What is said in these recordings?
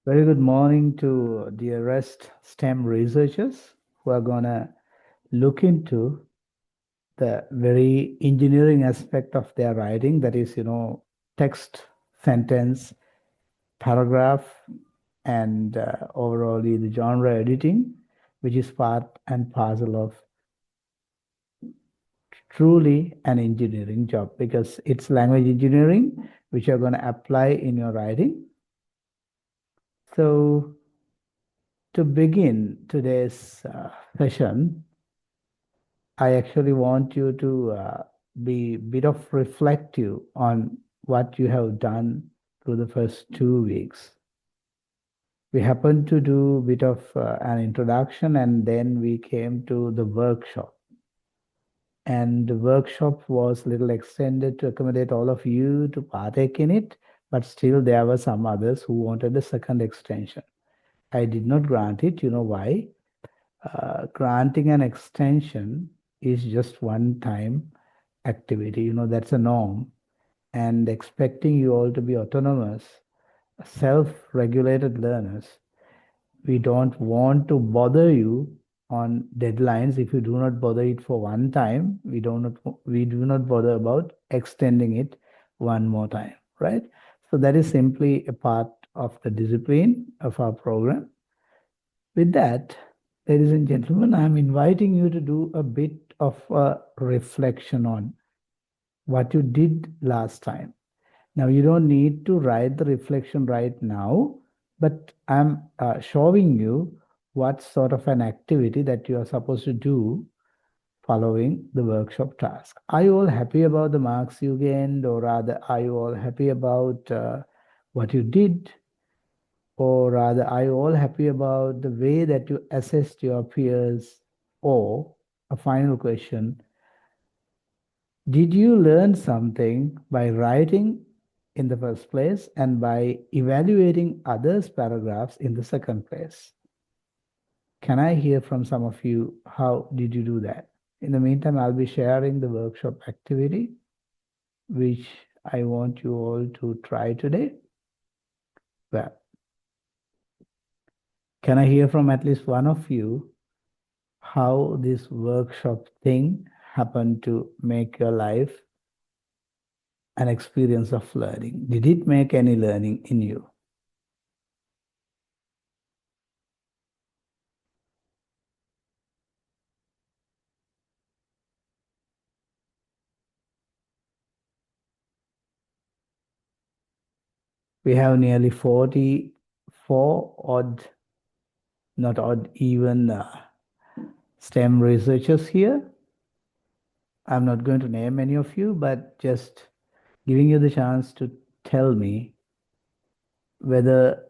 Very good morning to dearest STEM researchers who are going to look into the very engineering aspect of their writing, that is, text, sentence, paragraph, and overall the genre editing, which is part and parcel of truly an engineering job because it's language engineering, which you're going to apply in your writing. So, to begin today's session, I actually want you to be a bit of reflective on what you have done through the first 2 weeks. We happened to do a bit of an introduction and then we came to the workshop. And the workshop was a little extended to accommodate all of you to partake in it, but still there were some others who wanted a second extension. I did not grant it. You know why? Granting an extension is just one time activity. That's a norm. And expecting you all to be autonomous, self-regulated learners, we don't want to bother you on deadlines. If you do not bother it for one time, we do not bother about extending it one more time, right? So that is simply a part of the discipline of our program. With that, ladies and gentlemen, I'm inviting you to do a bit of a reflection on what you did last time. Now, you don't need to write the reflection right now, but I'm showing you what sort of an activity that you are supposed to do following the workshop task. Are you all happy about the marks you gained, or rather, are you all happy about what you did? Or rather, are you all happy about the way that you assessed your peers? Or a final question, did you learn something by writing in the first place and by evaluating others' paragraphs in the second place? Can I hear from some of you? How did you do that? In the meantime, I'll be sharing the workshop activity, which I want you all to try today. Well, can I hear from at least one of you how this workshop thing happened to make your life an experience of learning? Did it make any learning in you? We have nearly 44 odd, not odd, even STEM researchers here. I'm not going to name any of you, but just giving you the chance to tell me whether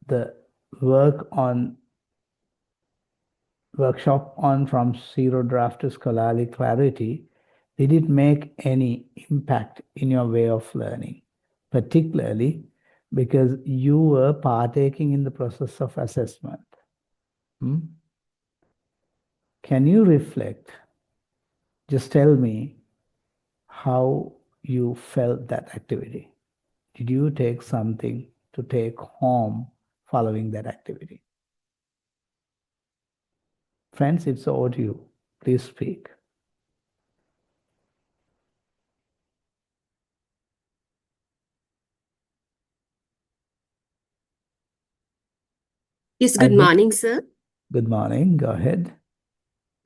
the workshop on From Zero Draft to Scholarly Clarity, did it make any impact in your way of learning, particularly because you were partaking in the process of assessment? Can you reflect? Just tell me how you felt that activity. Did you take something to take home following that activity? Friends, it's over to you. Please speak. Yes, good morning, sir. Good morning. Go ahead.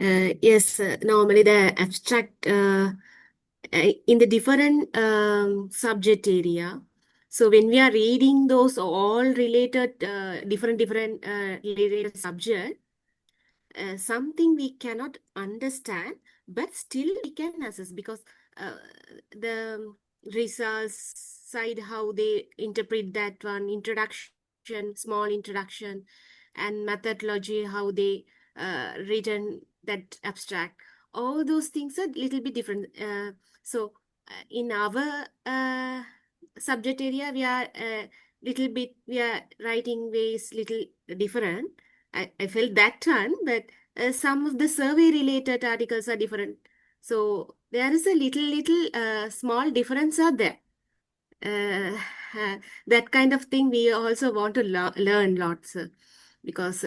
Yes, normally the abstract in the different subject area. So when we are reading those all related different related subject, something we cannot understand, but still we can assess because the results side how they interpret that one, introduction, small introduction, and methodology how they written that abstract. All those things are little bit different. So in our subject area, we are we are writing ways little different. I felt that one, but some of the survey related articles are different. So there is a little small difference are there. that kind of thing we also want to learn lots, because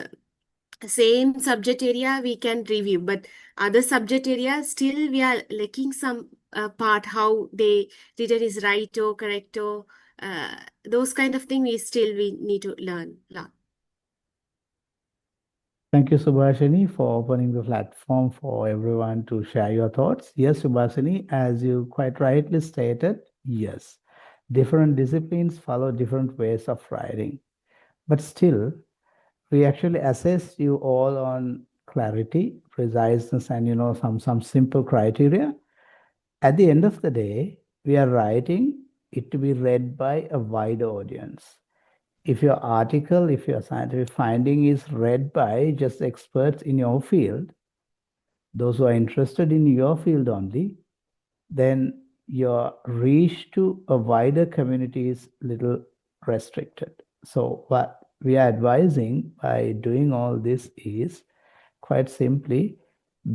same subject area we can review, but other subject area still we are lacking some part, how they written is right or correct, or those kind of thing we need to learn lot. Thank you, Subhashini, for opening the platform for everyone to share your thoughts. Yes, Subhashini, as you quite rightly stated, yes, different disciplines follow different ways of writing. But still, we actually assess you all on clarity, preciseness, and some simple criteria. At the end of the day, we are writing it to be read by a wide audience. If your article, if your scientific finding is read by just experts in your field, those who are interested in your field only, then your reach to a wider community is little restricted. So what we are advising by doing all this is quite simply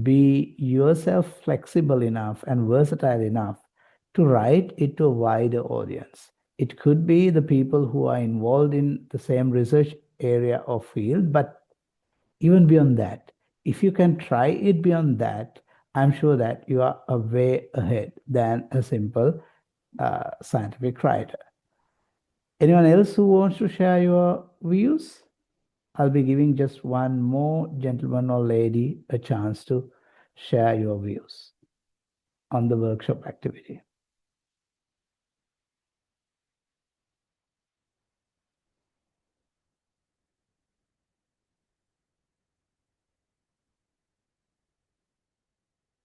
be yourself flexible enough and versatile enough to write it to a wider audience. It could be the people who are involved in the same research area or field, but even beyond that, if you can try it beyond that, I'm sure that you are a way ahead than a simple scientific writer. Anyone else who wants to share your views? I'll be giving just one more gentleman or lady a chance to share your views on the workshop activity.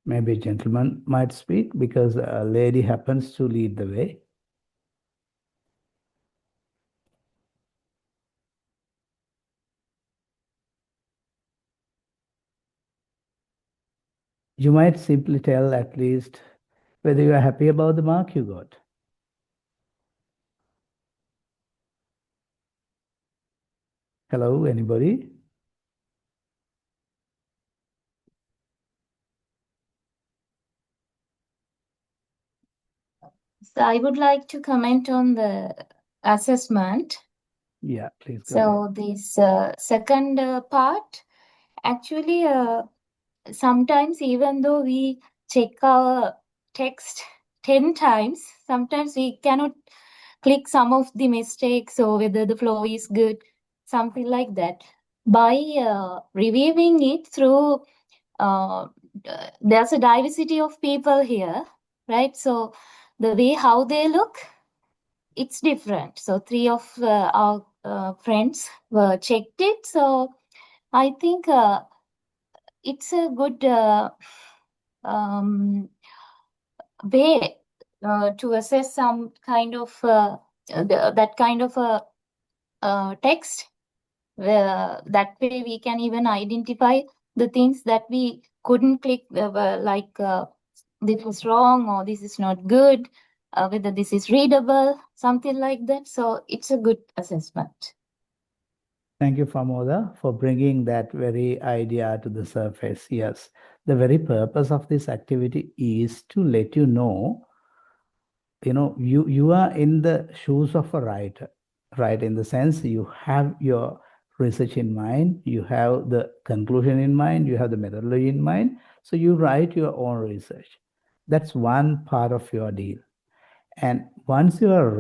Maybe a gentleman might speak because a lady happens to lead the way. You might simply tell at least whether you are happy about the mark you got. Hello, anybody? So I would like to comment on the assessment. Yeah, please go ahead. So this second part, actually, sometimes even though we check our text 10 times, sometimes we cannot click some of the mistakes or whether the flow is good, something like that. By reviewing it through, there's a diversity of people here, right? So the way how they look, it's different. So 3 of our friends were checked it. So I think it's a good way to assess some kind of that kind of a text. That way we can even identify the things that we couldn't click, like this was wrong or this is not good, whether this is readable, something like that. So it's a good assessment. Thank you, Famoda, for bringing that very idea to the surface. Yes, the very purpose of this activity is to let you know, you are in the shoes of a writer, right? In the sense you have your research in mind, you have the conclusion in mind, you have the methodology in mind, so you write your own research. That's one part of your deal. And once you have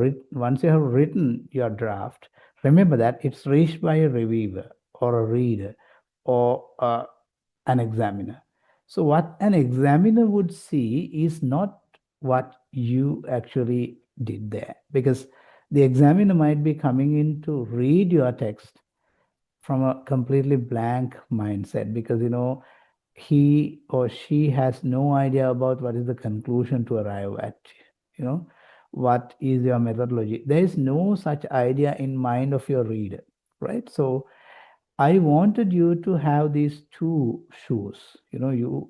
written your draft, remember that it's reached by a reviewer or a reader or an examiner. So what an examiner would see is not what you actually did there, because the examiner might be coming in to read your text from a completely blank mindset, because he or she has no idea about what is the conclusion to arrive at, what is your methodology. There is no such idea in mind of your reader, right? So I wanted you to have these two shoes.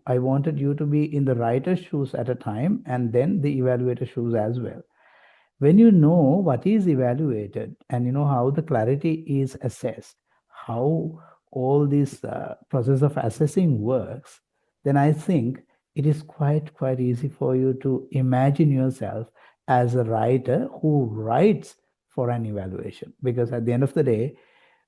I wanted you to be in the writer's shoes at a time and then the evaluator shoes as well. When you know what is evaluated and you know how the clarity is assessed, how all this process of assessing works, then I think it is quite easy for you to imagine yourself as a writer who writes for an evaluation, because at the end of the day,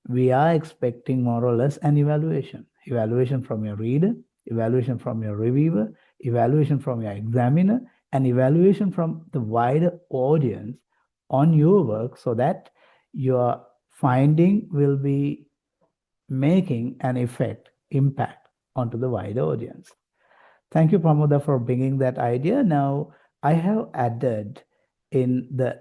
we are expecting more or less an evaluation. Evaluation from your reader, evaluation from your reviewer, evaluation from your examiner, and evaluation from the wider audience on your work, so that your finding will be making an impact onto the wider audience. Thank you, Pramoda, for bringing that idea. Now, I have added in the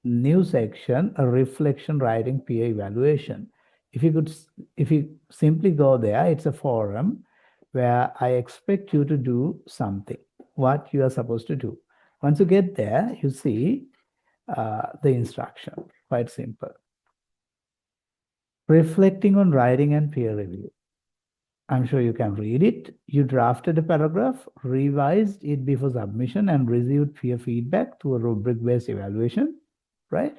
new section a reflection writing peer evaluation. If you simply go there, it's a forum where I expect you to do something, what you are supposed to do. Once you get there, you see the instruction, quite simple. Reflecting on writing and peer review. I'm sure you can read it. You drafted a paragraph, revised it before submission, and received peer feedback through a rubric-based evaluation, right?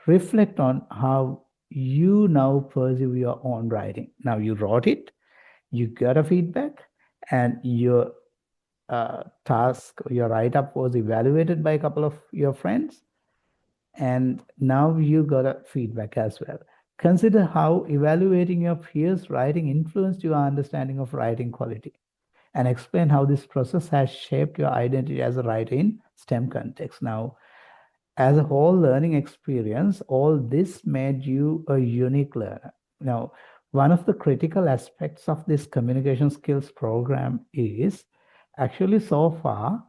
Reflect on how you now perceive your own writing. Now you wrote it, you got a feedback, and your task, your write-up was evaluated by a couple of your friends, and now you got a feedback as well. Consider how evaluating your peers' writing influenced your understanding of writing quality, and explain how this process has shaped your identity as a writer in STEM context. Now, as a whole learning experience, all this made you a unique learner. Now, one of the critical aspects of this communication skills program is actually so far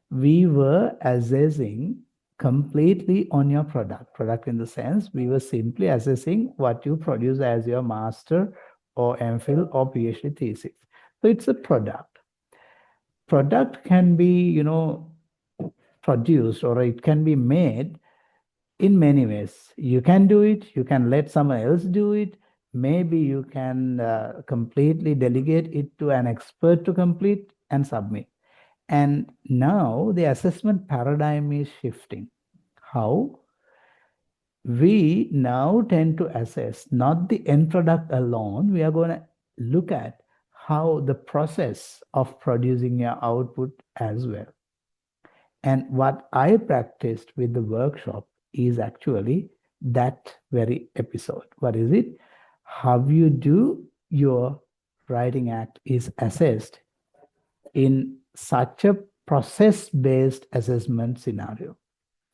we were assessing completely on your product in the sense we were simply assessing what you produce as your master or MPhil or PhD thesis. So it's a product. Product can be, produced, or it can be made in many ways. You can do it, you can let someone else do it. Maybe you can completely delegate it to an expert to complete and submit. And now the assessment paradigm is shifting. How? We now tend to assess not the end product alone. We are going to look at how the process of producing your output as well. And what I practiced with the workshop is actually that very episode. What is it? How you do your writing act is assessed in such a process-based assessment scenario.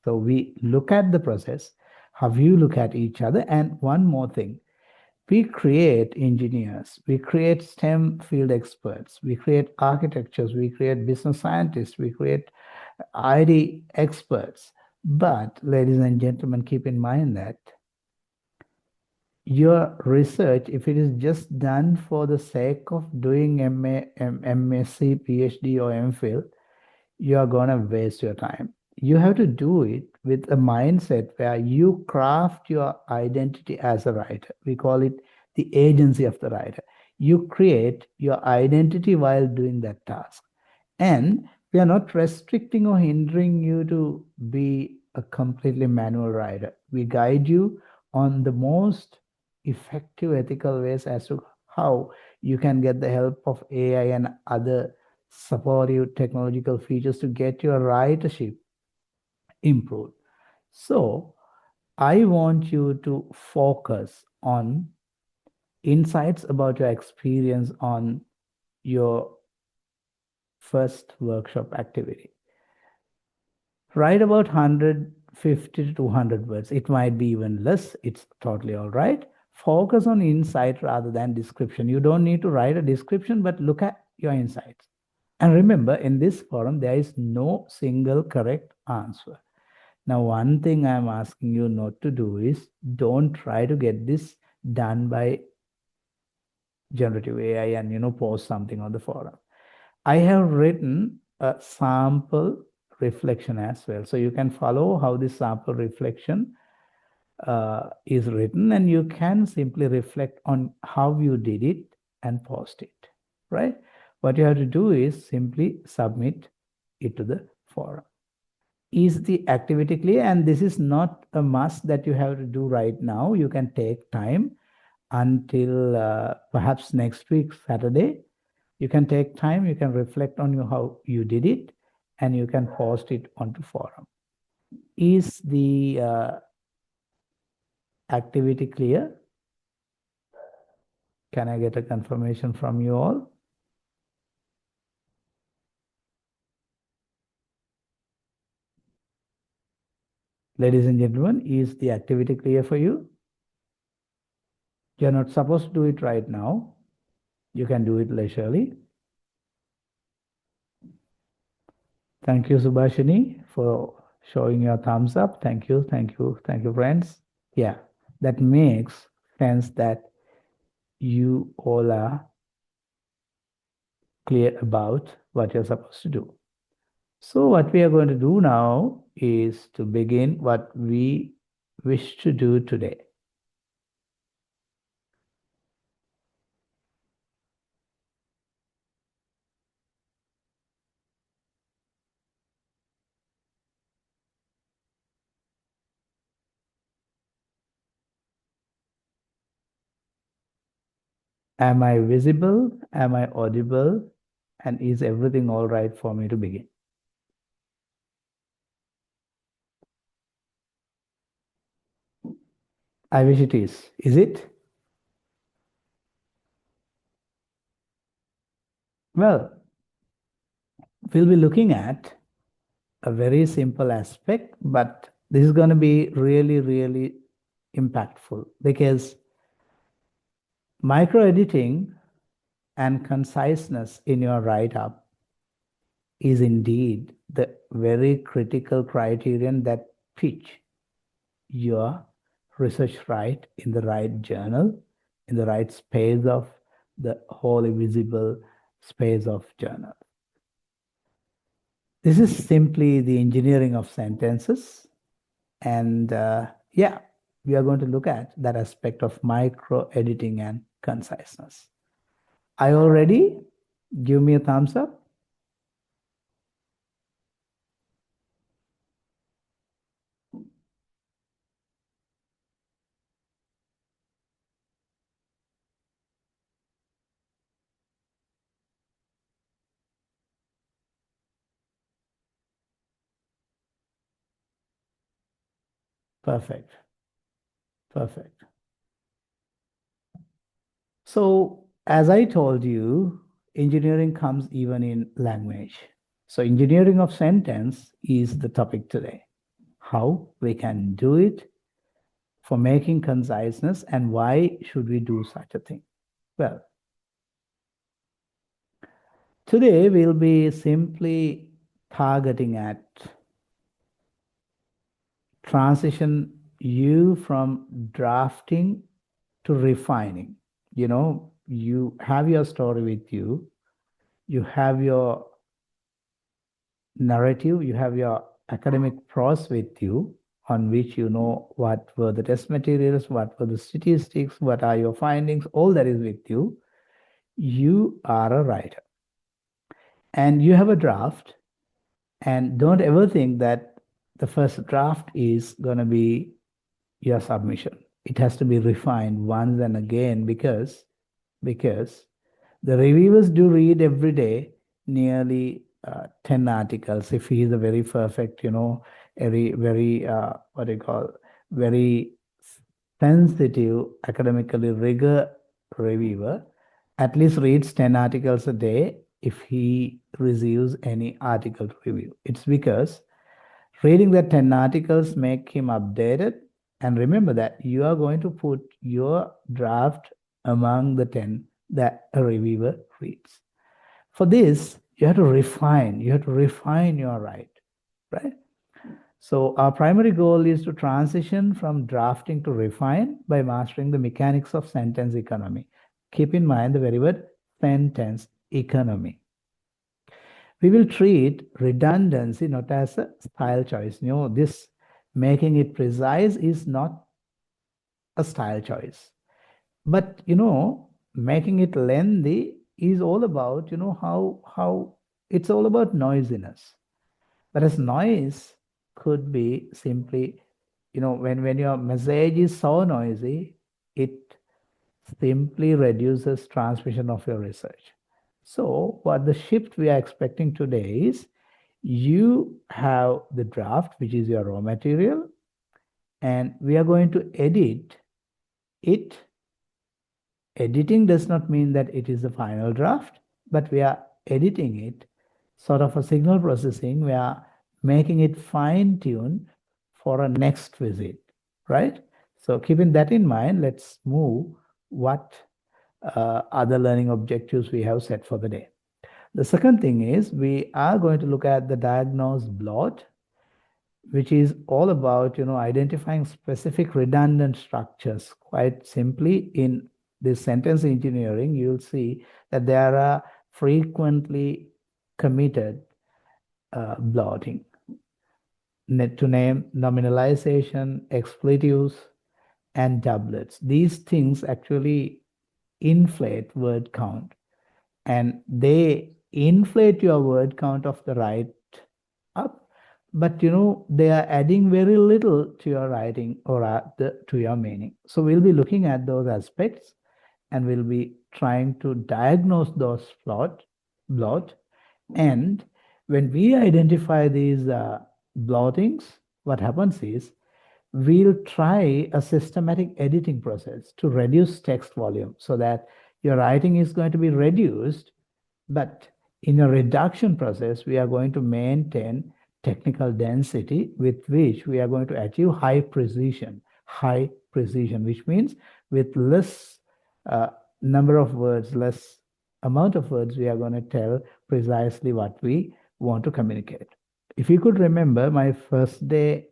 So we look at the process, how you look at each other, and one more thing. We create engineers, we create STEM field experts, we create architects, we create business scientists, we create IT experts. But ladies and gentlemen, keep in mind that your research, if it is just done for the sake of doing MSc, PhD, or MPhil, you are going to waste your time. You have to do it with a mindset where you craft your identity as a writer. We call it the agency of the writer. You create your identity while doing that task. And we are not restricting or hindering you to be a completely manual writer. We guide you on the most effective ethical ways as to how you can get the help of AI and other supportive technological features to get your writership improved. So I want you to focus on insights about your experience on your first workshop activity. Write about 150 to 200 words. It might be even less. It's totally all right. Focus on insight rather than description. You don't need to write a description, but look at your insights. And remember, in this forum, there is no single correct answer. Now, one thing I'm asking you not to do is don't try to get this done by generative AI and, post something on the forum. I have written a sample reflection as well. So you can follow how this sample reflection is written, and you can simply reflect on how you did it and post it, right? What you have to do is simply submit it to the forum. Is the activity clear? And this is not a must that you have to do right now. You can take time until perhaps next week, Saturday. You can take time, you can reflect on how you did it, and you can post it onto forum. Is the activity clear? Can I get a confirmation from you all? Ladies and gentlemen, is the activity clear for you? You're not supposed to do it right now. You can do it leisurely. Thank you, Subhashini, for showing your thumbs up. Thank you, friends. Yeah, that makes sense that you all are clear about what you're supposed to do. So what we are going to do now is to begin what we wish to do today. Am I visible? Am I audible? And is everything all right for me to begin? I wish it is. Is it? Well, we'll be looking at a very simple aspect, but this is going to be really, really impactful because micro editing and conciseness in your write-up is indeed the very critical criterion that pitch your research right in the right journal, in the right space of the wholly visible space of journal. This is simply the engineering of sentences. And yeah, we are going to look at that aspect of micro editing and conciseness. Are you all ready? Give me a thumbs up. Perfect. Perfect. So as I told you, engineering comes even in language. So engineering of sentence is the topic today. How we can do it for making conciseness and why should we do such a thing? Well, today we'll be simply targeting at transition you from drafting to refining. You know, you have your story with you, you have your narrative, you have your academic prose with you, on which you know what were the test materials, what were the statistics, what are your findings, all that is with you. You are a writer. And you have a draft, and don't ever think that the first draft is going to be your submission. It has to be refined once and again because the reviewers do read every day nearly 10 articles. If he is a very perfect, very very sensitive, academically rigor reviewer, at least reads 10 articles a day if he receives any article to review. It's because reading the 10 articles make him updated. And remember that you are going to put your draft among the 10 that a reviewer reads. For this, you have to refine. You have to refine your right? So our primary goal is to transition from drafting to refine by mastering the mechanics of sentence economy. Keep in mind the very word sentence economy. We will treat redundancy not as a style choice. This making it precise is not a style choice. But, making it lengthy is all about, how it's all about noisiness. Whereas noise could be simply, when your message is so noisy, it simply reduces transmission of your research. So what the shift we are expecting today is you have the draft, which is your raw material, and we are going to edit it. Editing does not mean that it is the final draft, but we are editing it, sort of a signal processing. We are making it fine-tuned for a next visit, right? So keeping that in mind, let's move what other learning objectives we have set for the day. The second thing is we are going to look at the diagnose blot, which is all about identifying specific redundant structures. Quite simply, in this sentence engineering, you'll see that there are frequently committed blotting. To name nominalization, expletives, and doublets. These things actually inflate word count, and they inflate your word count of the write up, but they are adding very little to your writing or to your meaning. So we'll be looking at those aspects, and we'll be trying to diagnose those blot. And when we identify these blottings, what happens is we'll try a systematic editing process to reduce text volume so that your writing is going to be reduced, but in a reduction process, we are going to maintain technical density with which we are going to achieve high precision, which means with less number of words, less amount of words, we are going to tell precisely what we want to communicate. If you could remember my first day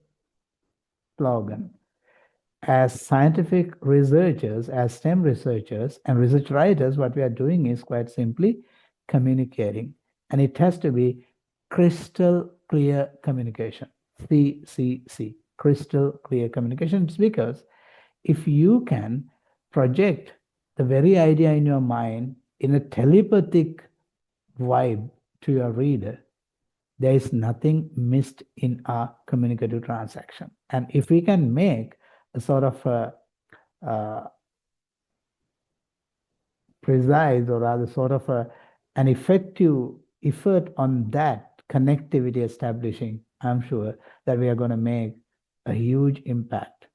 slogan, as scientific researchers, as STEM researchers and research writers, what we are doing is quite simply communicating. And it has to be crystal clear communication. CCC, crystal clear communication. It's because if you can project the very idea in your mind in a telepathic vibe to your reader, there is nothing missed in our communicative transaction. And if we can make a sort of precise, or rather sort of an effective effort on that connectivity establishing, I'm sure that we are going to make a huge impact.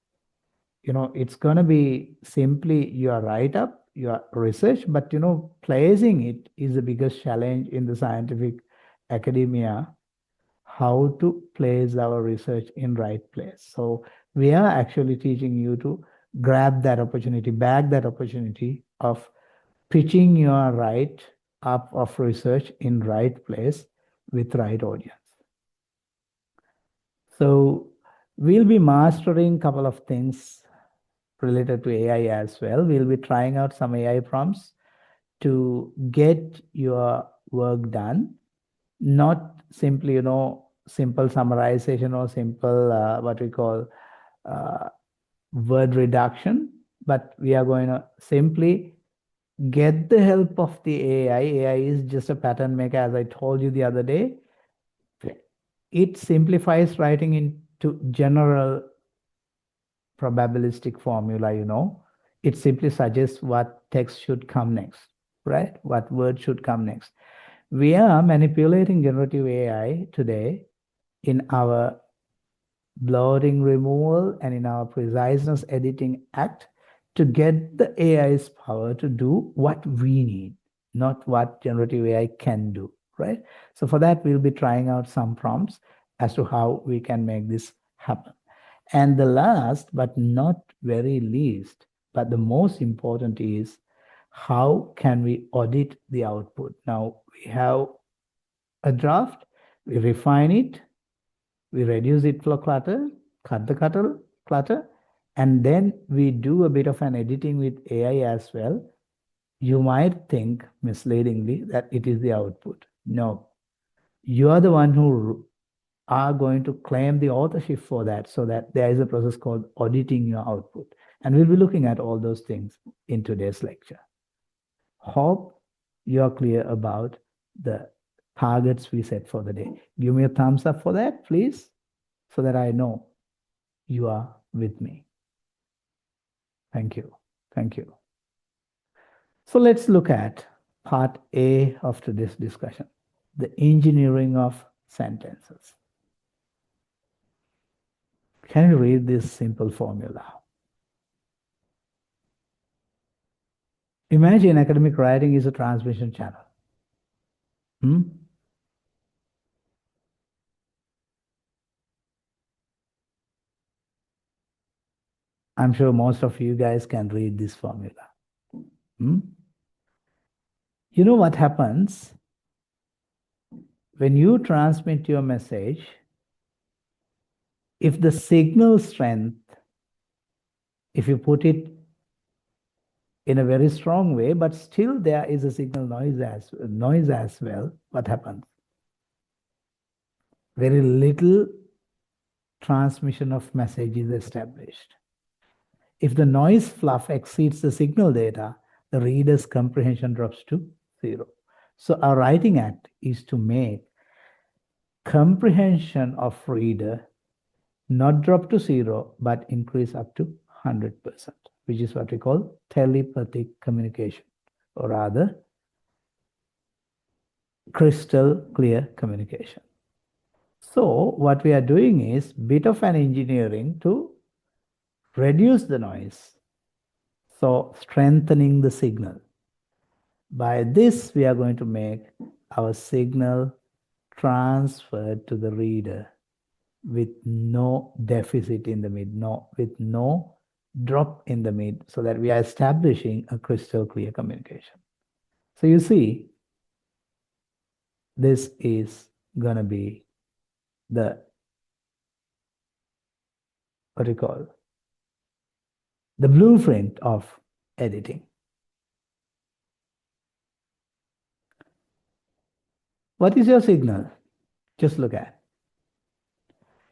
It's going to be simply your write-up, your research, but placing it is the biggest challenge in the scientific academia, how to place our research in right place. So we are actually teaching you to grab that opportunity, bag that opportunity of pitching your right up of research in right place with right audience. So we'll be mastering a couple of things related to AI as well. We'll be trying out some AI prompts to get your work done, not simply, simple summarization or simple, what we call word reduction, but we are going to simply get the help of the AI. AI is just a pattern maker, as I told you the other day. It simplifies writing into general probabilistic formula, It simply suggests what text should come next, right? What word should come next. We are manipulating generative AI today in our blurring removal and in our preciseness editing act to get the AI's power to do what we need, not what generative AI can do, right? So for that, we'll be trying out some prompts as to how we can make this happen. And the last, but not very least, but the most important is how can we audit the output? Now, we have a draft, we refine it, we reduce it for clutter, cut the clutter, and then we do a bit of an editing with AI as well. You might think misleadingly that it is the output. No, you are the one who are going to claim the authorship for that, so that there is a process called auditing your output. And we'll be looking at all those things in today's lecture. Hope you're clear about the targets we set for the day. Give me a thumbs up for that, please, so that I know you are with me. Thank you. Thank you. So let's look at part A of today's discussion, the engineering of sentences. Can you read this simple formula? Imagine academic writing is a transmission channel. I'm sure most of you guys can read this formula. You know what happens when you transmit your message? If the signal strength, if you put it in a very strong way, but still there is a signal noise as well, what happens? Very little transmission of message is established. If the noise fluff exceeds the signal data, the reader's comprehension drops to 0. So our writing act is to make comprehension of reader not drop to 0, but increase up to 100%, which is what we call telepathic communication, or rather crystal clear communication. So what we are doing is a bit of an engineering to reduce the noise, so strengthening the signal. By this, we are going to make our signal transferred to the reader with no deficit in the mid, with no drop in the mid, so that we are establishing a crystal clear communication. So you see, this is going to be the, what you call, the blueprint of editing. What is your signal? Just look at.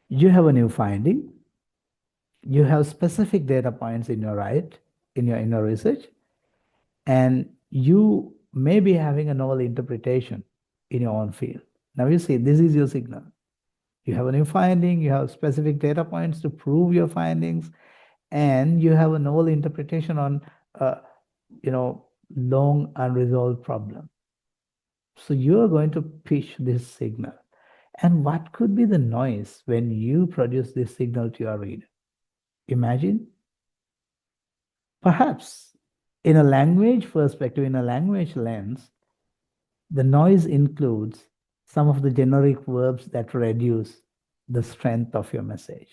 You have a new finding. You have specific data points in your inner research, and you may be having a novel interpretation in your own field. Now you see, this is your signal. You have a new finding, you have specific data points to prove your findings, and you have a novel interpretation on long unresolved problem. So you're going to pitch this signal. And what could be the noise when you produce this signal to your reader? Imagine. Perhaps in a language perspective, in a language lens, the noise includes some of the generic verbs that reduce the strength of your message.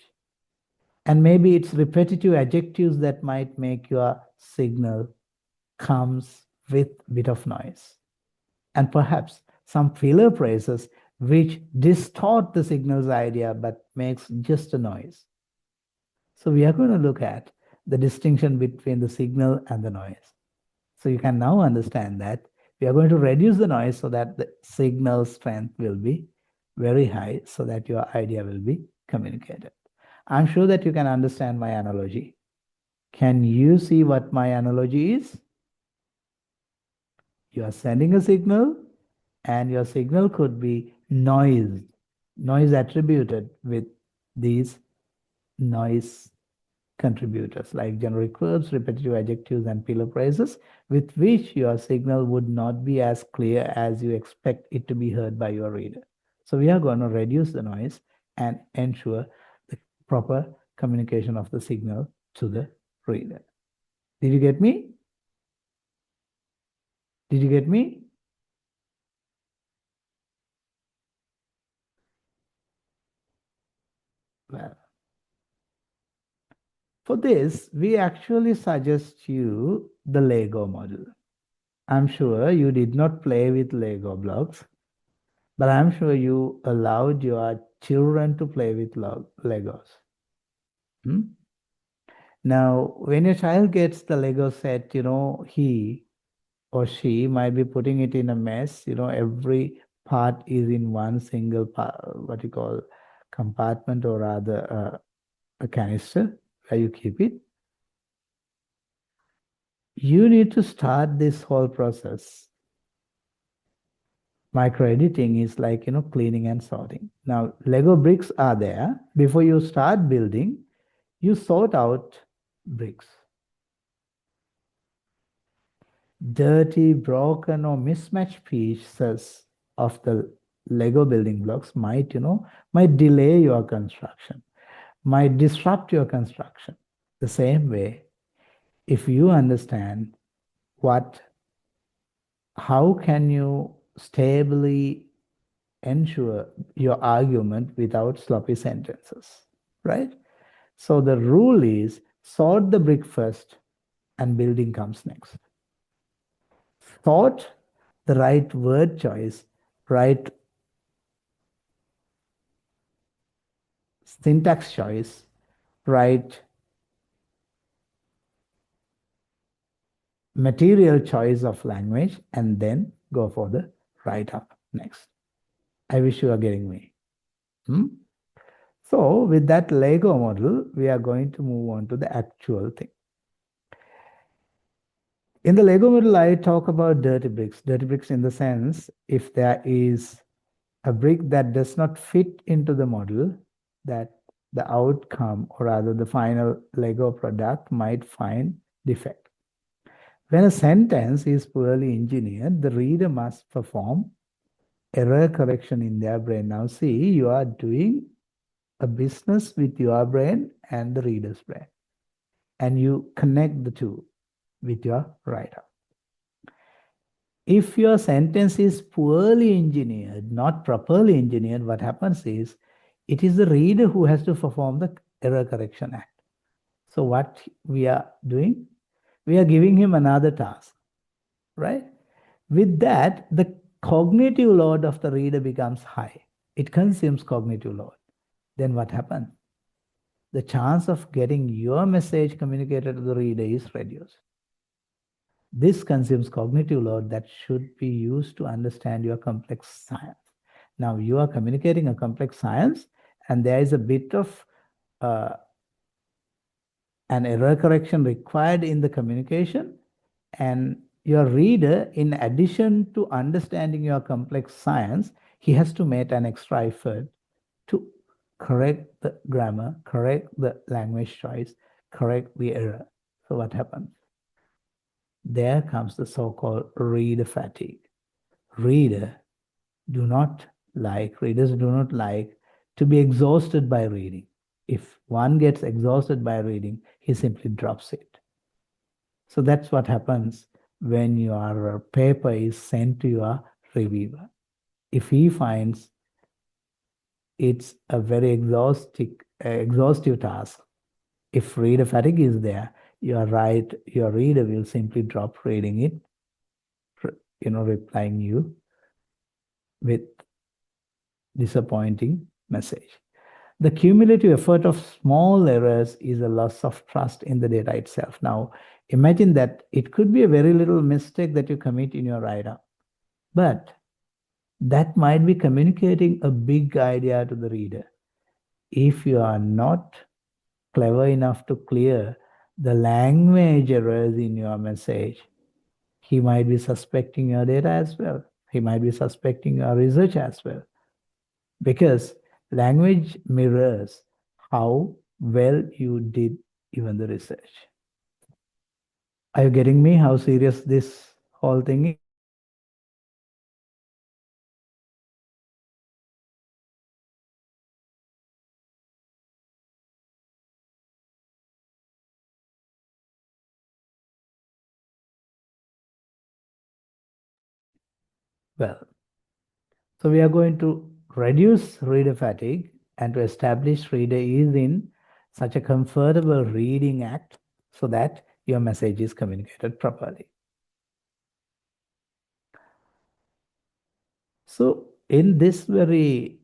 And maybe it's repetitive adjectives that might make your signal comes with a bit of noise. And perhaps some filler phrases which distort the signal's idea but makes just a noise. So we are going to look at the distinction between the signal and the noise. So you can now understand that we are going to reduce the noise so that the signal strength will be very high, so that your idea will be communicated. I'm sure that you can understand my analogy. Can you see what my analogy is? You are sending a signal, and your signal could be noise attributed with these noise contributors like generic verbs, repetitive adjectives, and filler phrases, with which your signal would not be as clear as you expect it to be heard by your reader. So we are going to reduce the noise and ensure the proper communication of the signal to the reader. Did you get me? Did you get me? Well, for this, we actually suggest you the Lego model. I'm sure you did not play with Lego blocks, but I'm sure you allowed your children to play with Legos. Now, when your child gets the Lego set, he or she might be putting it in a mess. Every part is in one single what you call compartment, or rather a canister where you keep it. You need to start this whole process. Micro editing is like, cleaning and sorting. Now, Lego bricks are there. Before you start building, you sort out bricks. Dirty, broken, or mismatched pieces of the Lego building blocks might delay your construction, might disrupt your construction. The same way, if you understand how can you stably ensure your argument without sloppy sentences, right? So the rule is sort the brick first and building comes next. Sort the right word choice, right syntax choice, right material choice of language, and then go for the write-up next. I wish you are getting me. So with that Lego model, we are going to move on to the actual thing. In the Lego model, I talk about dirty bricks. Dirty bricks in the sense, if there is a brick that does not fit into the model, that the outcome, or rather the final Lego product, might find defect. When a sentence is poorly engineered, the reader must perform error correction in their brain. Now see, you are doing a business with your brain and the reader's brain, and you connect the two with your writer. If your sentence is poorly engineered, not properly engineered, what happens is it is the reader who has to perform the error correction act. So what we are doing, we are giving him another task, right? With that, the cognitive load of the reader becomes high. It consumes cognitive load. Then what happens? The chance of getting your message communicated to the reader is reduced. This consumes cognitive load that should be used to understand your complex science. Now, you are communicating a complex science, and there is a bit of an error correction required in the communication. And your reader, in addition to understanding your complex science, he has to make an extra effort to correct the grammar, correct the language choice, correct the error. So what happens? There comes the so-called reader fatigue. Readers do not like to be exhausted by reading. If one gets exhausted by reading, he simply drops it. So that's what happens when your paper is sent to your reviewer. If he finds it's a very exhaustive task, if reader fatigue is there, you are right, your reader will simply drop reading it, replying you with disappointing message. The cumulative effort of small errors is a loss of trust in the data itself. Now, imagine that it could be a very little mistake that you commit in your write-up, but that might be communicating a big idea to the reader. If you are not clever enough to clear the language errors in your message, he might be suspecting your data as well. He might be suspecting your research as well. Because language mirrors how well you did even the research. Are you getting me how serious this whole thing is? Well, so we are going to reduce reader fatigue and to establish reader is in such a comfortable reading act so that your message is communicated properly. So in this very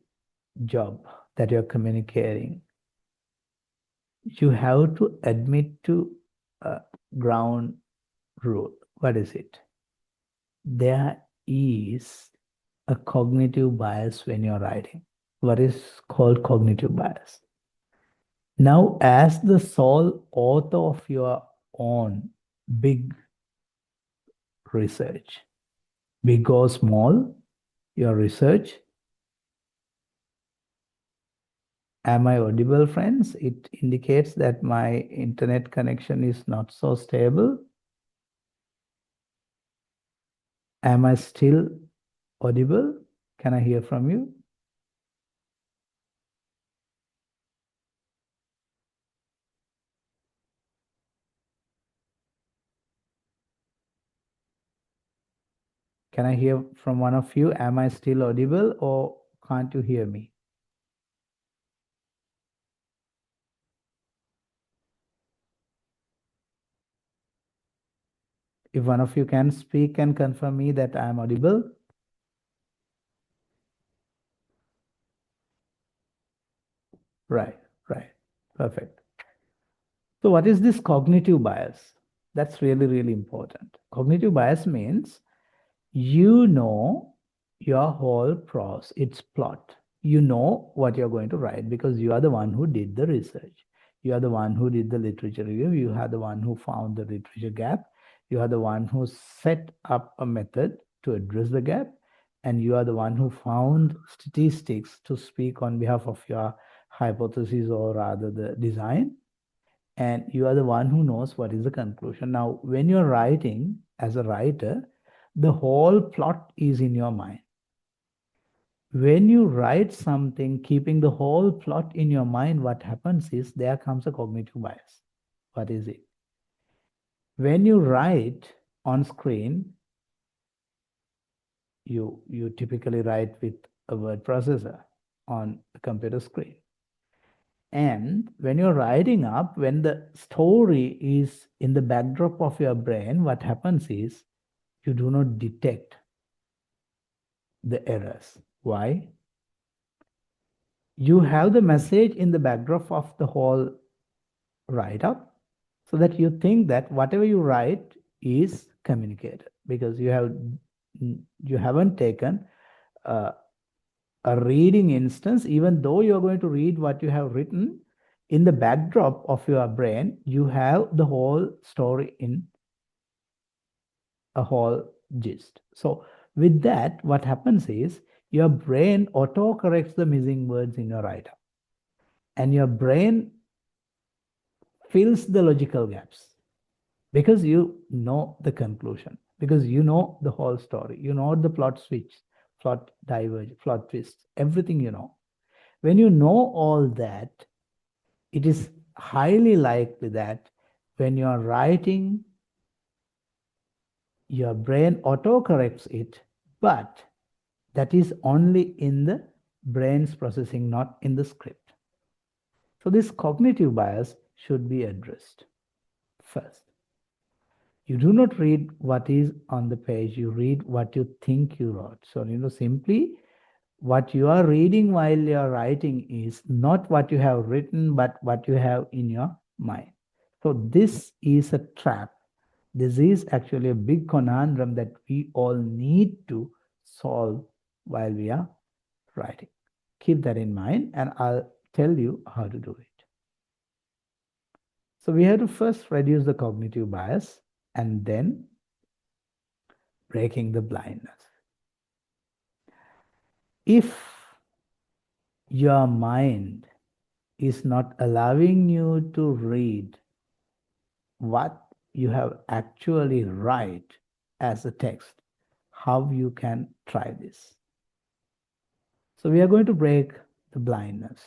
job that you're communicating, you have to admit to a ground rule. What is it? There is a cognitive bias when you're writing. What is called cognitive bias? Now, as the sole author of your own big research, big or small, your research, am I audible, friends? It indicates that my internet connection is not so stable. Am I still audible? Can I hear from you? Can I hear from one of you? Am I still audible or can't you hear me? If one of you can speak and confirm me that I am audible. Right, right. Perfect. So what is this cognitive bias? That's really, really important. Cognitive bias means you know your whole prose, its plot. You know what you're going to write because you are the one who did the research. You are the one who did the literature review. You are the one who found the literature gap. You are the one who set up a method to address the gap. And you are the one who found statistics to speak on behalf of your hypothesis or rather the design. And you are the one who knows what is the conclusion. Now, when you're writing as a writer, the whole plot is in your mind. When you write something, keeping the whole plot in your mind, what happens is there comes a cognitive bias. What is it? When you write on screen, you typically write with a word processor on a computer screen. And when you're writing up, when the story is in the backdrop of your brain, what happens is you do not detect the errors. Why? You have the message in the backdrop of the whole write-up so that you think that whatever you write is communicated because you haven't taken a reading instance. Even though you're going to read what you have written, in the backdrop of your brain, you have the whole story in a whole gist. So with that, what happens is your brain auto-corrects the missing words in your write-up. And your brain fills the logical gaps because you know the conclusion, because you know the whole story. You know the plot switch, plot diverge, plot twist, everything you know. When you know all that, it is highly likely that when you are writing, your brain auto-corrects it, but that is only in the brain's processing, not in the script. So this cognitive bias should be addressed first. You do not read what is on the page, you read what you think you wrote. So, simply what you are reading while you are writing is not what you have written, but what you have in your mind. So this is a trap. This is actually a big conundrum that we all need to solve while we are writing. Keep that in mind, and I'll tell you how to do it. So we have to first reduce the cognitive bias and then breaking the blindness. If your mind is not allowing you to read what you have actually write as a text, how you can try this? So we are going to break the blindness.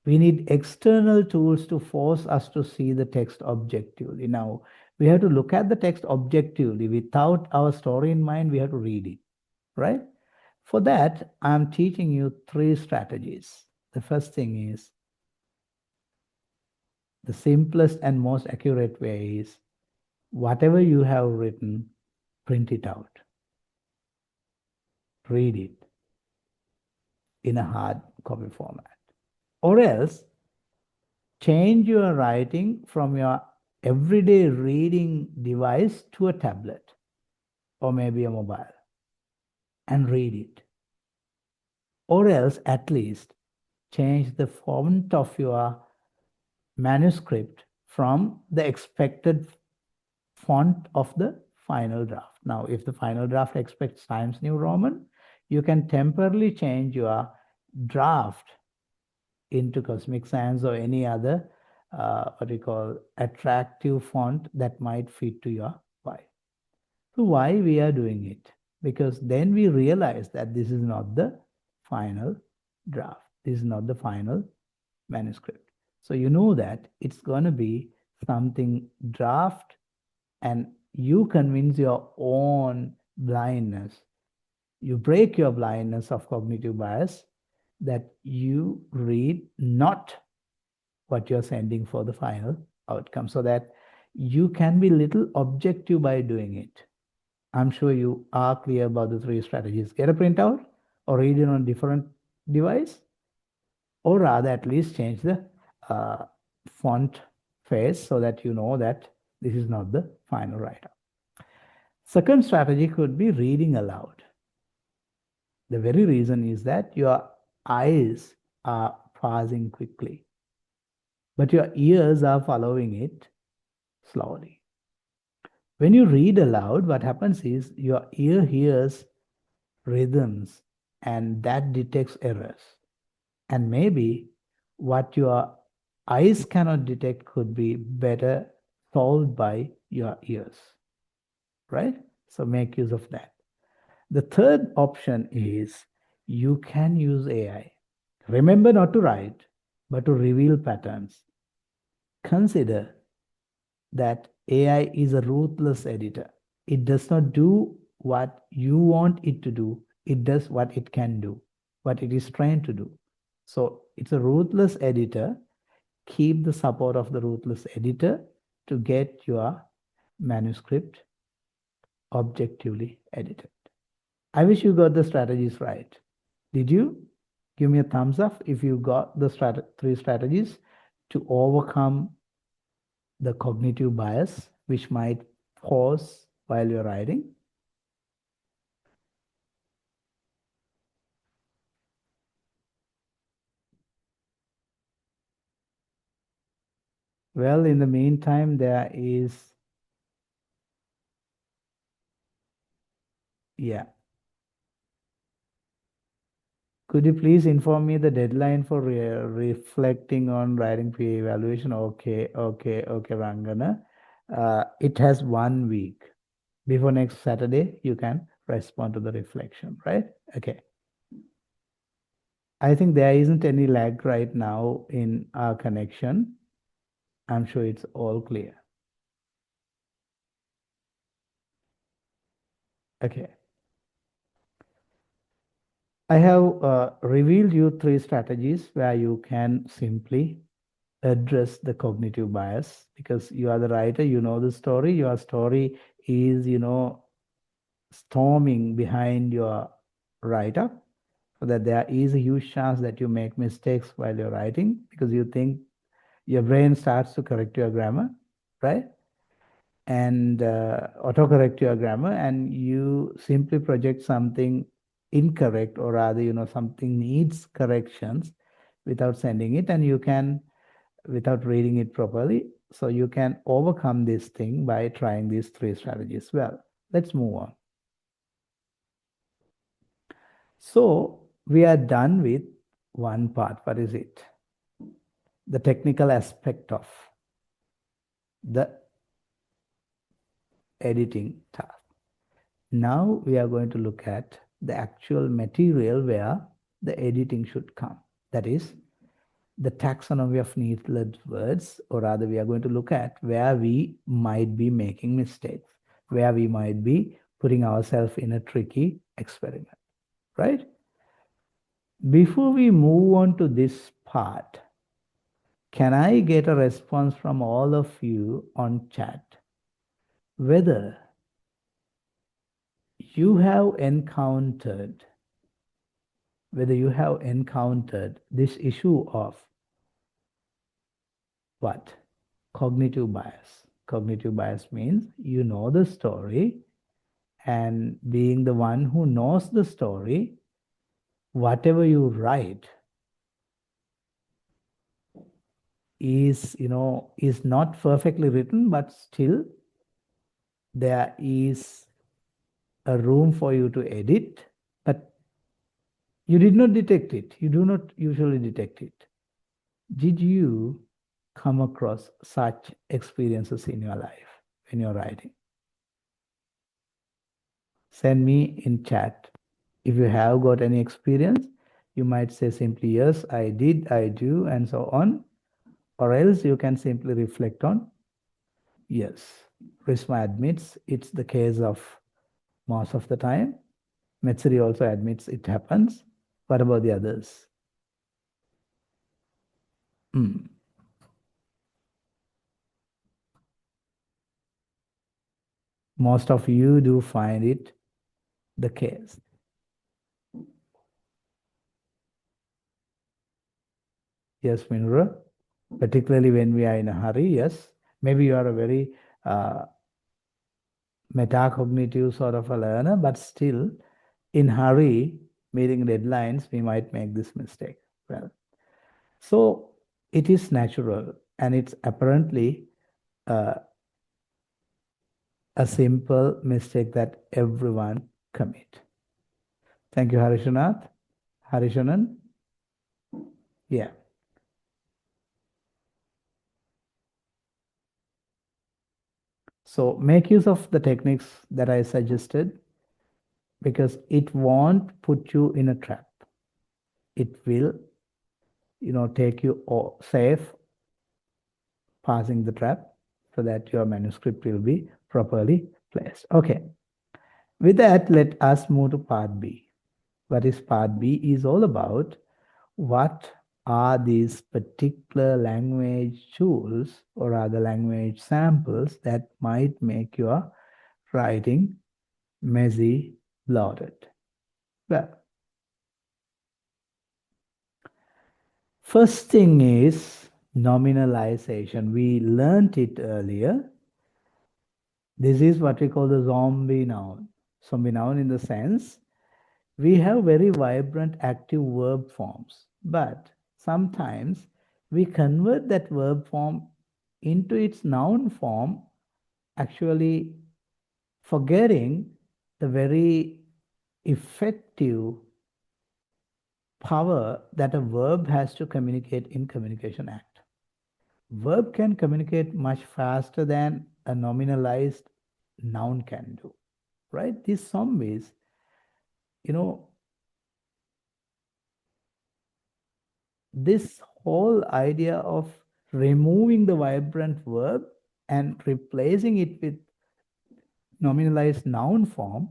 We need external tools to force us to see the text objectively. Now, we have to look at the text objectively. Without our story in mind, we have to read it, right? For that, I'm teaching you 3 strategies. The first thing is, the simplest and most accurate way is, whatever you have written, print it out. Read it in a hard copy format. Or else, change your writing from your everyday reading device to a tablet or maybe a mobile and read it. Or else, at least, change the font of your manuscript from the expected font of the final draft. Now, if the final draft expects Times New Roman, you can temporarily change your draft into Cosmic Sans or any other attractive font that might fit to your file. So why we are doing it? Because then we realize that this is not the final draft. This is not the final manuscript. So you know that it's going to be something draft, and you convince your own blindness. You break your blindness of cognitive bias that you read not what you're sending for the final outcome, so that you can be little objective by doing it. I'm sure you are clear about the 3 strategies. Get a printout or read it on a different device, or rather at least change the font face so that you know that this is not the final write-up. Second strategy could be reading aloud. The very reason is that your eyes are passing quickly, but your ears are following it slowly. When you read aloud, what happens is your ear hears rhythms and that detects errors. And maybe what your eyes cannot detect could be better solved by your ears, right? So make use of that. The third option is you can use AI. Remember not to write, but to reveal patterns. Consider that AI is a ruthless editor. It does not do what you want it to do. It does what it can do, what it is trained to do. So it's a ruthless editor. Keep the support of the ruthless editor to get your manuscript objectively edited. I wish you got the strategies right. Did you? Give me a thumbs up if you got the 3 strategies to overcome the cognitive bias, which might pause while you're writing. Well, in the meantime, there is, yeah. Could you please inform me the deadline for reflecting on writing PA evaluation? Okay, Rangana. It has 1 week. Before next Saturday, you can respond to the reflection, right? Okay. I think there isn't any lag right now in our connection. I'm sure it's all clear. Okay. I have revealed you 3 strategies where you can simply address the cognitive bias, because you are the writer, you know the story. Your story is, storming behind your write-up, so that there is a huge chance that you make mistakes while you're writing because you think your brain starts to correct your grammar, right? And autocorrect your grammar, and you simply project something incorrect, or rather, something needs corrections without sending it, and you can, without reading it properly. So you can overcome this thing by trying these 3 strategies. Well, let's move on. So we are done with one part. What is it? The technical aspect of the editing task. Now we are going to look at the actual material where the editing should come. That is the taxonomy of needless words, or rather we are going to look at where we might be making mistakes, where we might be putting ourselves in a tricky experiment, right? Before we move on to this part, can I get a response from all of you on chat whether you have encountered this issue of what? Cognitive bias. Cognitive bias means you know the story, and being the one who knows the story, whatever you write is not perfectly written, but still there is a room for you to edit, but you did not detect it. You do not usually detect it. Did you come across such experiences in your life when you're writing? Send me in chat. If you have got any experience, you might say simply, yes, I did, I do, and so on. Or else you can simply reflect on, yes, Risma admits it's the case of most of the time. Metzri also admits it happens. What about the others? Most of you do find it the case. Yes, Minra, particularly when we are in a hurry, yes. Maybe you are a very metacognitive sort of a learner, but still in hurry, meeting deadlines, we might make this mistake. Well, so it is natural, and it's apparently a simple mistake that everyone commit. Thank you, Harishanath. Harishanan? Yeah. So make use of the techniques that I suggested, because it won't put you in a trap. It will, take you safe passing the trap so that your manuscript will be properly placed. Okay. With that, let us move to part B. What is part B is all about. What are these particular language tools or other language samples that might make your writing messy, bloated? Well, first thing is nominalization. We learned it earlier. This is what we call the zombie noun. Zombie noun in the sense we have very vibrant active verb forms, but sometimes we convert that verb form into its noun form, actually forgetting the very effective power that a verb has to communicate in Communication Act. Verb can communicate much faster than a nominalized noun can do, right? These zombies, this whole idea of removing the vibrant verb and replacing it with nominalized noun form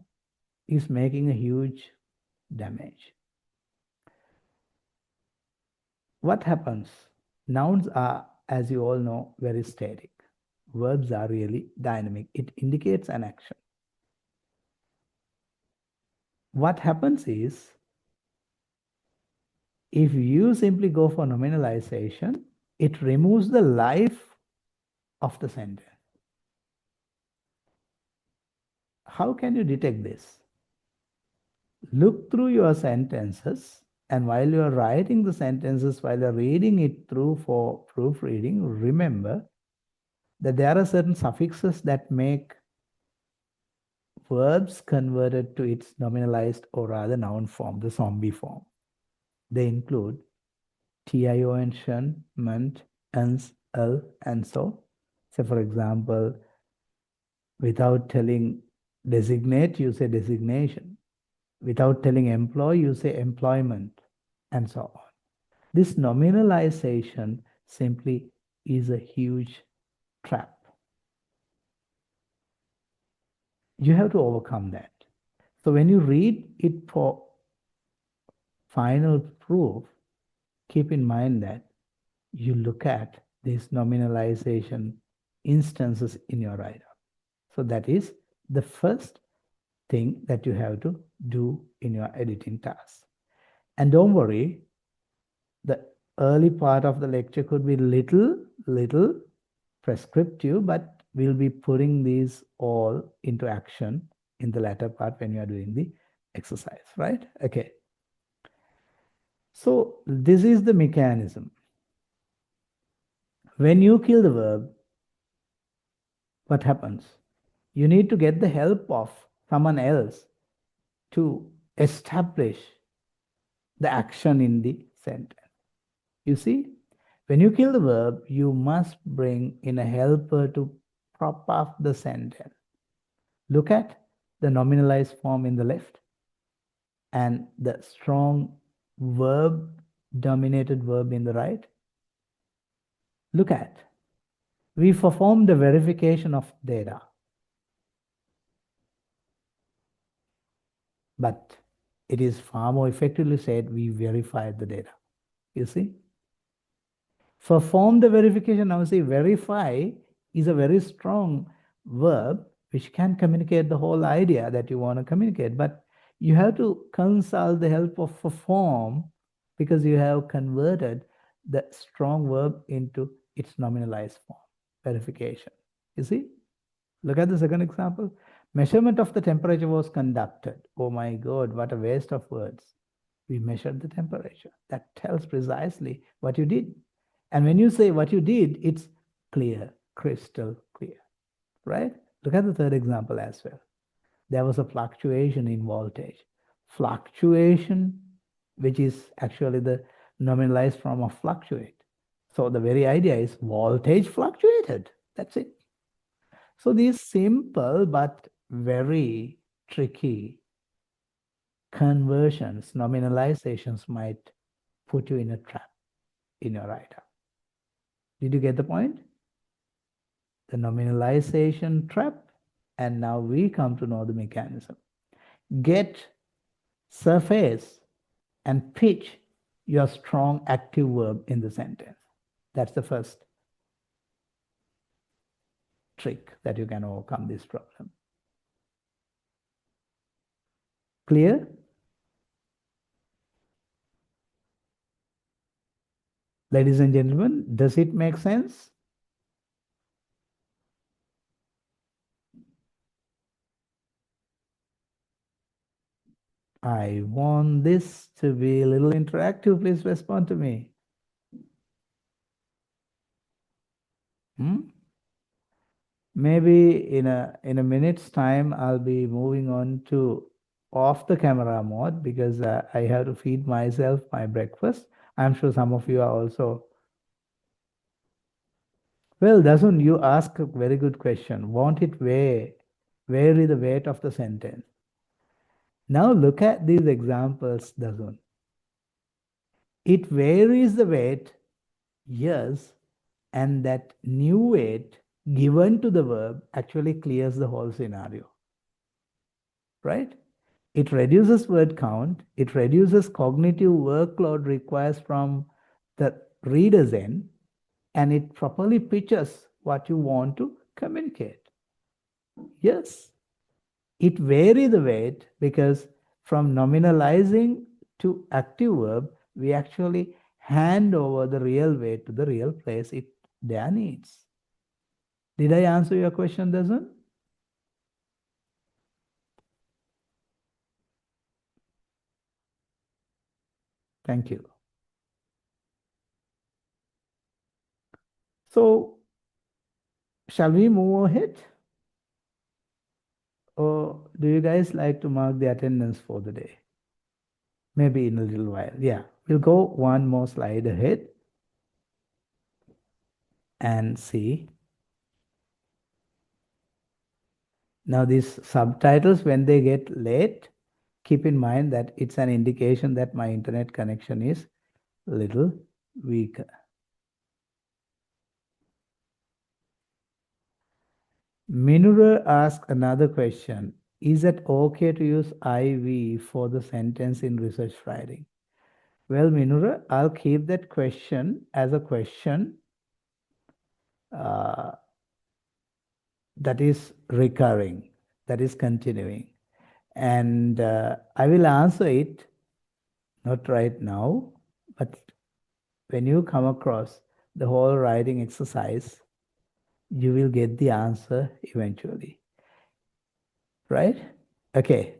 is making a huge damage. What happens? Nouns are, as you all know, very static. Verbs are really dynamic. It indicates an action. What happens is, if you simply go for nominalization, it removes the life of the sentence. How can you detect this? Look through your sentences, and while you are writing the sentences, while you're reading it through for proofreading, remember that there are certain suffixes that make verbs converted to its nominalized or rather noun form, the zombie form. They include tion, shun, ment, ens, el, and so. So for example, without telling designate, you say designation. Without telling employ, you say employment, and so on. This nominalization simply is a huge trap. You have to overcome that. So when you read it for final proof, keep in mind that you look at these nominalization instances in your write-up. So that is the first thing that you have to do in your editing task. And don't worry, the early part of the lecture could be little prescriptive, but we'll be putting these all into action in the latter part when you are doing the exercise, right? Okay. So this is the mechanism. When you kill the verb, what happens? You need to get the help of someone else to establish the action in the sentence. You see, when you kill the verb, you must bring in a helper to prop up the sentence. Look at the nominalized form in the left and the strong verb-dominated verb in the right. Look at, we performed a verification of data. but it is far more effectively said, we verified the data. You see? Perform the verification. Now see, verify is a very strong verb which can communicate the whole idea that you want to communicate, but you have to consult the help of perform because you have converted the strong verb into its nominalized form, verification. You see? Look at the second example. Measurement of the temperature was conducted. Oh my God, what a waste of words. We measured the temperature. That tells precisely what you did. And when you say what you did, it's clear, crystal clear, right? Look at the third example as well. There was a fluctuation in voltage. Fluctuation, which is actually the nominalized form of fluctuate. So the very idea is voltage fluctuated. That's it. So these simple but very tricky conversions, nominalizations might put you in a trap in your write-up. Did you get the point? The nominalization trap, and now we come to know the mechanism. Get, surface, and pitch your strong active verb in the sentence. That's the first trick that you can overcome this problem. Clear? Ladies and gentlemen, does it make sense? I want this to be a little interactive. Please respond to me. Maybe in a minute's time, I'll be moving on to off the camera mode because I have to feed myself my breakfast. I'm sure some of you are also. Well, Dasun, you ask a very good question. Won't it vary the weight of the sentence? Now look at these examples, Dasun. It varies the weight, yes, and that new weight given to the verb actually clears the whole scenario, right? It reduces word count, it reduces cognitive workload required from the reader's end, and it properly pitches what you want to communicate. Yes, it varies the weight because from nominalizing to active verb, we actually hand over the real weight to the real place it their needs. Did I answer your question, Dasun? Thank you. So, shall we move ahead? Or do you guys like to mark the attendance for the day? Maybe in a little while. Yeah, we'll go one more slide ahead and see. Now, these subtitles, when they get late, keep in mind that it's an indication that my internet connection is a little weaker. Minura asked another question. Is it okay to use IV for the sentence in research writing? Well, Minura, I'll keep that question as a question that is recurring, that is continuing. And I will answer it, not right now, but when you come across the whole writing exercise, you will get the answer eventually. Right? Okay.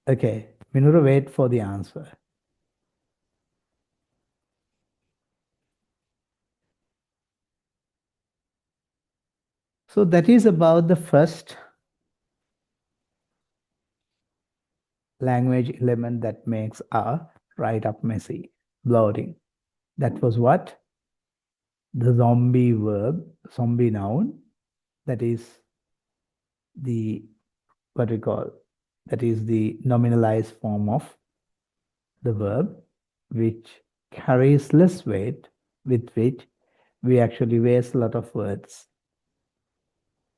Okay. Minura, wait for the answer. So that is about the first language element that makes our write-up messy, bloating. That was what? The zombie verb, zombie noun, that is the, what we call, that is the nominalized form of the verb, which carries less weight, with which we actually waste a lot of words.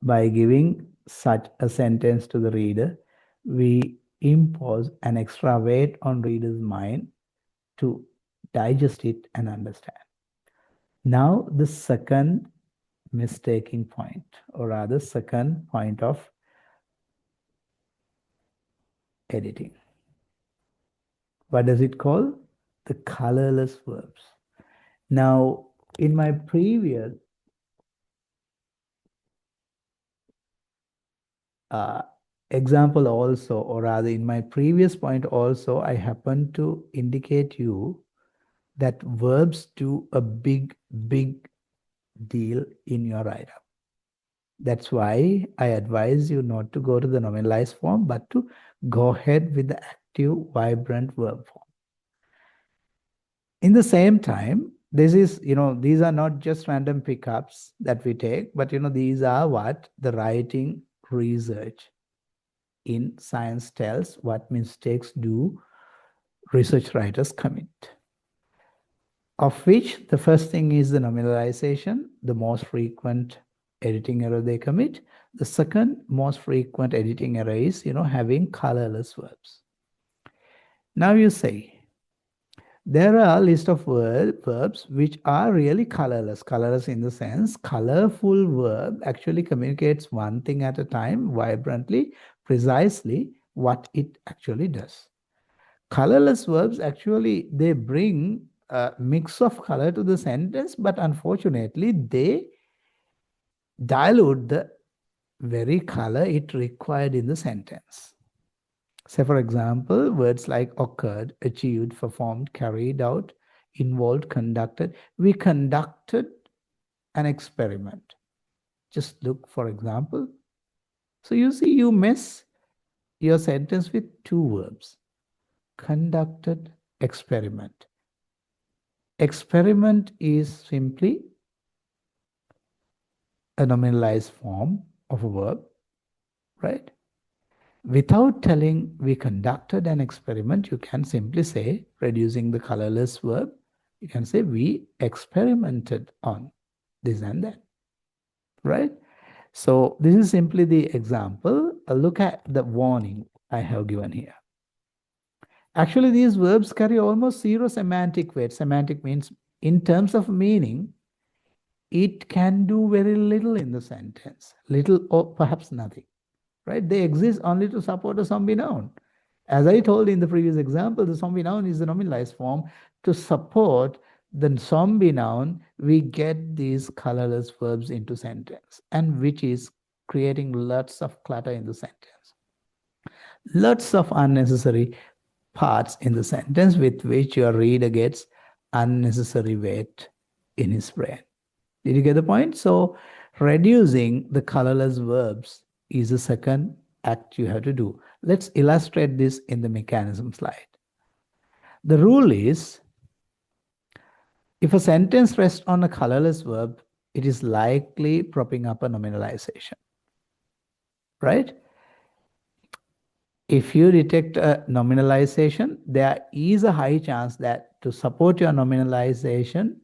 By giving such a sentence to the reader, we impose an extra weight on reader's mind to digest it and understand. Now, the second mistaking point, or rather second point of editing. What does it call? The colorless verbs. Now, in my previous example also, or rather in my previous point also, I happen to indicate you that verbs do a big deal in your write-up. That's why I advise you not to go to the nominalized form, but to go ahead with the active, vibrant verb form. In the same time, this is, these are not just random pickups that we take, but, these are what the writing research in science tells what mistakes do research writers commit. Of which the first thing is the nominalization, the most frequent editing error they commit. The second most frequent editing error is, having colorless verbs. Now you say, there are a list of verbs which are really colorless. Colorless in the sense, colorful verb actually communicates one thing at a time, vibrantly, precisely what it actually does. Colorless verbs actually, they bring a mix of color to the sentence, but unfortunately, they dilute the very color it required in the sentence. Say, for example, words like occurred, achieved, performed, carried out, involved, conducted. We conducted an experiment. Just look, for example. So you see, you mess your sentence with two verbs. Conducted, experiment. Experiment is simply a nominalized form of a verb, right? Without telling we conducted an experiment, you can simply say, reducing the colorless verb, you can say we experimented on this and that, right? So this is simply the example. Look at the warning I have given here. Actually, these verbs carry almost zero semantic weight. Semantic means in terms of meaning, it can do very little in the sentence, little or perhaps nothing, right? They exist only to support a zombie noun. As I told in the previous example, the zombie noun is the nominalized form. To support the zombie noun, we get these colorless verbs into sentence, and which is creating lots of clutter in the sentence. Lots of unnecessary parts in the sentence with which your reader gets unnecessary weight in his brain. Did you get the point? So reducing the colorless verbs is the second act you have to do. Let's illustrate this in the mechanism slide. The rule is, if a sentence rests on a colorless verb, it is likely propping up a nominalization, right? If you detect a nominalization, there is a high chance that to support your nominalization,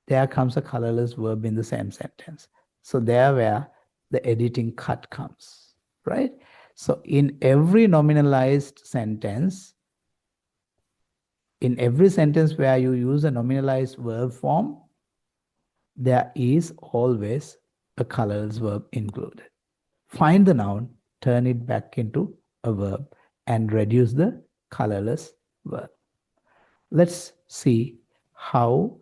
there comes a colorless verb in the same sentence. So there where the editing cut comes, right? So in every nominalized sentence, in every sentence where you use a nominalized verb form, there is always a colorless verb included. Find the noun, turn it back into a verb, and reduce the colorless verb. Let's see how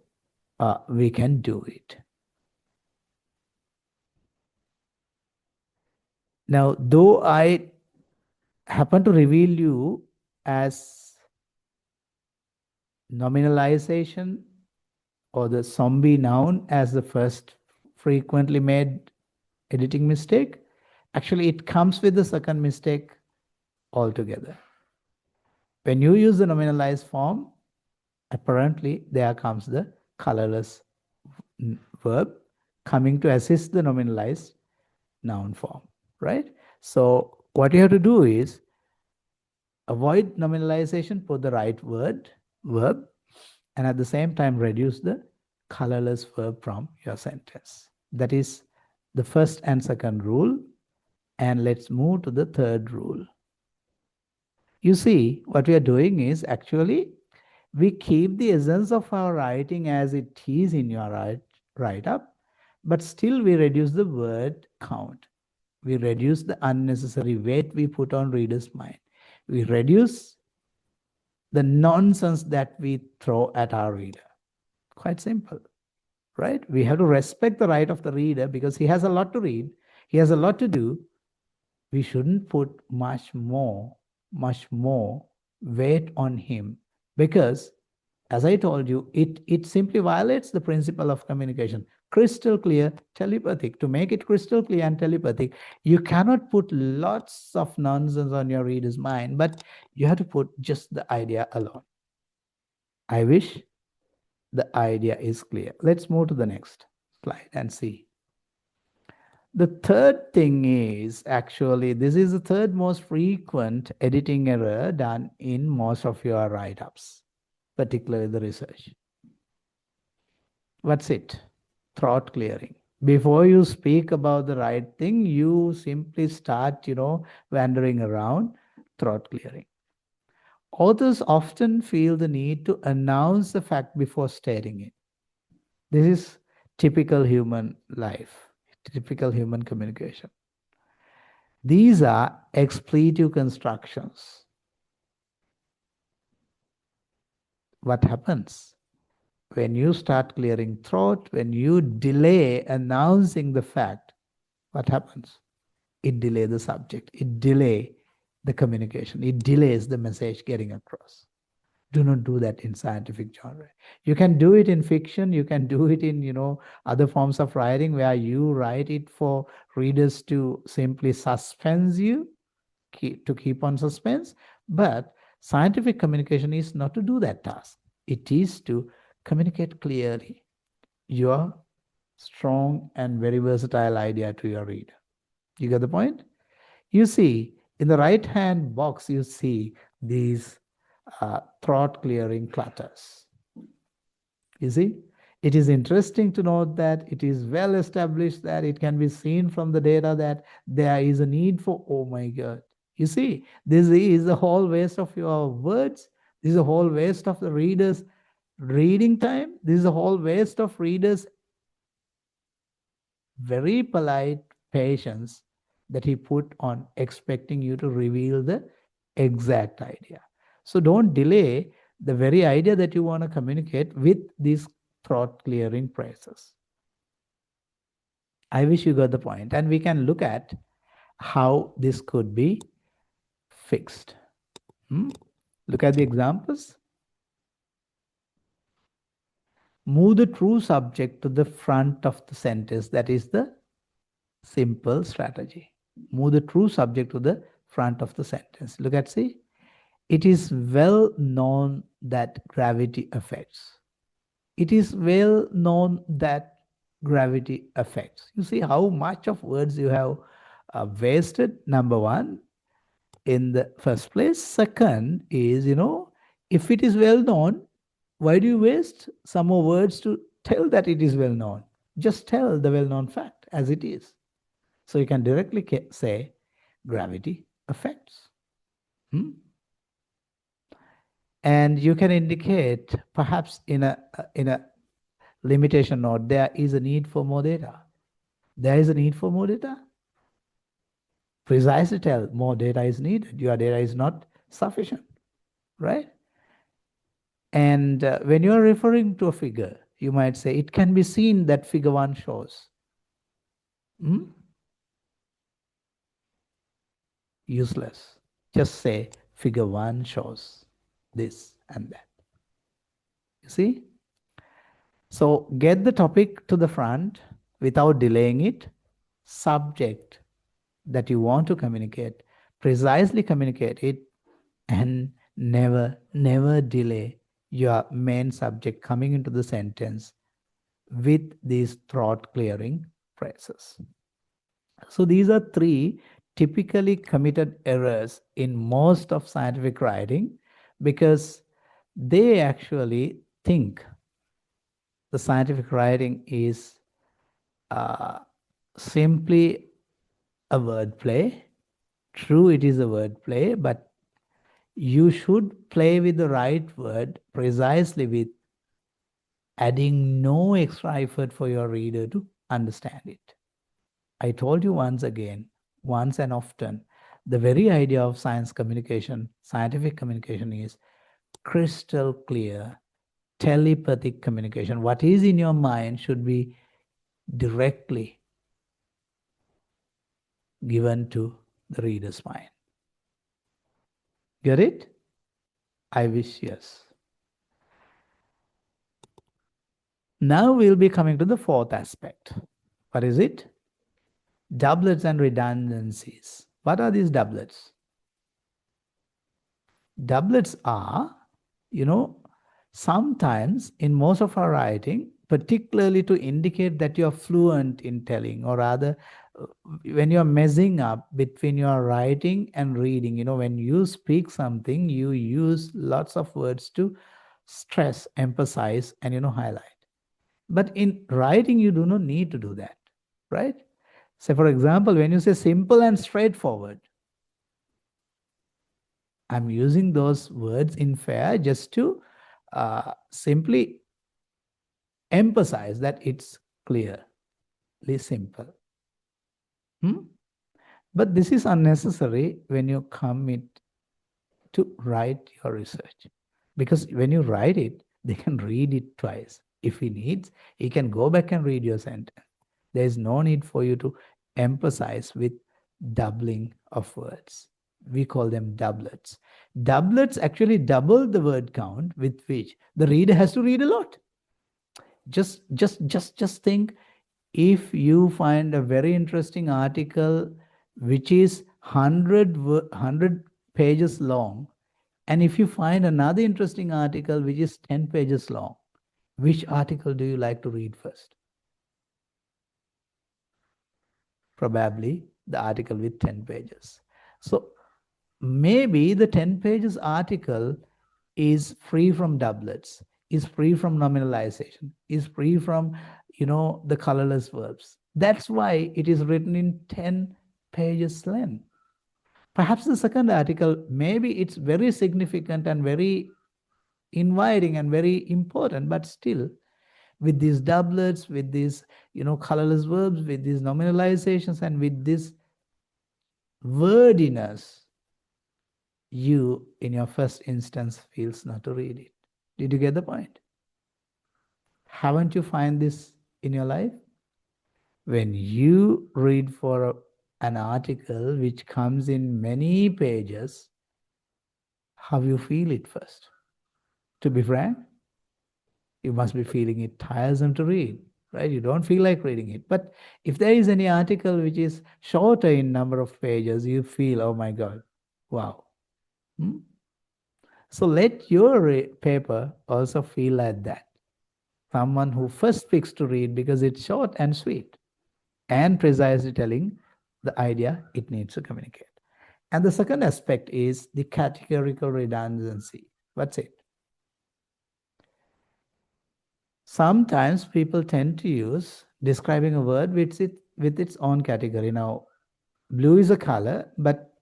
we can do it. Now, though I happen to reveal you as nominalization or the zombie noun as the first frequently made editing mistake, actually it comes with the second mistake altogether. When you use the nominalized form, apparently there comes the colorless verb coming to assist the nominalized noun form, right? So what you have to do is avoid nominalization, put the right verb, and at the same time reduce the colorless verb from your sentence. That is the first and second rule. And let's move to the third rule. You see, what we are doing is actually we keep the essence of our writing as it is in your write-up, but still we reduce the word count. We reduce the unnecessary weight we put on reader's mind. We reduce the nonsense that we throw at our reader. Quite simple, right? We have to respect the right of the reader because he has a lot to read. He has a lot to do. We shouldn't put much more weight on him because, as I told you, it simply violates the principle of communication. Crystal clear, telepathic. To make it crystal clear and telepathic, you cannot put lots of nonsense on your reader's mind, but you have to put just the idea alone. I wish the idea is clear. Let's move to the next slide and see. The third thing is actually, this is the third most frequent editing error done in most of your write-ups, particularly the research. What's it? Throat clearing. Before you speak about the right thing, you simply start, wandering around, throat clearing. Authors often feel the need to announce the fact before stating it. This is typical human life, typical human communication. These are expletive constructions. What happens? When you start clearing throat, when you delay announcing the fact, what happens? It delays the subject. It delays the communication. It delays the message getting across. Do not do that in scientific genre. You can do it in fiction. You can do it in, other forms of writing where you write it for readers to simply suspense you, to keep on suspense. But scientific communication is not to do that task. It is to communicate clearly your strong and very versatile idea to your reader. You get the point? You see, in the right-hand box, you see these throat clearing clutters. You see, it is interesting to note that it is well established that it can be seen from the data that there is a need for, oh my God. You see, this is a whole waste of your words. This is a whole waste of the reader's reading time. This is a whole waste of readers' very polite patience that he put on expecting you to reveal the exact idea. So don't delay the very idea that you want to communicate with these throat clearing phrases. I wish you got the point, and we can look at how this could be fixed. Look at the examples. Move the true subject to the front of the sentence. That is the simple strategy. Move the true subject to the front of the sentence. Look at, see. It is well known that gravity affects. It is well known that gravity affects. You see how much of words you have wasted, number one, in the first place. Second is, if it is well known, why do you waste some more words to tell that it is well known? Just tell the well known fact as it is. So you can directly say gravity affects. And you can indicate perhaps in a limitation note, there is a need for more data. There is a need for more data. Precisely tell more data is needed. Your data is not sufficient, right? And when you are referring to a figure, you might say, it can be seen that figure 1 shows. Useless. Just say figure 1 shows this and that. You see? So get the topic to the front without delaying it. Subject that you want to communicate, precisely communicate it, and never delay your main subject coming into the sentence with these throat clearing phrases. So these are 3 typically committed errors in most of scientific writing because they actually think the scientific writing is simply a wordplay. True, it is a wordplay, but You should play with the right word precisely with adding no extra effort for your reader to understand it. I told you once again, once and often, the very idea of science communication, scientific communication is crystal clear, telepathic communication. What is in your mind should be directly given to the reader's mind. Get it? I wish yes. Now we'll be coming to the fourth aspect. What is it? Doublets and redundancies. What are these doublets? Doublets are, sometimes in most of our writing, particularly to indicate that you're fluent in telling, or rather, when you're messing up between your writing and reading, when you speak something, you use lots of words to stress, emphasize, and, highlight. But in writing, you do not need to do that, right? So, for example, when you say simple and straightforward, I'm using those words in fair just to simply emphasize that it's clearly simple. But this is unnecessary when you commit to write your research. Because when you write it, they can read it twice. If he needs, he can go back and read your sentence. There is no need for you to emphasize with doubling of words. We call them doublets. Doublets actually double the word count with which the reader has to read a lot. Just think, if you find a very interesting article which is 100 pages long, and if you find another interesting article which is 10 pages long, which article do you like to read first? Probably the article with 10 pages. So maybe the 10 pages article is free from doublets, is free from nominalization, is free from, the colorless verbs. That's why it is written in 10 pages length. Perhaps the second article, maybe it's very significant and very inviting and very important, but still, with these doublets, with these, colorless verbs, with these nominalizations, and with this wordiness, you, in your first instance, feels not to read it. Did you get the point? Haven't you find this in your life? When you read for an article which comes in many pages, how you feel it first? To be frank, you must be feeling it tiresome to read, right? You don't feel like reading it. But if there is any article which is shorter in number of pages, you feel, oh my God, wow. So let your paper also feel like that. Someone who first picks to read because it's short and sweet and precisely telling the idea it needs to communicate. And the second aspect is the categorical redundancy. What's it? Sometimes people tend to use describing a word with its own category. Now, blue is a color, but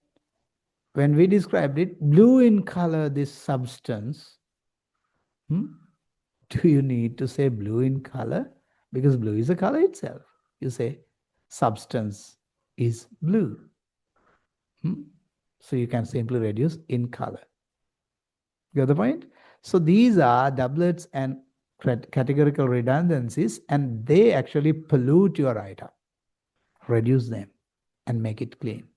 when we described it, blue in color, this substance, do you need to say blue in color? Because blue is a color itself. You say substance is blue. So you can simply reduce in color. You got the point? So these are doublets and categorical redundancies, and they actually pollute your write-up. Reduce them and make it clean.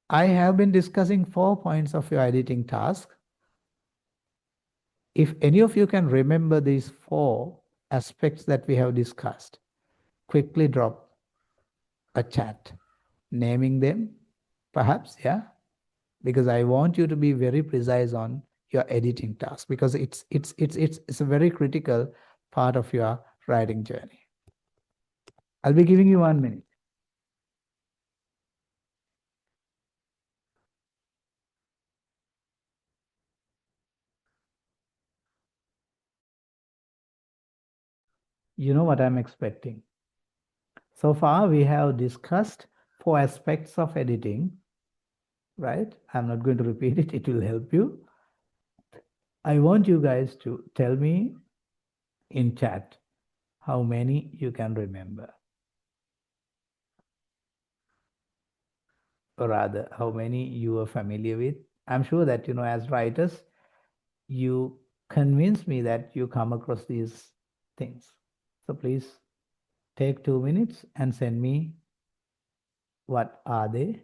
I have been discussing 4 points of your editing task. If any of you can remember these 4 aspects that we have discussed, quickly drop a chat naming them, perhaps, yeah, because I want you to be very precise on your editing task, because it's a very critical part of your writing journey. I'll be giving you 1 minute. You know what I'm expecting. So far, we have discussed 4 aspects of editing, right? I'm not going to repeat it, it will help you. I want you guys to tell me in chat how many you can remember. Or rather, how many you are familiar with. I'm sure that, as writers, you convince me that you come across these things. So please take 2 minutes and send me what are they.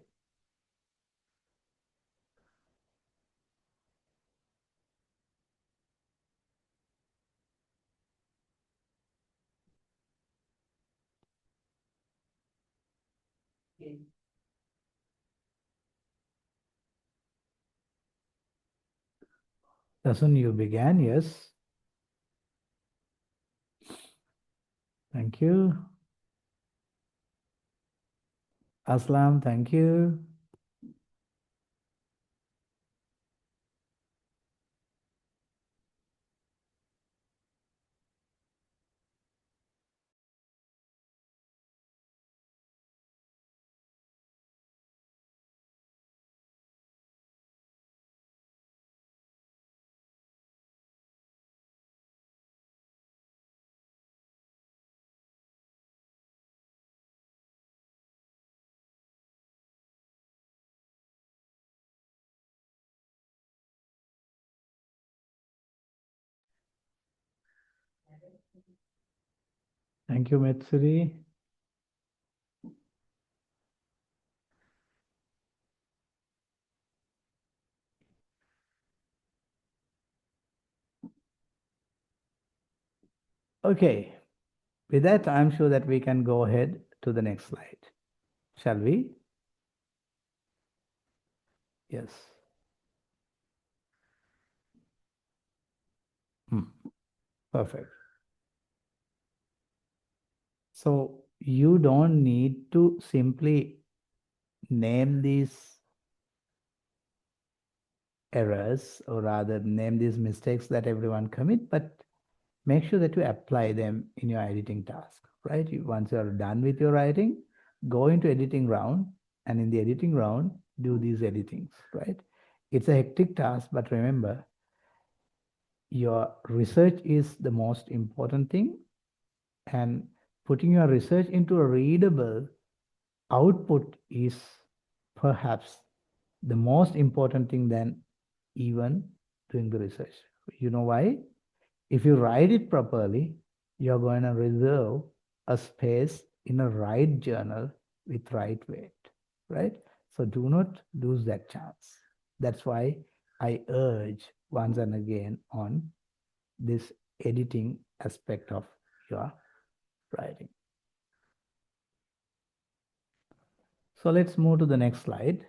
Dasun, you began, yes. Thank you. Aslam, thank you. Thank you, Metsuri. Okay, with that, I'm sure that we can go ahead to the next slide. Shall we? Yes. Perfect. So you don't need to simply name these errors, or rather name these mistakes that everyone commit, but make sure that you apply them in your editing task, right? Once you are done with your writing, go into editing round, and in the editing round, do these editings, right? It's a hectic task, but remember, your research is the most important thing, and putting your research into a readable output is perhaps the most important thing than even doing the research. You know why? If you write it properly, you're going to reserve a space in a right journal with right weight, right? So do not lose that chance. That's why I urge once and again on this editing aspect of your writing. So let's move to the next slide.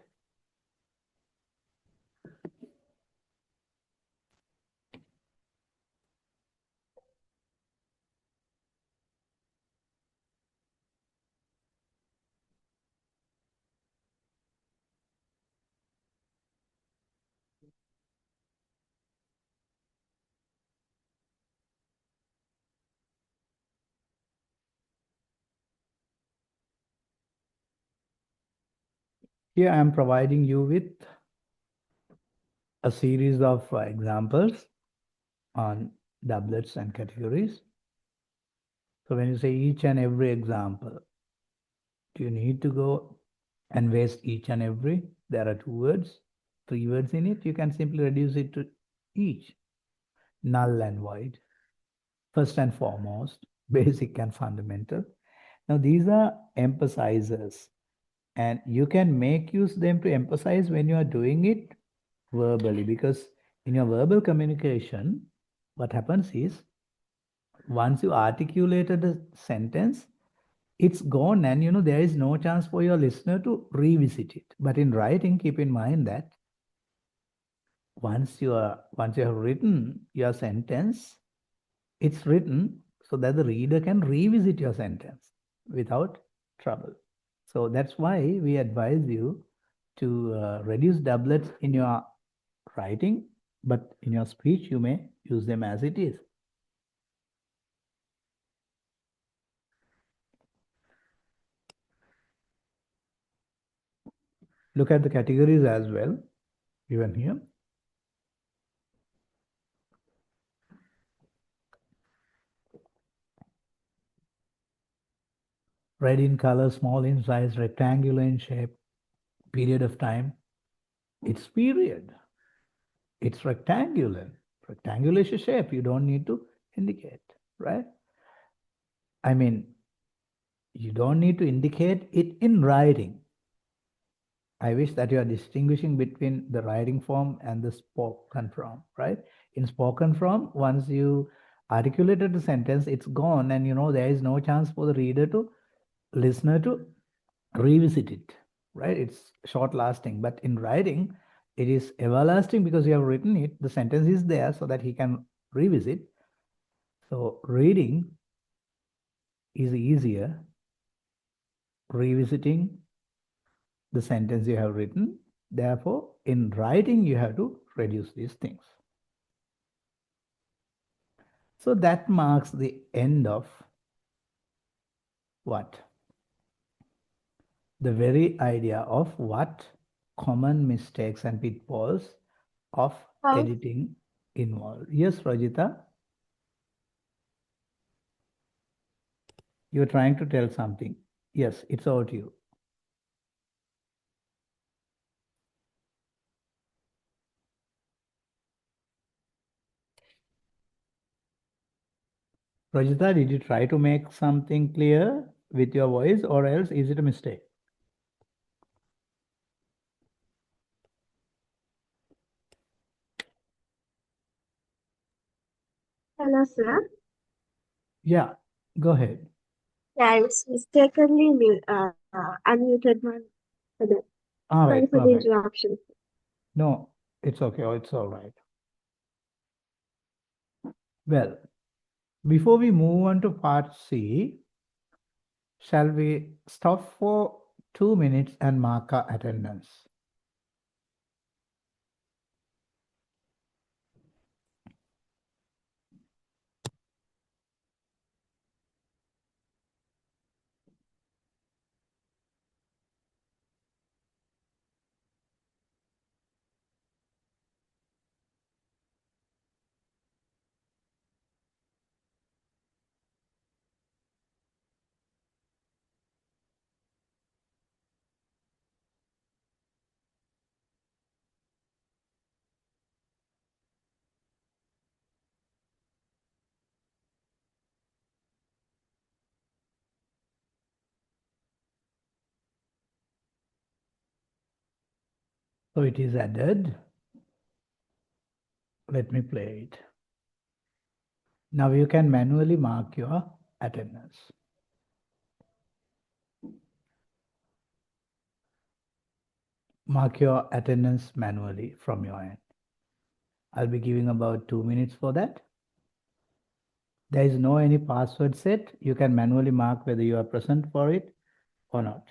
Here I am providing you with a series of examples on doublets and categories. So when you say each and every example, do you need to go and waste each and every? There are 2 words, 3 words in it. You can simply reduce it to each. Null and void. First and foremost, basic and fundamental. Now these are emphasizers, and you can make use them to emphasize when you are doing it verbally, because in your verbal communication, what happens is once you articulated a sentence, it's gone, and there is no chance for your listener to revisit it. But in writing, keep in mind that once you have written your sentence, it's written so that the reader can revisit your sentence without trouble. So that's why we advise you to reduce doublets in your writing, but in your speech, you may use them as it is. Look at the categories as well, given here. Red in color, small in size, rectangular in shape, period of time. It's period. It's rectangular. Rectangular is a shape. You don't need to indicate, right? I mean, you don't need to indicate it in writing. I wish that you are distinguishing between the writing form and the spoken form, right? In spoken form, once you articulated the sentence, it's gone, and there is no chance for the listener to revisit it, right? It's short lasting. But in writing, it is everlasting because you have written it. The sentence is there so that he can revisit. So reading is easier. Revisiting the sentence you have written. Therefore, in writing, you have to reduce these things. So that marks the end of what? The very idea of what common mistakes and pitfalls of editing involve. Yes, Rajita? You're trying to tell something. Yes, it's over to you. Rajita, did you try to make something clear with your voice, or else is it a mistake? Hello, sir. Yeah, go ahead. Yeah, I was mistakenly unmuted my. All Sorry right, for the perfect. interruption. No, it's okay. It's all right. Well, before we move on to part C, shall we stop for 2 minutes and mark our attendance? So it is added. Let me play it. Now you can manually mark your attendance. Mark your attendance manually from your end. I'll be giving about 2 minutes for that. There is no any password set. You can manually mark whether you are present for it or not.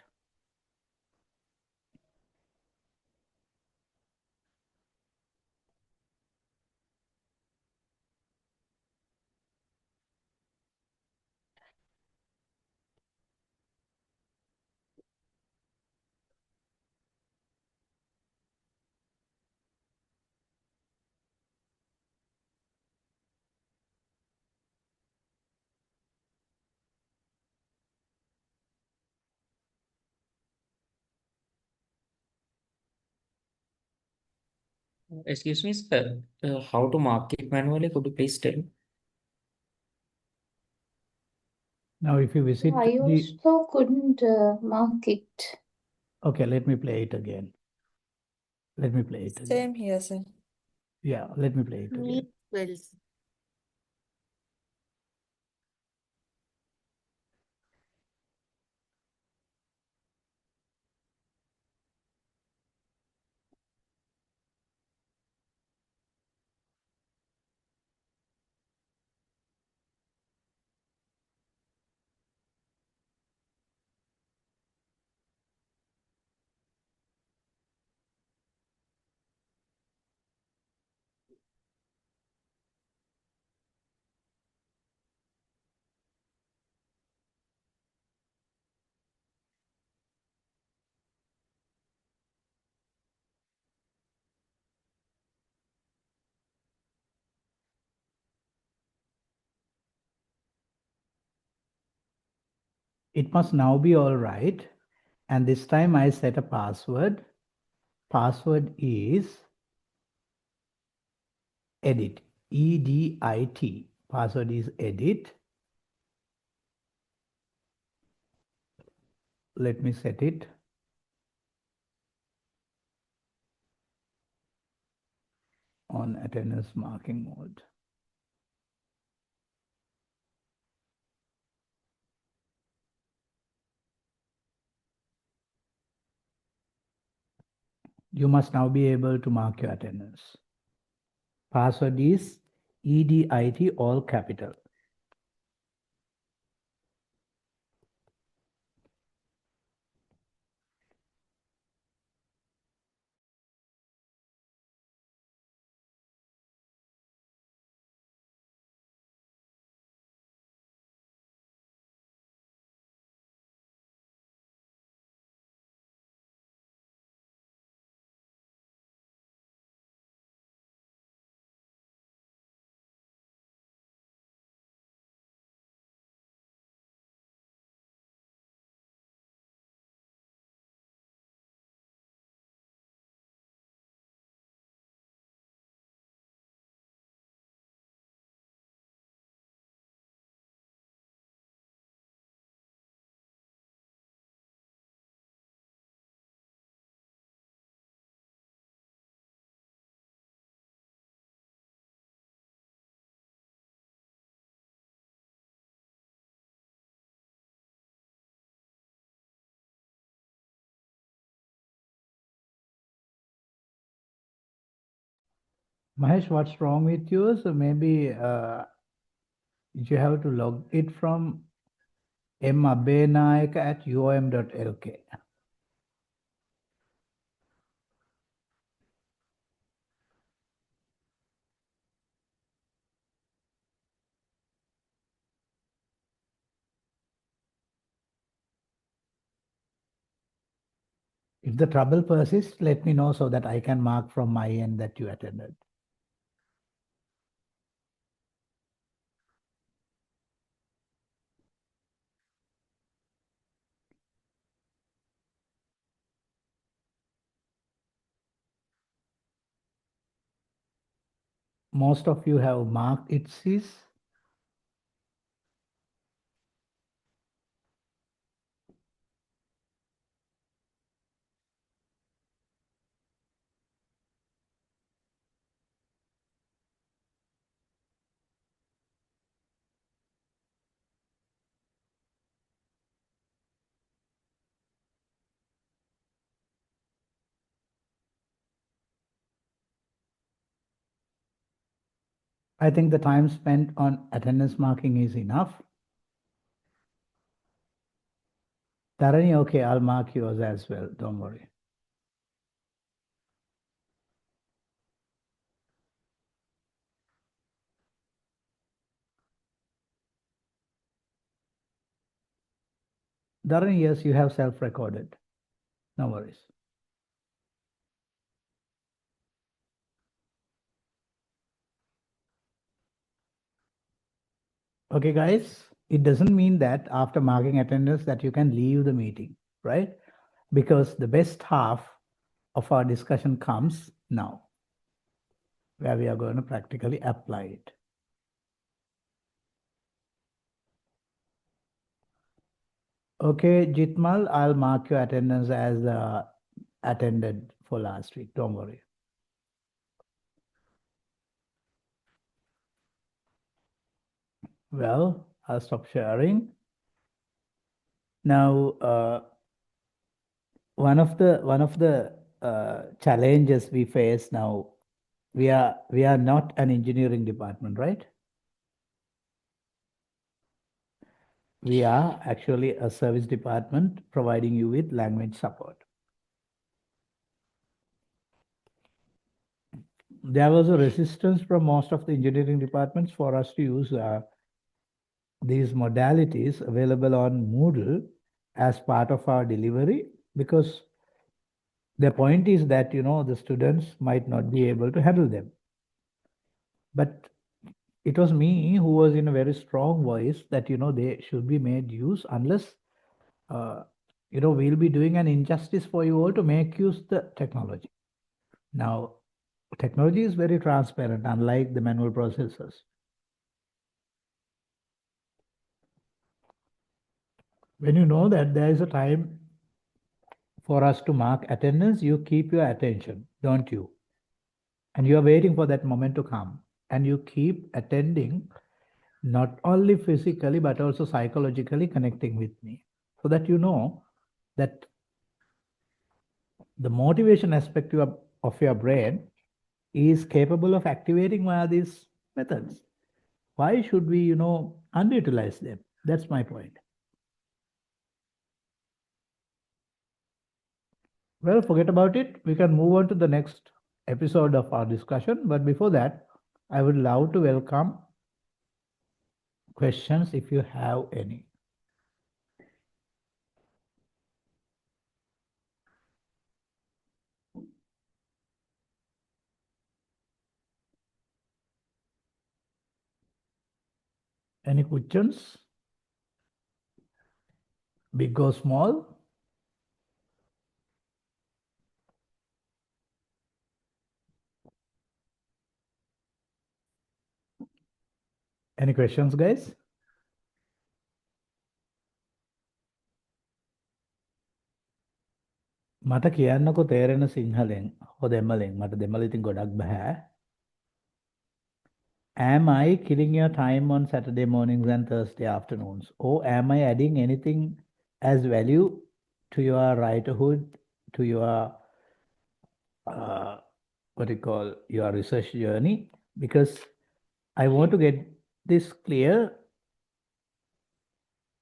Excuse me, sir. How to mark it manually? Could you please tell? Now, if you visit I the... also couldn't mark it. Okay, let me play it again. Let me play it again. Same here, sir. Yeah, let me play it again. Me well. It must now be all right. And this time I set a password. Password is edit, E-D-I-T. Password is edit. Let me set it. On attendance marking mode. You must now be able to mark your attendance. Password is EDIT, all capital. Mahesh, what's wrong with you? So maybe you have to log it from mabenayak@uom.lk. If the trouble persists, let me know so that I can mark from my end that you attended. Most of you have marked it, sis. I think the time spent on attendance marking is enough. Tarani, okay, I'll mark yours as well. Don't worry. Darren, yes, you have self-recorded. No worries. Okay, guys, it doesn't mean that after marking attendance that you can leave the meeting, right? Because the best half of our discussion comes now, where we are going to practically apply it. Okay, Jitmal, I'll mark your attendance as attended for last week. Don't worry. Well, I'll stop sharing. Now, one of the challenges we face now, we are not an engineering department, right? We are actually a service department providing you with language support. There was a resistance from most of the engineering departments for us to use these modalities available on Moodle as part of our delivery, because the point is that, the students might not be able to handle them. But it was me who was in a very strong voice that, they should be made use unless we'll be doing an injustice for you all to make use the technology. Now, technology is very transparent, unlike the manual processes. When you know that there is a time for us to mark attendance, you keep your attention, don't you? And you are waiting for that moment to come. And you keep attending, not only physically, but also psychologically connecting with me. So that you know that the motivation aspect of your brain is capable of activating via these methods. Why should we, underutilize them? That's my point. Well, forget about it. We can move on to the next episode of our discussion. But before that, I would love to welcome questions if you have any. Any questions? Big or small? Any questions, guys? මට කියන්නකො තේරෙන සිංහලෙන් හෝ දෙමළෙන් මට දෙමළ ඉතින් ගොඩක් බෑ. Am I killing your time on Saturday mornings and Thursday afternoons? Or am I adding anything as value to your writerhood, to your your research journey? Because I want to get this clear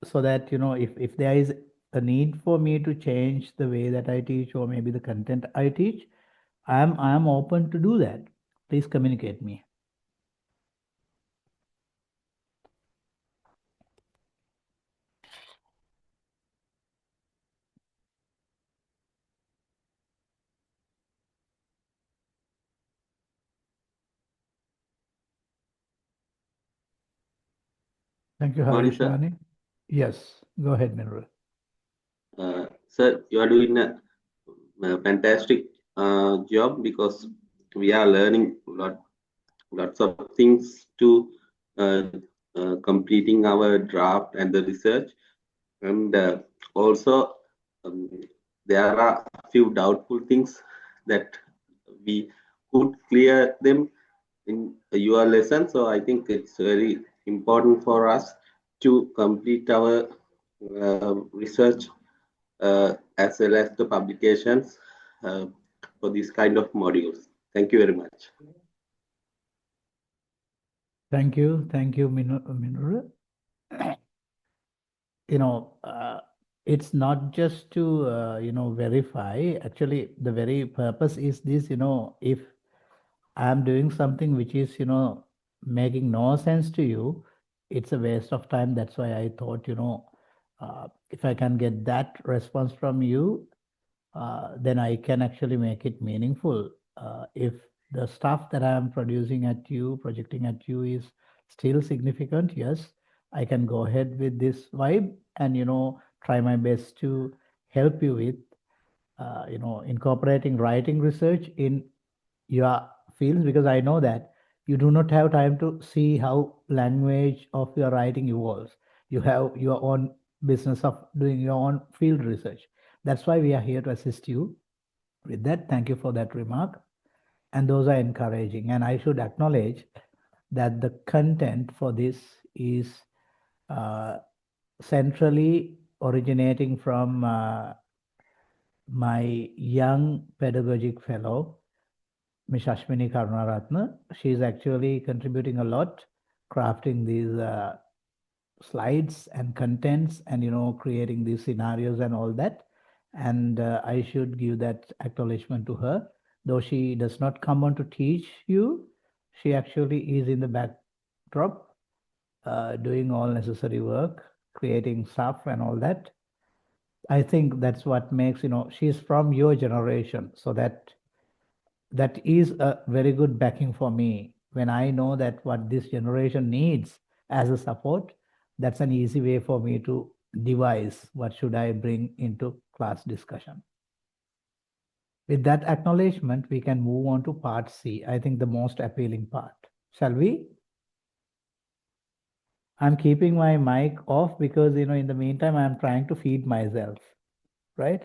so that, if there is a need for me to change the way that I teach or maybe the content I teach, I am open to do that. Please communicate me. Thank you, Morning, sir. Harishani. Yes, go ahead, Minru. Sir, you are doing a fantastic job because we are learning lots of things to completing our draft and the research, and also there are a few doubtful things that we could clear them in your lesson. So I think it's very important for us to complete our research as well as the publications for this kind of modules. Thank you very much. Thank you, Minru. It's not just to verify. Actually, the very purpose is this. If I'm doing something which is making no sense to you, it's a waste of time. That's why I thought if I can get that response from you, then I can actually make it meaningful. If the stuff that I'm projecting at you is still significant, yes, I can go ahead with this vibe and try my best to help you with incorporating writing research in your fields, because I know that you do not have time to see how language of your writing evolves. You have your own business of doing your own field research. That's why we are here to assist you with that. Thank you for that remark. And those are encouraging. And I should acknowledge that the content for this is centrally originating from my young pedagogic fellow, Ms. Ashwini Karunaratne. She's actually contributing a lot, crafting these slides and contents and creating these scenarios and all that. And I should give that acknowledgement to her. Though she does not come on to teach you, she actually is in the backdrop doing all necessary work, creating stuff and all that. I think that's what makes, she's from your generation. So that is a very good backing for me. When I know that what this generation needs as a support, that's an easy way for me to devise what should I bring into class discussion. With that acknowledgement, we can move on to part C, I think the most appealing part. Shall we? I'm keeping my mic off because, in the meantime, I'm trying to feed myself, right?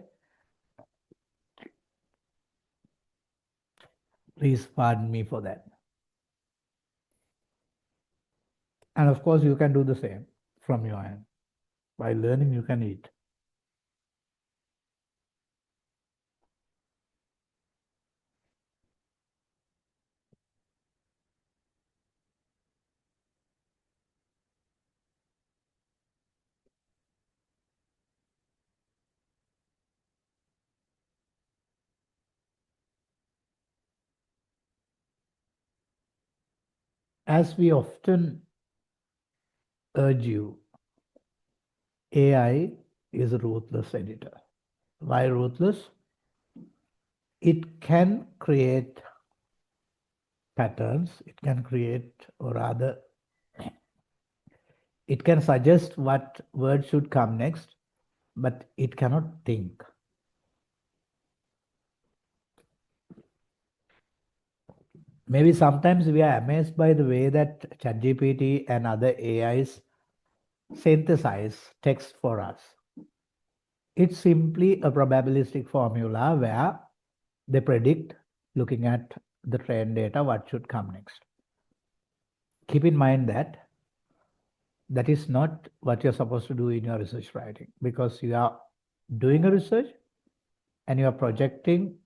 Please pardon me for that. And of course, you can do the same from your end. While learning, you can eat. As we often urge you, AI is a ruthless editor. Why ruthless? It can create patterns, it can create, or rather, it can suggest what word should come next, but it cannot think. Maybe sometimes we are amazed by the way that ChatGPT and other AIs synthesize text for us. It's simply a probabilistic formula where they predict, looking at the trained data, what should come next. Keep in mind that that is not what you're supposed to do in your research writing, because you are doing a research and you are projecting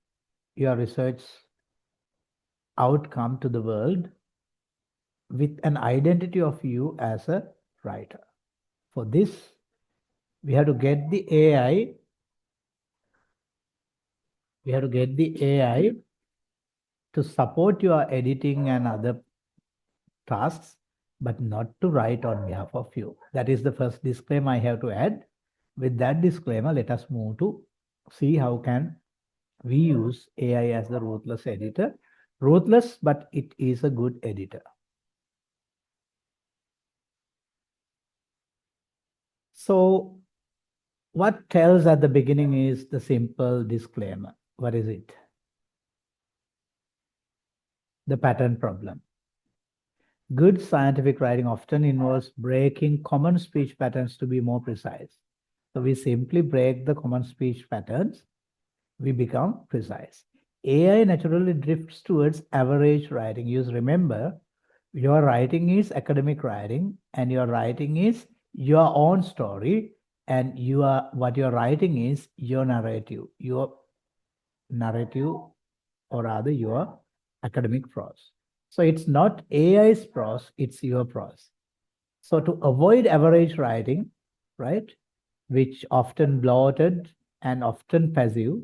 your research outcome to the world with an identity of you as a writer. For this, we have to get the AI to support your editing and other tasks, but not to write on behalf of you. That is the first disclaimer I have to add. With that disclaimer, let us move to see how can we use AI as the ruthless editor. Ruthless, but it is a good editor. So what tells at the beginning is the simple disclaimer. What is it? The pattern problem. Good scientific writing often involves breaking common speech patterns to be more precise. So we simply break the common speech patterns, we become precise. AI naturally drifts towards average writing. You remember, your writing is academic writing, and your writing is your own story, and what you're writing is your narrative, or rather your academic prose. So it's not AI's prose, it's your prose. So to avoid average writing, right, which often bloated and often passive,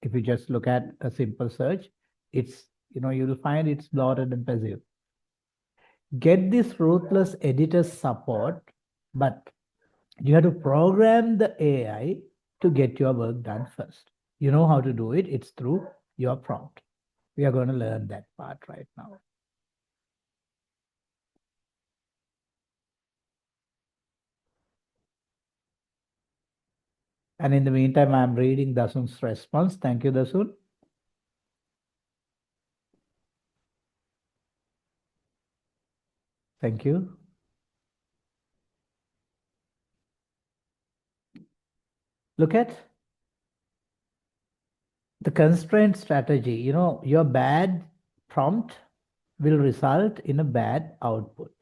if you just look at a simple search, it's, you'll find it's bloated and passive. Get this ruthless editor support, but you have to program the AI to get your work done first. You know how to do it. It's through your prompt. We are going to learn that part right now. And in the meantime, I'm reading Dasun's response. Thank you, Dasun. Thank you. Look at the constraint strategy. Your bad prompt will result in a bad output.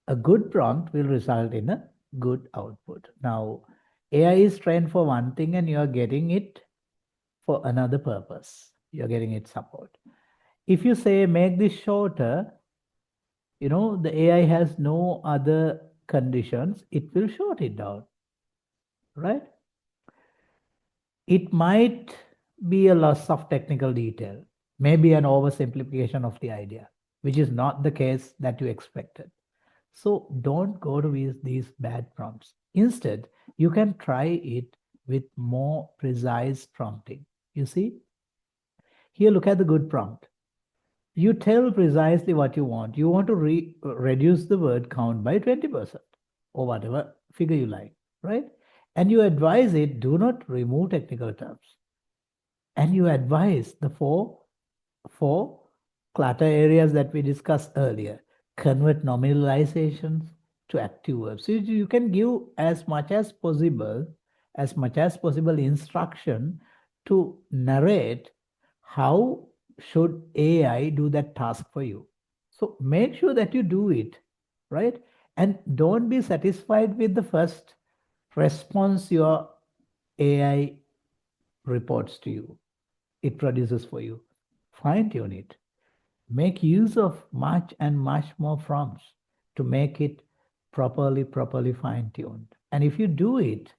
A good prompt will result in a good output. Now, AI is trained for one thing and you're getting it for another purpose. You're getting its support. If you say, make this shorter, the AI has no other conditions, it will short it down, right? It might be a loss of technical detail, maybe an oversimplification of the idea, which is not the case that you expected. So don't go to these bad prompts. Instead, you can try it with more precise prompting. You see? Here, look at the good prompt. You tell precisely what you want. You want to reduce the word count by 20% or whatever figure you like, right? And you advise it, do not remove technical terms. And you advise the four clutter areas that we discussed earlier. Convert nominalizations to active verbs. So you can give as much as possible instruction to narrate how should AI do that task for you. So make sure that you do it, right? And don't be satisfied with the first response your AI reports to you, it produces for you. Fine tune it. Make use of much and much more prompts to make it properly fine tuned. And if you do it,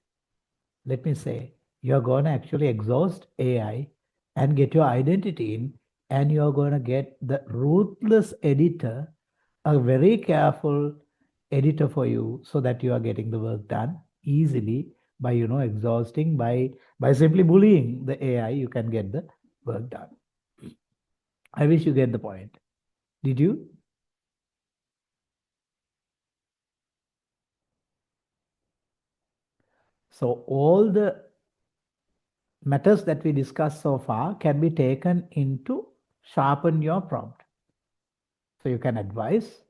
let me say, you're going to actually exhaust AI and get your identity in, and you're going to get the ruthless editor, a very careful editor for you, so that you are getting the work done easily by, exhausting, by simply bullying the AI, you can get the work done. I wish you get the point. Did you? So all the matters that we discussed so far can be taken into sharpen your prompt. So you can advise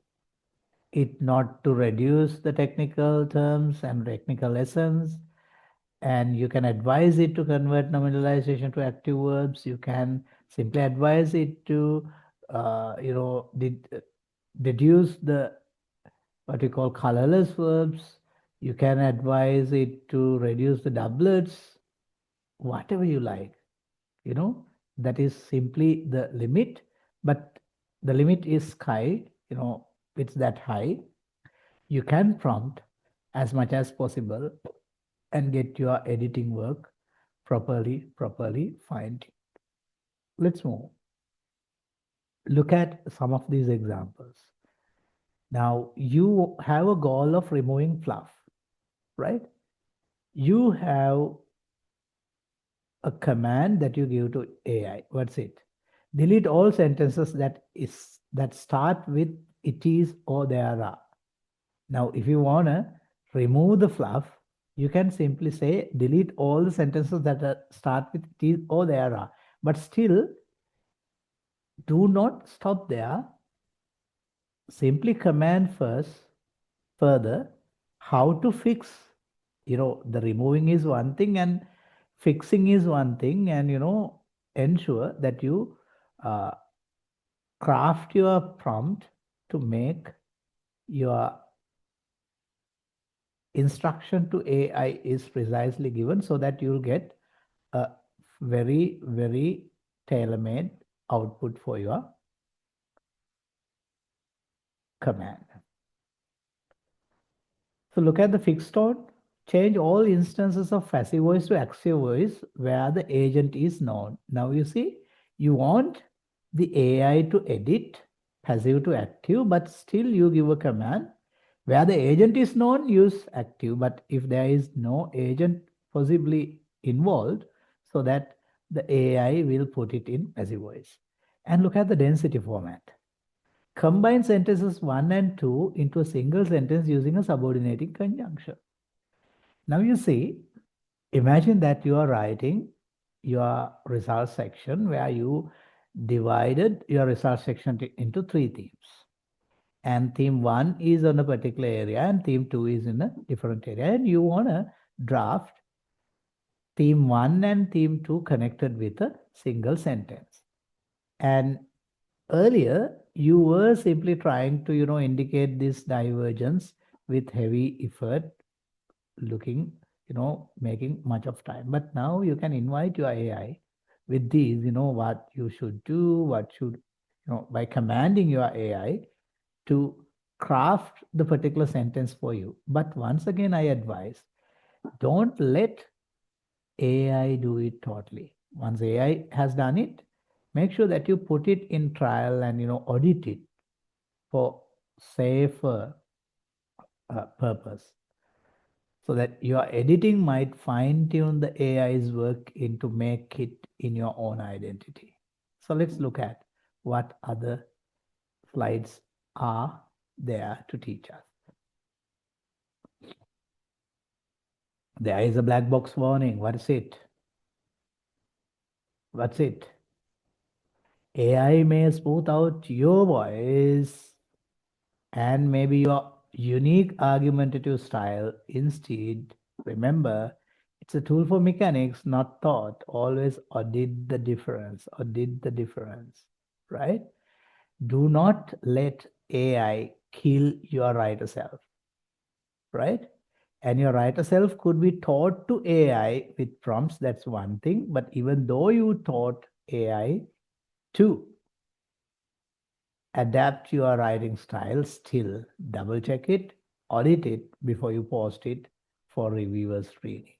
it not to reduce the technical terms and technical lessons, and you can advise it to convert nominalization to active verbs. You can simply advise it to, deduce the what we call colorless verbs. You can advise it to reduce the doublets, whatever you like. That is simply the limit, but the limit is sky, it's that high. You can prompt as much as possible and get your editing work properly fine-tuned. Let's move. Look at some of these examples. Now, you have a goal of removing fluff, right? You have a command that you give to AI. What's it? Delete all sentences that start with it is or there are. Now, if you want to remove the fluff, you can simply say delete all the sentences that start with it is or there are. But still, do not stop there. Simply command further how to fix. The removing is one thing and fixing is one thing, and ensure that you craft your prompt to make your instruction to AI is precisely given, so that you'll get a very tailor-made output for your command. So look at the fixed tone. Change all instances of passive voice to active voice where the agent is known. Now you see, you want the AI to edit passive to active, but still you give a command. Where the agent is known, use active, but if there is no agent possibly involved, so that the AI will put it in passive voice. And look at the density format. Combine sentences 1 and 2 into a single sentence using a subordinating conjunction. Now you see, imagine that you are writing your result section where you divided your result section into 3 themes. And theme 1 is on a particular area and theme 2 is in a different area. And you want to draft theme 1 and theme 2 connected with a single sentence. And earlier, you were simply trying to, indicate this divergence with heavy effort, looking, making much of time. But now you can invite your AI with these, what you should do, by commanding your AI to craft the particular sentence for you. But once again, I advise, don't let AI do it totally. Once AI has done it, make sure that you put it in trial and audit it for safer purpose, so that your editing might fine-tune the AI's work to make it in your own identity. So let's look at what other slides are there to teach us. There is a black box warning. What is it? What's it? AI may smooth out your voice and maybe your unique argumentative style. Instead, remember, it's a tool for mechanics, not thought. Always audit the difference, right? Do not let AI kill your writer self, right? And your writer self could be taught to AI with prompts, that's one thing. But even though you taught AI to adapt your writing style, still double check it, audit it before you post it for reviewers reading.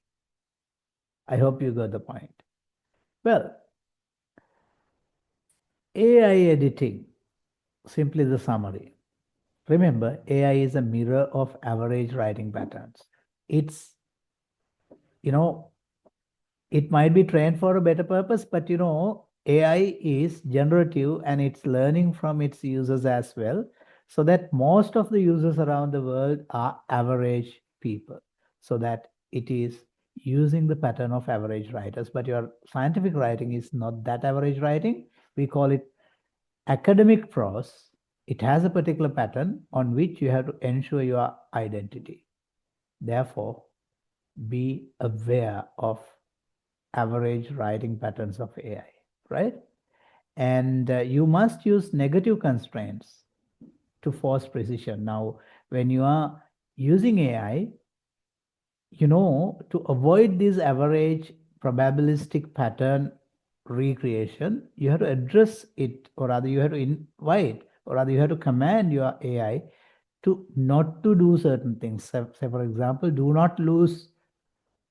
I hope you got the point. Well, AI editing, simply the summary. Remember, AI is a mirror of average writing patterns. It's, it might be trained for a better purpose, but AI is generative and it's learning from its users as well. So that most of the users around the world are average people. So that it is using the pattern of average writers, but your scientific writing is not that average writing. We call it academic prose. It has a particular pattern on which you have to ensure your identity. Therefore, be aware of average writing patterns of AI, right? And you must use negative constraints to force precision. Now, when you are using AI, to avoid this average probabilistic pattern recreation, you have to address it, or rather you have to invite, or rather you have to command your AI to not to do certain things. Say for example, do not lose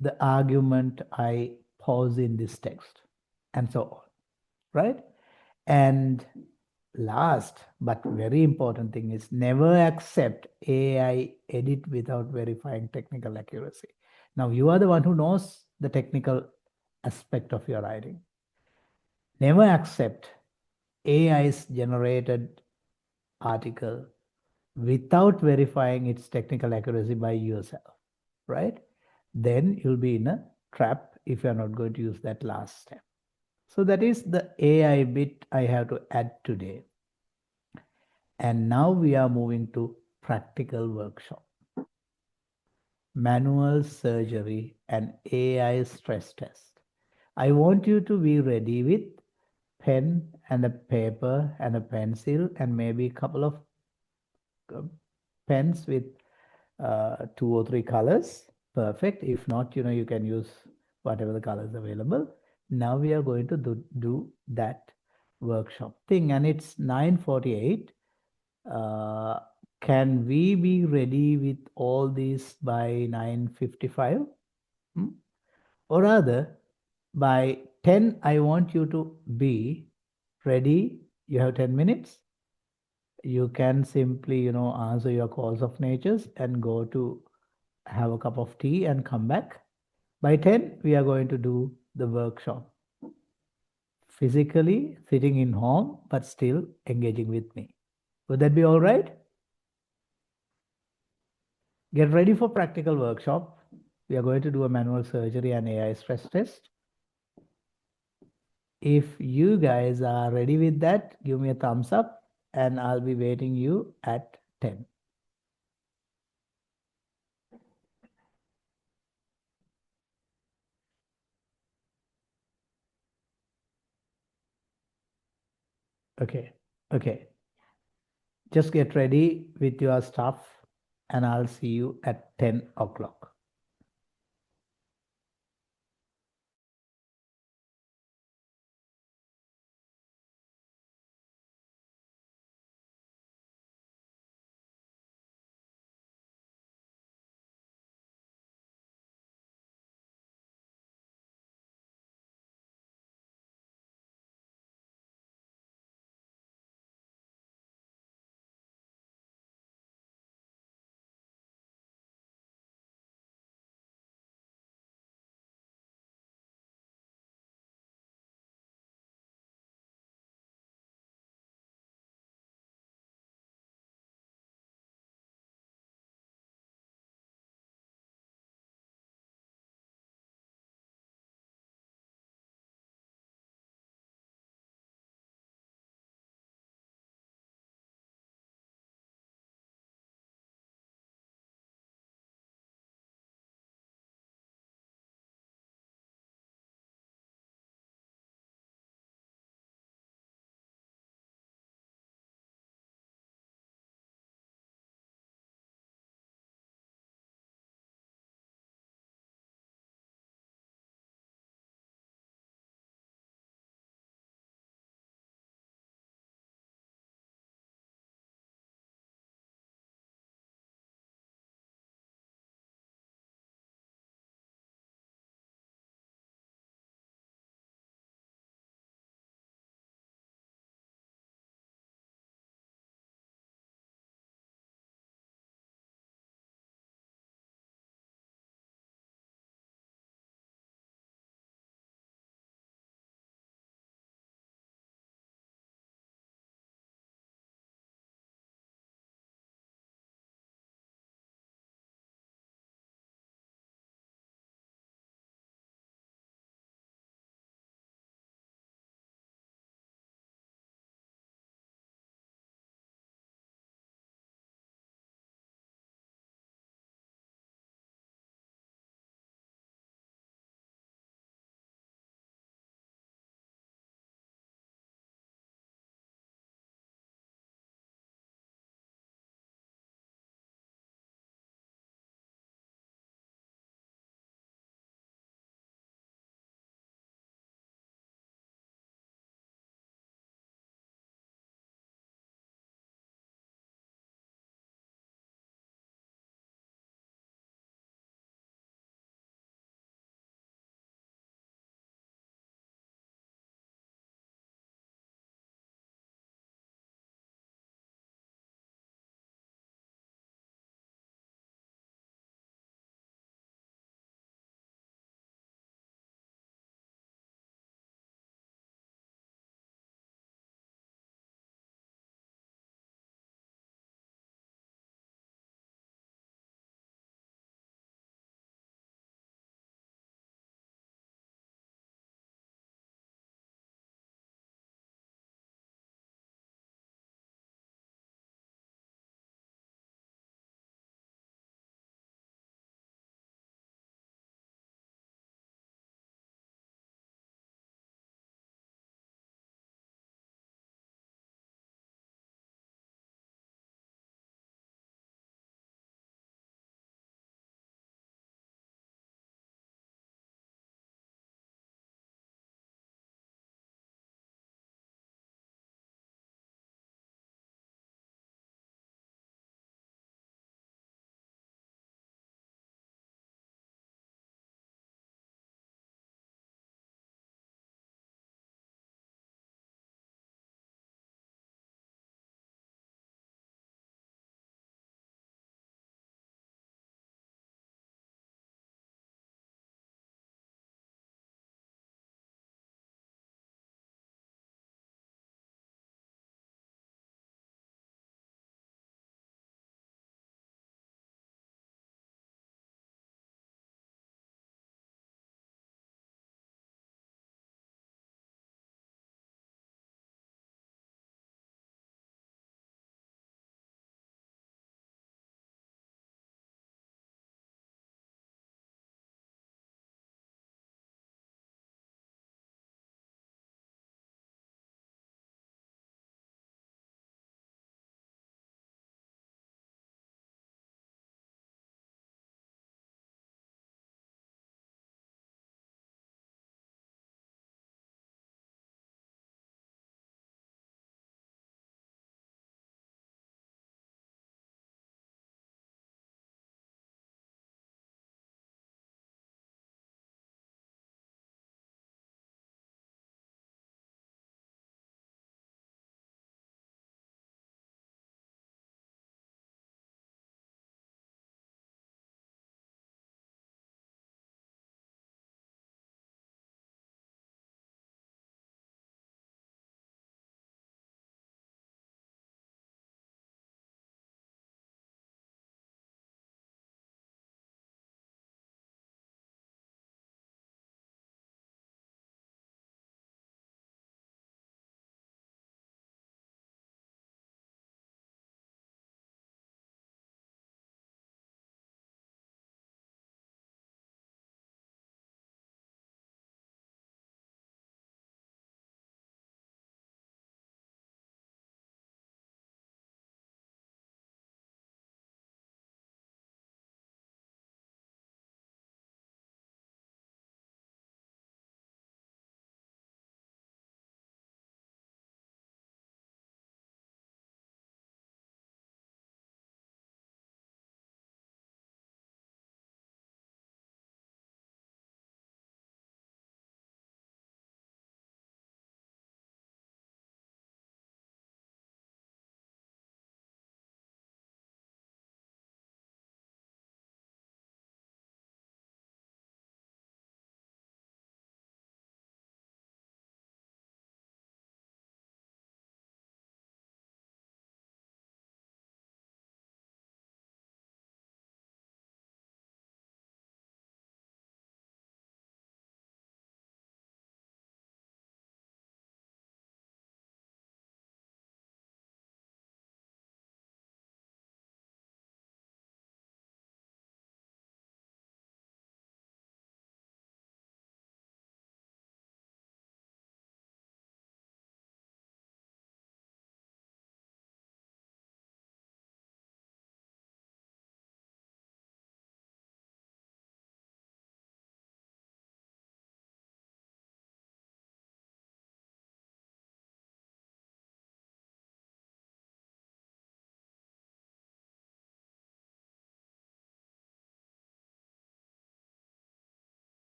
the argument I pause in this text, and so on, right? And last but very important thing is never accept AI edit without verifying technical accuracy. Now you are the one who knows the technical aspect of your writing. Never accept AI's generated article without verifying its technical accuracy by yourself, right? Then you'll be in a trap if you're not going to use that last step. So that is the AI bit I have to add today. And now we are moving to practical workshop. Manual surgery and AI stress test. I want you to be ready with pen and a paper and a pencil and maybe a couple of pens with 2 or 3 colors. Perfect. If not, you can use whatever the colors available. Now we are going to do that workshop thing, and it's 9:48. Can we be ready with all these by 9:55? Or rather, by 10, I want you to be ready. You have 10 minutes. You can simply, answer your calls of natures and go to have a cup of tea and come back. By 10, we are going to do the workshop. Physically sitting in home, but still engaging with me. Would that be all right? Get ready for practical workshop. We are going to do a manual surgery and AI stress test. If you guys are ready with that, give me a thumbs up and I'll be waiting you at 10. Okay. Just get ready with your stuff and I'll see you at 10 o'clock.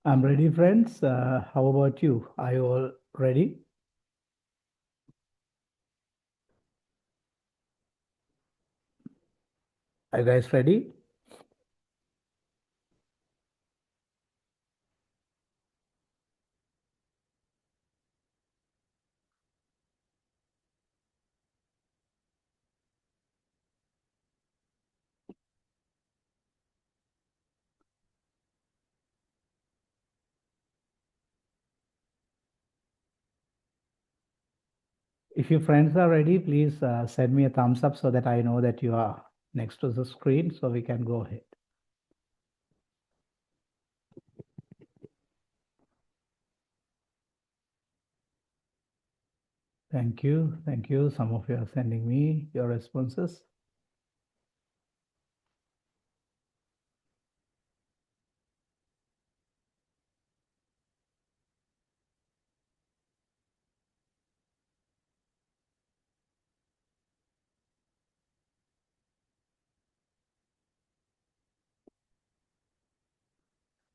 I'm ready, friends. How about you? Are you all ready? Are you guys ready? If your friends are ready, please send me a thumbs up so that I know that you are next to the screen so we can go ahead. Thank you. Thank you. Some of you are sending me your responses.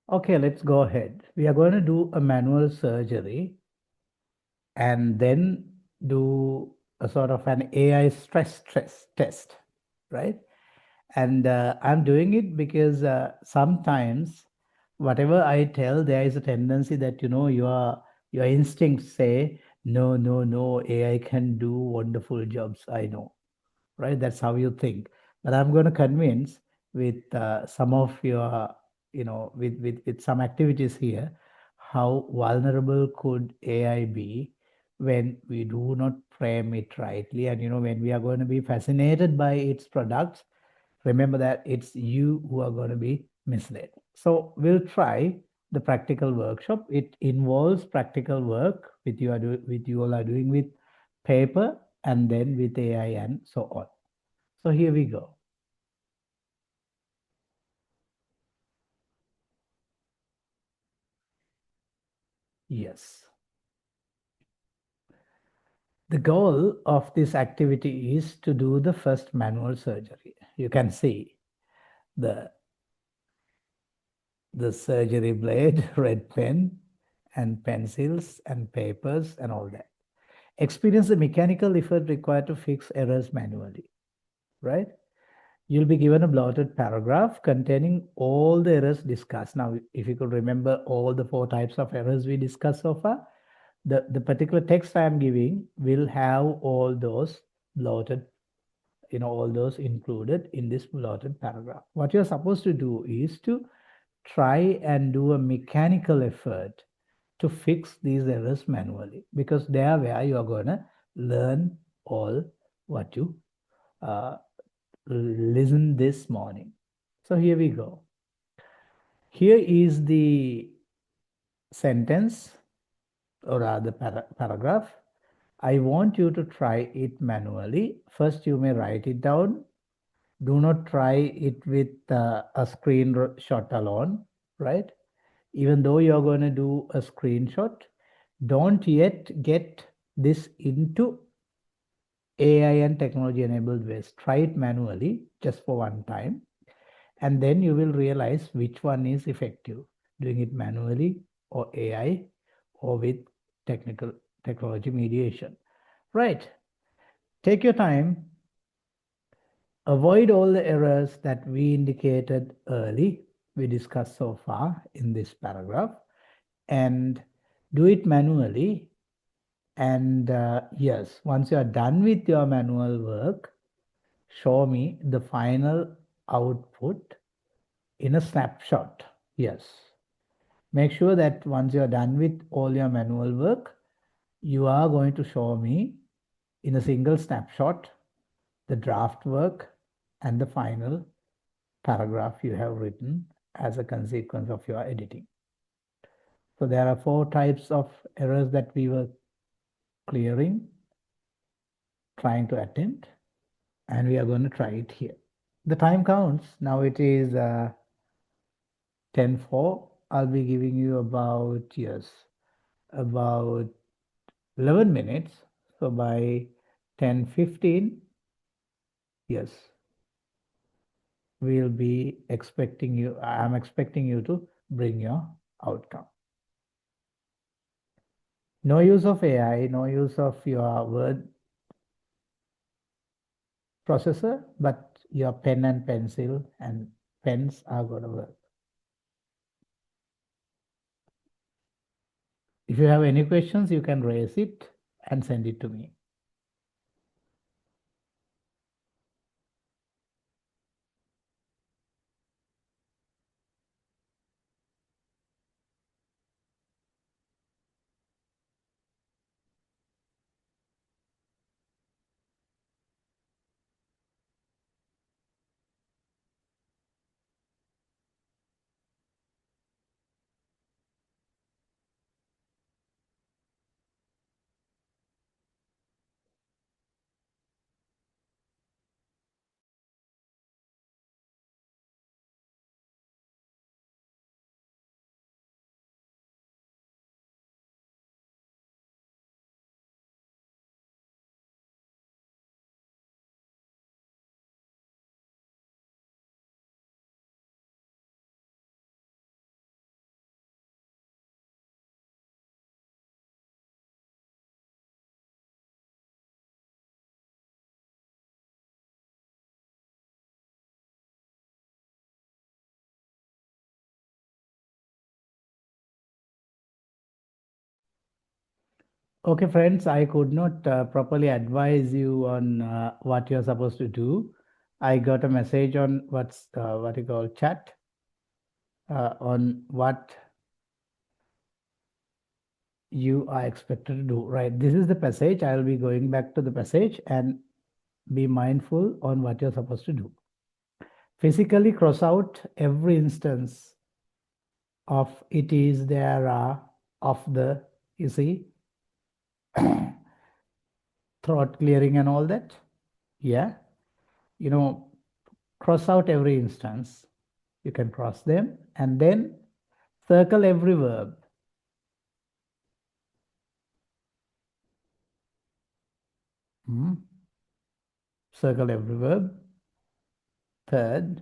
Okay, let's go ahead. We are going to do a manual surgery and then do a sort of an AI stress test, right? And I'm doing it because sometimes whatever I tell, there is a tendency that, your instincts say, no, no, no, AI can do wonderful jobs. I know, right? That's how you think. But I'm going to convince with some of your, with some activities here, how vulnerable could AI be when we do not frame it rightly. And, when we are going to be fascinated by its products, remember that it's you who are going to be misled. So we'll try the practical workshop. It involves practical work with you all are doing with paper and then with AI and so on. So here we go. Yes. The goal of this activity is to do the first manual surgery. You can see the surgery blade, red pen, and pencils and papers and all that. Experience the mechanical effort required to fix errors manually, right? You'll be given a blotted paragraph containing all the errors discussed. Now, if you could remember all the 4 types of errors we discussed so far, the particular text I am giving will have all those blotted, all those included in this blotted paragraph. What you're supposed to do is to try and do a mechanical effort to fix these errors manually, because they are where you are going to learn all what you listen this morning. So here we go. Here is the sentence, or rather paragraph. I want you to try it manually. First, you may write it down. Do not try it with a screenshot alone, right? Even though you're going to do a screenshot, don't yet get this into AI and technology enabled ways. Try it manually just for one time. And then you will realize which one is effective, doing it manually or AI or with technology mediation. Right. Take your time. Avoid all the errors that we indicated early, we discussed so far in this paragraph, and do it manually. And yes, once you are done with your manual work, show me the final output in a snapshot. Yes. Make sure that once you're done with all your manual work, you are going to show me in a single snapshot the draft work and the final paragraph you have written as a consequence of your editing. So there are 4 types of errors that we were clearing, trying to attempt, and we are going to try it here. The time counts. Now it is 10:04. I'll be giving you about 11 minutes. So by 10:15, yes, we'll be expecting you. I'm expecting you to bring your outcome. No use of AI, no use of your word processor, but your pen and pencil and pens are going to work. If you have any questions, you can raise it and send it to me. Okay, friends, I could not properly advise you on what you're supposed to do. I got a message on what you call chat on what you are expected to do, right? This is the passage. I'll be going back to the passage and be mindful on what you're supposed to do. Physically cross out every instance of it is, there are, of the, you see, throat clearing and all that. Yeah. You know, cross out every instance. You can cross them and then circle every verb. Circle every verb. Third,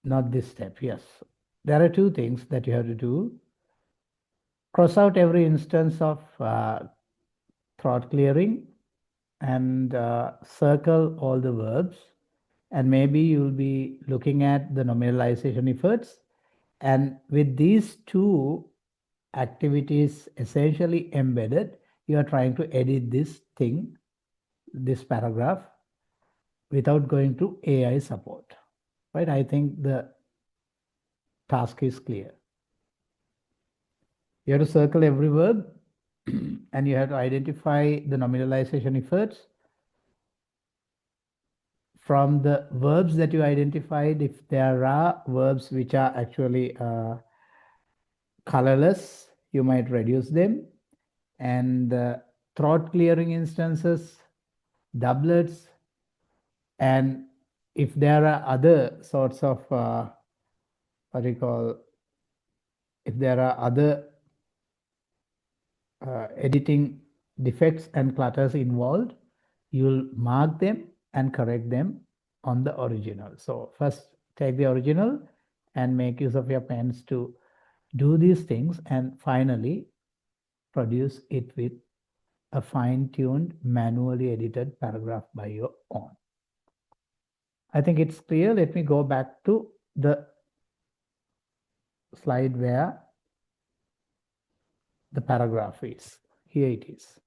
not this step, yes. There are two things that you have to do. Cross out every instance of throat clearing and circle all the verbs. And maybe you'll be looking at the nominalization efforts. And with these two activities essentially embedded, you are trying to edit this thing, this paragraph, without going to AI support, right? I think the task is clear. You have to circle every verb and you have to identify the nominalization efforts. From the verbs that you identified, if there are verbs which are actually colorless, you might reduce them. And throat clearing instances, doublets, and if there are other sorts of what you call, if there are other editing defects and clutters involved, you'll mark them and correct them on the original. So first take the original and make use of your pens to do these things, and finally produce it with a fine-tuned, manually edited paragraph by your own. I think it's clear. Let me go back to the slide where the paragraph is. Here it is.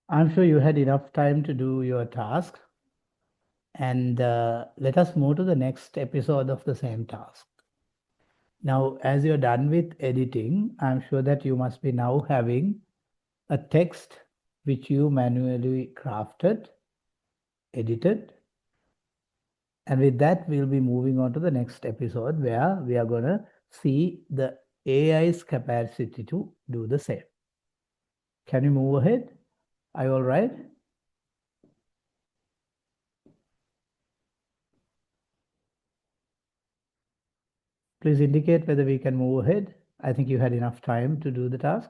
I'm sure you had enough time to do your task. And let us move to the next episode of the same task. Now, as you're done with editing, I'm sure that you must be now having a text which you manually crafted, edited. And with that, we'll be moving on to the next episode where we are going to see the AI's capacity to do the same. Can you move ahead? Are you all right? Please indicate whether we can move ahead. I think you had enough time to do the task.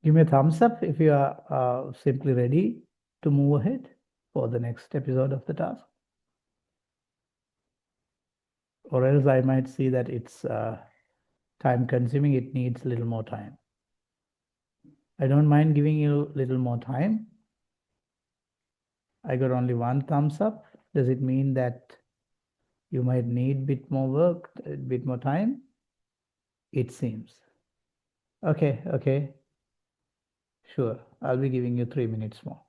Give me a thumbs up if you are simply ready to move ahead for the next episode of the task. Or else I might see that it's time consuming, it needs a little more time. I don't mind giving you a little more time. I got only one thumbs up. Does it mean that you might need a bit more work, a bit more time? It seems. Okay. Sure, I'll be giving you 3 minutes more.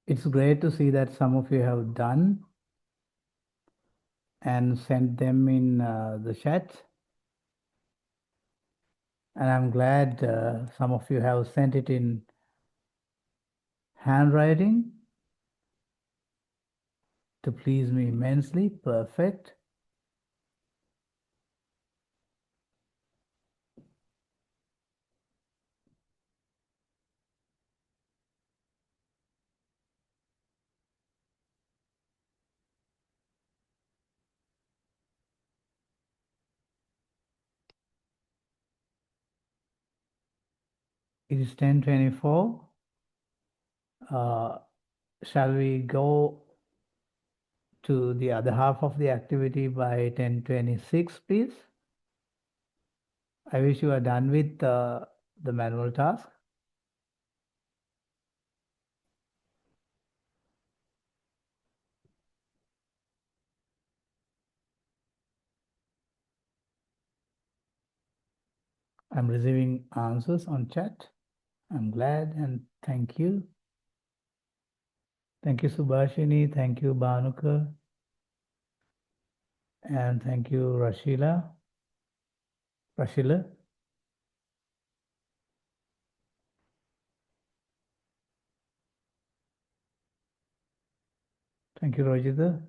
It's great to see that some of you have done and sent them in the chat. And I'm glad some of you have sent it in handwriting to please me immensely. Perfect. It is 10:24. Shall we go to the other half of the activity by 10:26, please? I wish you are done with the manual task. I'm receiving answers on chat. I'm glad and thank you. Thank you, Subhashini. Thank you, Bhanuka. And thank you, Rashila. Thank you, Rojita.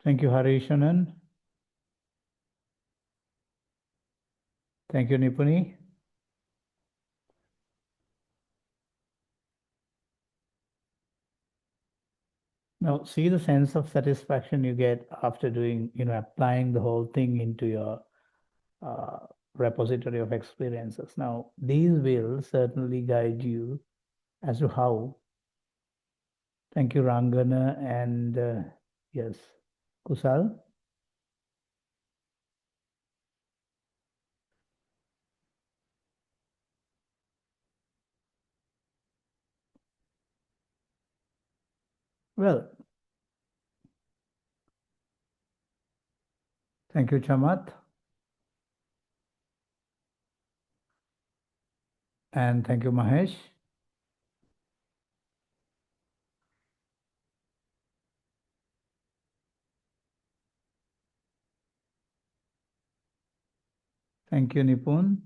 Thank you, Harishanan. Thank you, Nipuni. Now, see the sense of satisfaction you get after doing, applying the whole thing into your repository of experiences. Now, these will certainly guide you as to how. Thank you, Rangana, and yes, Kusal. Well, thank you, Chamat. And thank you, Mahesh. Thank you, Nipun.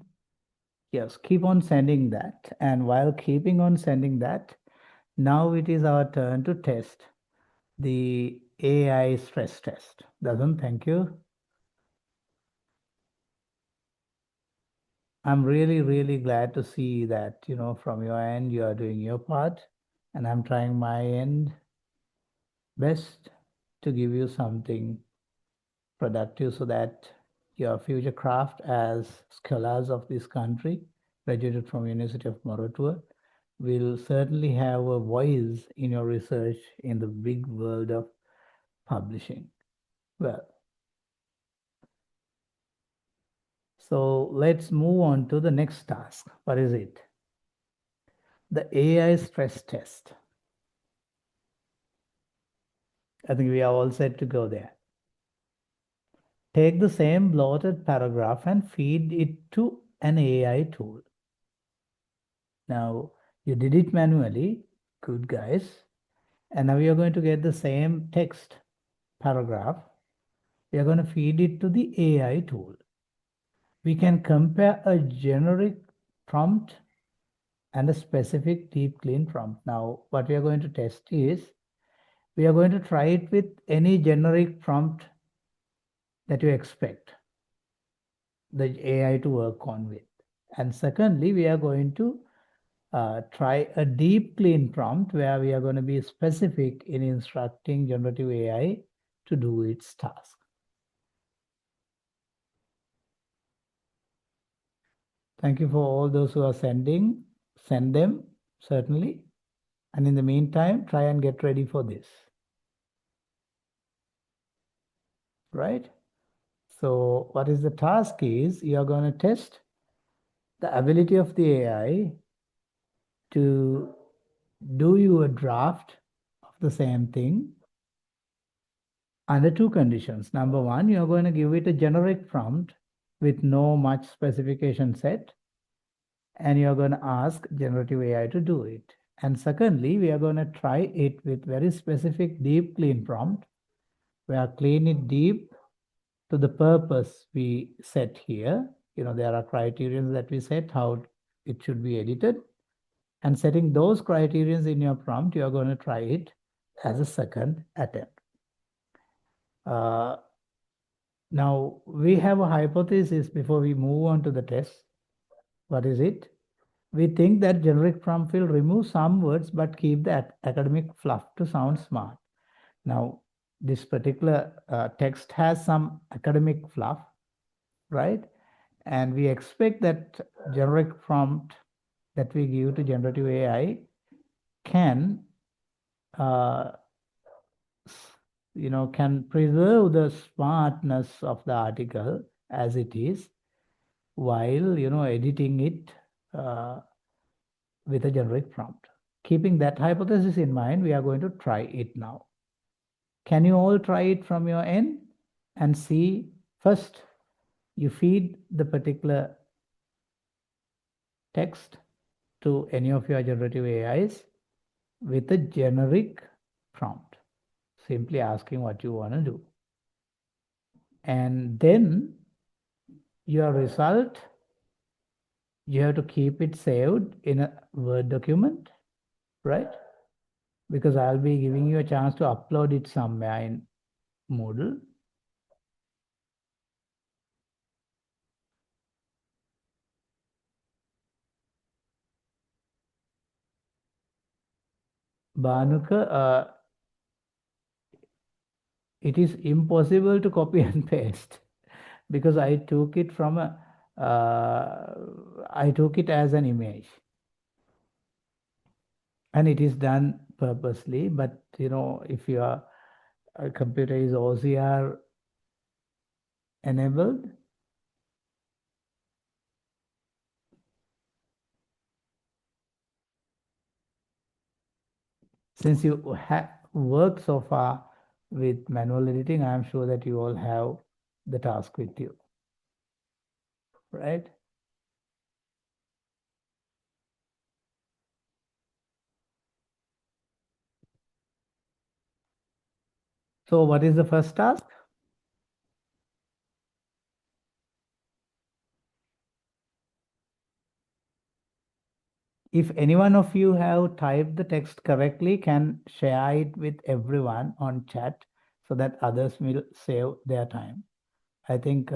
Yes, keep on sending that. And while keeping on sending that, now it is our turn to test the AI stress test. Dasan, thank you. I'm really, really glad to see that, from your end, you are doing your part, and I'm trying my end best to give you something productive so that your future craft as scholars of this country, graduated from University of Moratuwa, will certainly have a voice in your research in the big world of publishing. Well, so let's move on to the next task. What is it? The AI stress test. I think we are all set to go there. Take the same bloated paragraph and feed it to an AI tool. Now, you did it manually. Good, guys. And now you're going to get the same text paragraph. We are going to feed it to the AI tool. We can compare a generic prompt and a specific deep clean prompt. Now, what we are going to test is, we are going to try it with any generic prompt that you expect the AI to work on with. And secondly, we are going to try a deep clean prompt where we are going to be specific in instructing generative AI to do its task. Thank you for all those who are sending. Send them, certainly. And in the meantime, try and get ready for this. Right? So what is the task is, you are going to test the ability of the AI to do you a draft of the same thing under two conditions. Number one, you're going to give it a generic prompt with no much specification set, and you're going to ask generative AI to do it. And secondly, we are going to try it with very specific deep clean prompt, where clean it deep to the purpose we set here. There are criterions that we set how it should be edited. And setting those criterions in your prompt, you're going to try it as a second attempt. Now, we have a hypothesis before we move on to the test. What is it? We think that generic prompt will remove some words but keep the academic fluff to sound smart. Now, this particular text has some academic fluff, right? And we expect that generic prompt that we give to generative AI can can preserve the smartness of the article as it is, while editing it with a generic prompt. Keeping that hypothesis in mind, we are going to try it now. Can you all try it from your end and see? First, you feed the particular text to any of your generative AIs with a generic prompt, simply asking what you want to do. And then your result, you have to keep it saved in a Word document, right? Because I'll be giving you a chance to upload it somewhere in Moodle. Bhanuka, it is impossible to copy and paste because I took it from I took it as an image. And it is done purposely, but if your computer is OCR enabled, since you have worked so far with manual editing, I am sure that you all have the task with you, right? So what is the first task? If any one of you have typed the text correctly, can share it with everyone on chat so that others will save their time. I think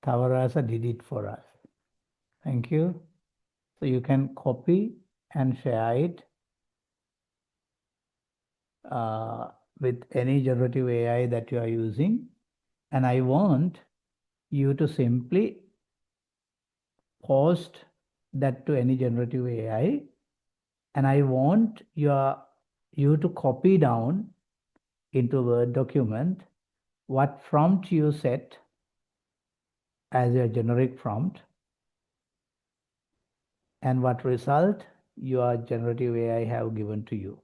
Tavarasa did it for us. Thank you. So you can copy and share it with any generative AI that you are using. And I want you to simply post that to any generative AI. And I want you to copy down into a Word document what prompt you set as your generic prompt and what result your generative AI have given to you.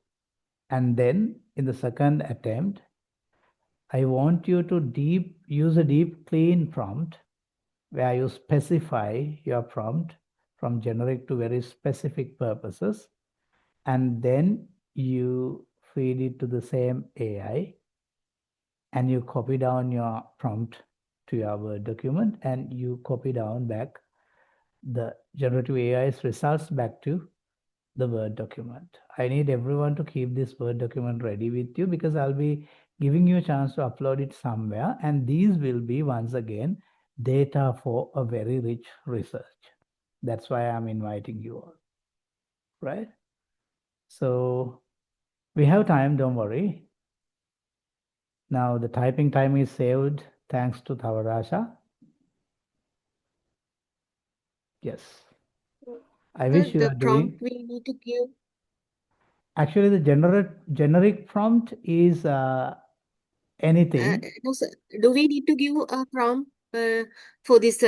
And then in the second attempt, I want you to use a deep clean prompt where you specify your prompt from generic to very specific purposes. And then you feed it to the same AI and you copy down your prompt to your Word document and you copy down back the generative AI's results back to the Word document. I need everyone to keep this Word document ready with you because I'll be giving you a chance to upload it somewhere. And these will be, once again, data for a very rich research. That's why I'm inviting you all, right? So we have time, don't worry. Now the typing time is saved thanks to Tavarasha. Yes. I wish you The are prompt doing. we need to give. Actually, the generic prompt is anything. No, sir. Do we need to give a prompt for this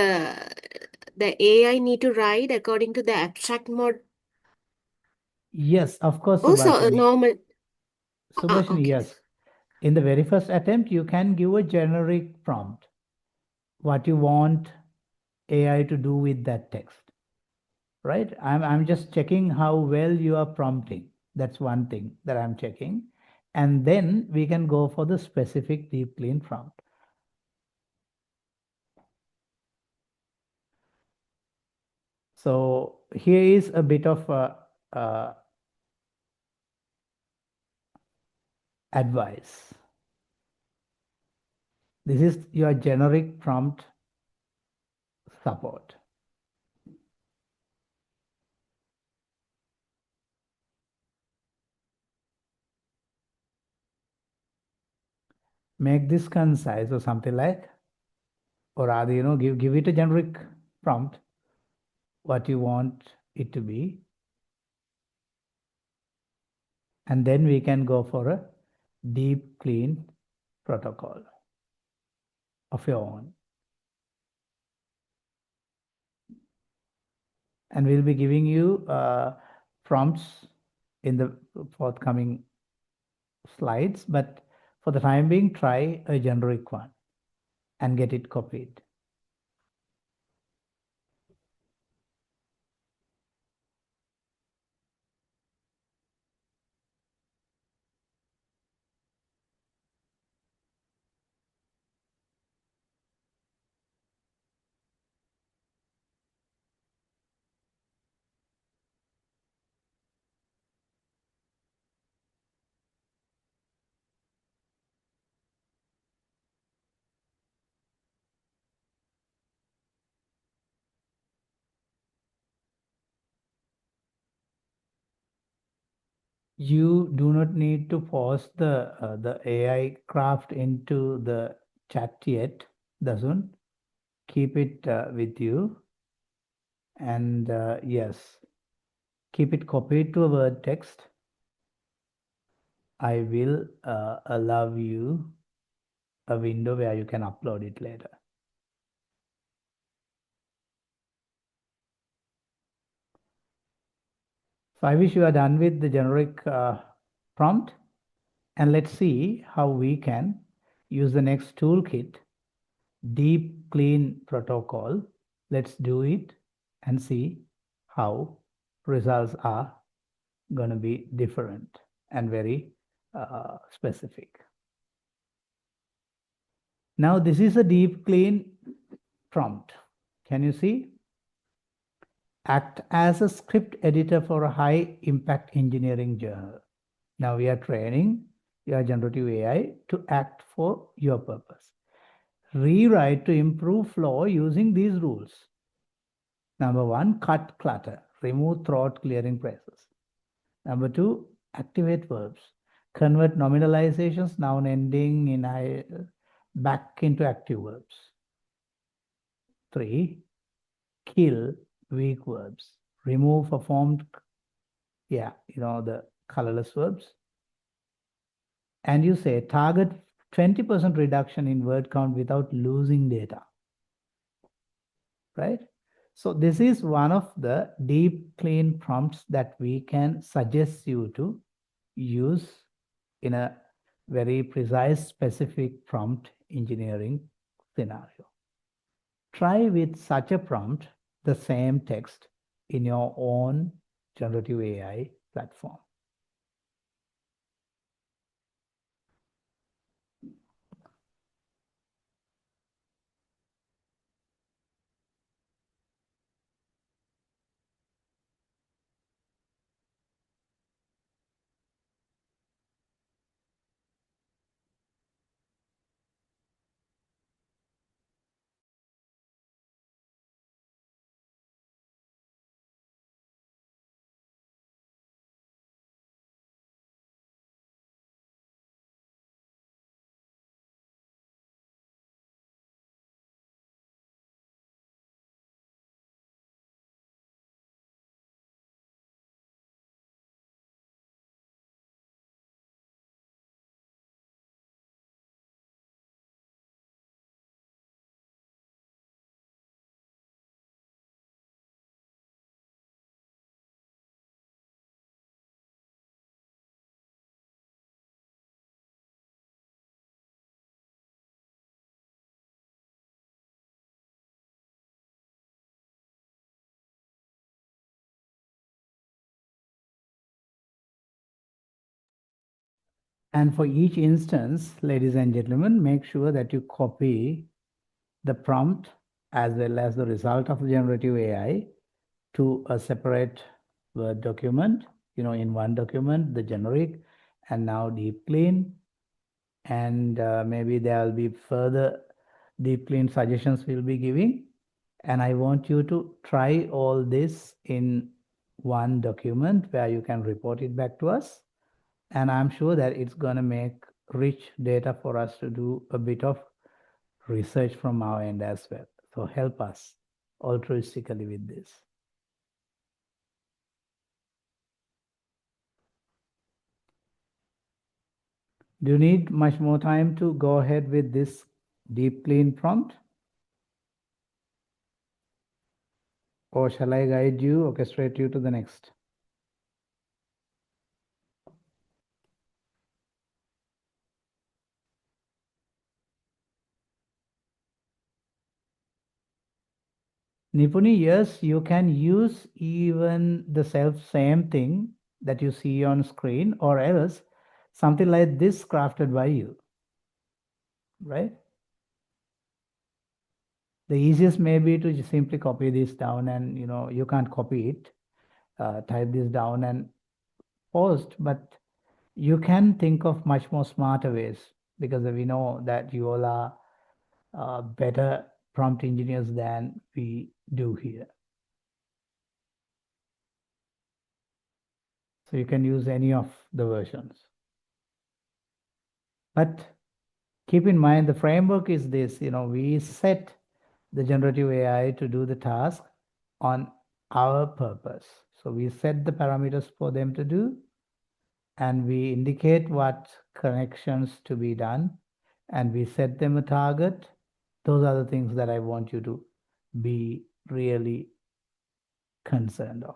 the AI need to write according to the abstract mode. Yes, of course, Also, Subhashini. normal. Subhashini, Okay. yes. In the very first attempt, you can give a generic prompt, what you want AI to do with that text, right? I'm just checking how well you are prompting. That's one thing that I'm checking. And then we can go for the specific deep clean prompt. So here is a bit of advice. This is your generic prompt support. Make this concise or something like, or rather, give it a generic prompt, what you want it to be. And then we can go for a deep clean protocol of your own. And we'll be giving you prompts in the forthcoming slides, but for the time being, try a generic one and get it copied. You do not need to pause the AI craft into the chat yet, Dasun. Keep it with you. And yes, keep it copied to a Word text. I will allow you a window where you can upload it later. So I wish you are done with the generic prompt, and let's see how we can use the next toolkit, deep clean protocol. Let's do it and see how results are going to be different and very specific. Now this is a deep clean prompt. Can you see? Act as a script editor for a high impact engineering journal. Now we are training your generative AI to act for your purpose. Rewrite to improve flow using these rules. Number one, cut clutter, remove throat clearing phrases. Number two, activate verbs. Convert nominalizations, noun ending in I, back into active verbs. 3, kill weak verbs. Remove performed, the colorless verbs. And you say target 20% reduction in word count without losing data, right? So this is one of the deep clean prompts that we can suggest you to use in a very precise, specific prompt engineering scenario. Try with such a prompt the same text in your own generative AI platform. And for each instance, ladies and gentlemen, make sure that you copy the prompt as well as the result of the generative AI to a separate Word document, in one document, the generic, and now deep clean. And maybe there will be further deep clean suggestions we'll be giving. And I want you to try all this in one document where you can report it back to us. And I'm sure that it's going to make rich data for us to do a bit of research from our end as well. So help us altruistically with this. Do you need much more time to go ahead with this deep clean prompt? Or shall I guide you, orchestrate you to the next? Nipuni, yes, you can use even the same thing that you see on screen, or else something like this crafted by you, right? The easiest may be to just simply copy this down, and you can't copy it, type this down and post, but you can think of much more smarter ways, because we know that you all are better prompt engineers than we do here. So you can use any of the versions. But keep in mind, the framework is this, we set the generative AI to do the task on our purpose. So we set the parameters for them to do, and we indicate what connections to be done, and we set them a target. Those are the things that I want you to be really concerned of.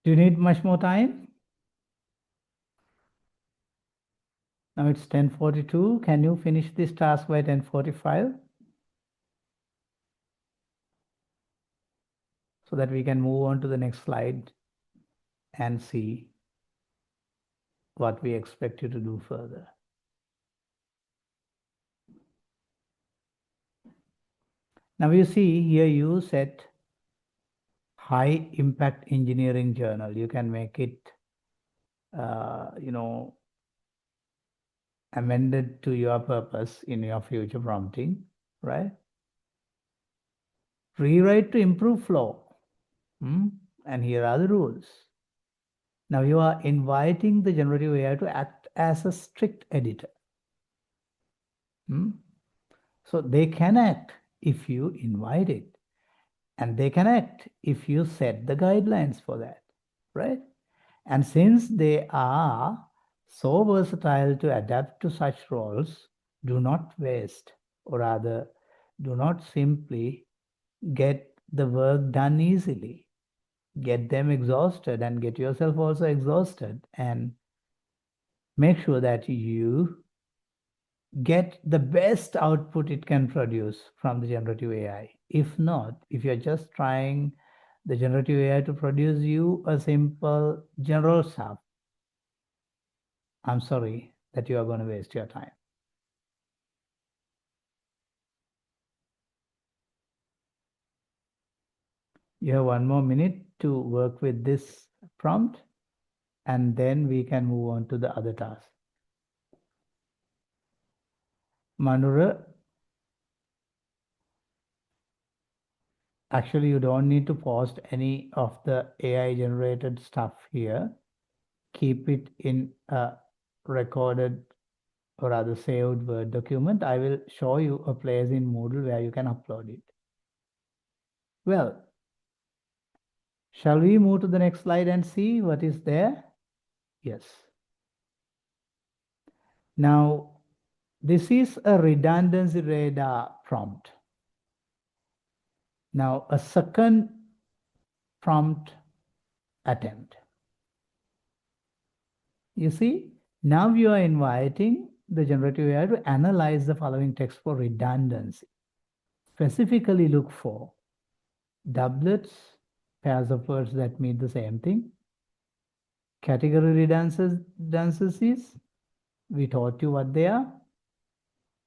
Do you need much more time? Now it's 10:42. Can you finish this task by 10:45? So that we can move on to the next slide and see what we expect you to do further. Now you see here you set high impact engineering journal. You can make it, amended to your purpose in your future prompting, right? Rewrite to improve flow. And here are the rules. Now you are inviting the generative AI to act as a strict editor. So they can act if you invite it, and they can act if you set the guidelines for that, right? And since they are so versatile to adapt to such roles, do not waste, or rather, do not simply get the work done easily. Get them exhausted and get yourself also exhausted, and make sure that you get the best output it can produce from the generative AI. If not, if you're just trying the generative AI to produce you a simple general stuff, I'm sorry that you are going to waste your time. You have 1 more minute to work with this prompt, and then we can move on to the other task. Manura, actually, you don't need to post any of the AI generated stuff here. Keep it in a recorded or rather saved Word document. I will show you a place in Moodle where you can upload it. Well, shall we move to the next slide and see what is there? Yes. Now, this is a redundancy radar prompt. Now, a second prompt attempt. You see, now you are inviting the generative AI to analyze the following text for redundancy. Specifically look for doublets, pairs of words that mean the same thing, category redundancies, we taught you what they are,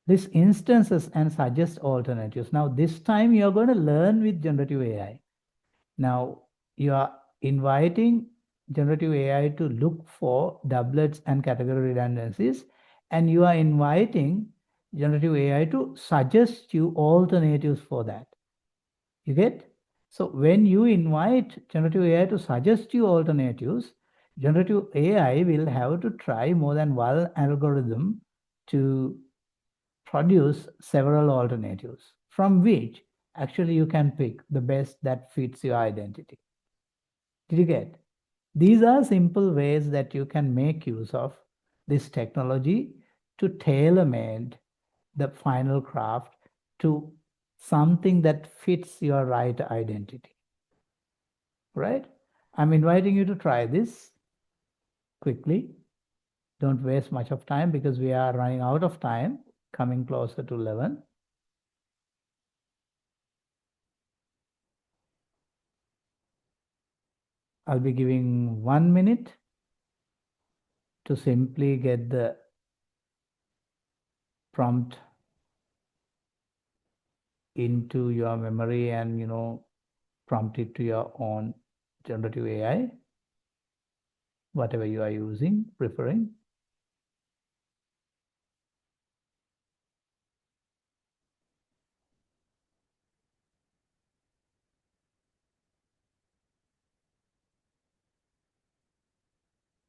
list instances and suggest alternatives. Now, this time you're going to learn with generative AI. Now, you are inviting generative AI to look for doublets and category redundancies, and you are inviting generative AI to suggest you alternatives for that. You get? So when you invite generative AI to suggest you alternatives, generative AI will have to try more than one algorithm to produce several alternatives, from which actually you can pick the best that fits your identity. Did you get? These are simple ways that you can make use of this technology to tailor-made the final craft to something that fits your right identity. Right? I'm inviting you to try this quickly. Don't waste much of time because we are running out of time, coming closer to 11. I'll be giving 1 minute to simply get the prompt into your memory and, prompt it to your own generative AI, whatever you are using, preferring.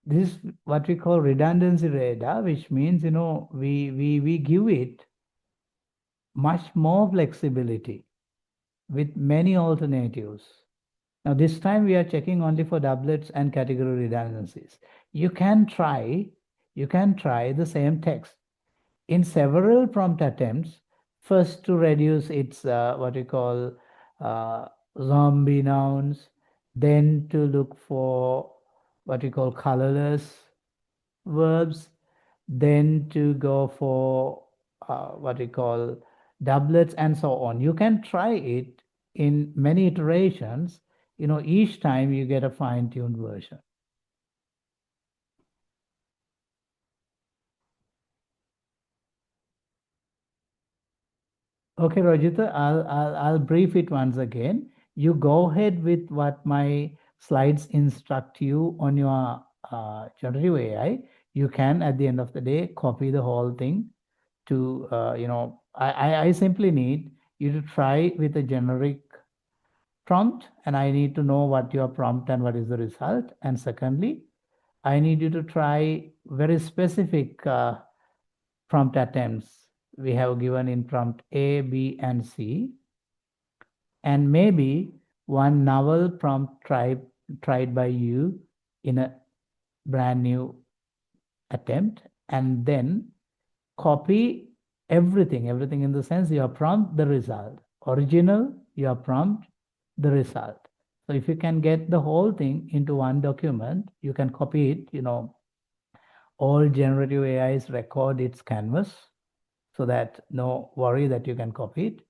This is what we call redundancy radar, which means, we give it much more flexibility with many alternatives. Now, this time we are checking only for doublets and category redundancies. You can try the same text in several prompt attempts, first to reduce its what we call zombie nouns, then to look for what we call colorless verbs, then to go for what we call doublets and so on. You can try it in many iterations. Each time you get a fine-tuned version. Okay, Rajita, I'll brief it once again. You go ahead with what my slides instruct you on your generative AI. You can, at the end of the day, copy the whole thing to, I simply need you to try with a generic prompt, and I need to know what your prompt and what is the result. And secondly, I need you to try very specific prompt attempts we have given in prompt A, B, and C, and maybe one novel prompt tried by you in a brand new attempt, and then copy everything in the sense your prompt, the result, original, your prompt, the result. So if you can get the whole thing into one document, you can copy it. All generative AIs record its canvas, so that no worry that you can copy it.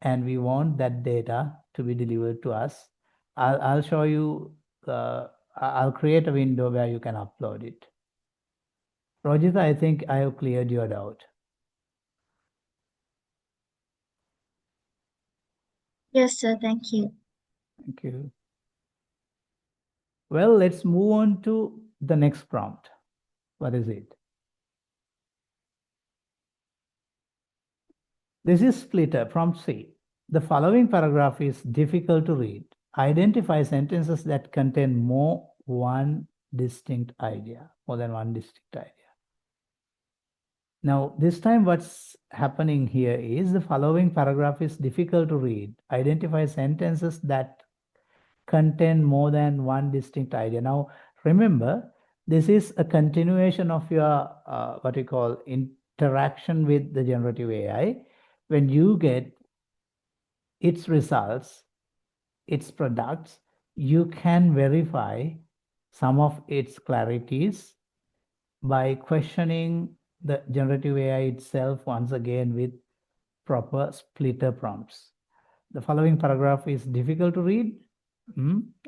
And we want that data to be delivered to us. I'll show you, I'll create a window where you can upload it. Rojita, I think I have cleared your doubt. Yes, sir. Thank you. Thank you. Well, let's move on to the next prompt. What is it? This is splitter, prompt C. The following paragraph is difficult to read. Identify sentences that contain more than one distinct idea. Now, this time what's happening here is the following paragraph is difficult to read. Identify sentences that contain more than one distinct idea. Now, remember, this is a continuation of your what we call interaction with the generative AI, when you get its results, its products, you can verify some of its clarities by questioning the generative AI itself once again with proper splitter prompts. The following paragraph is difficult to read.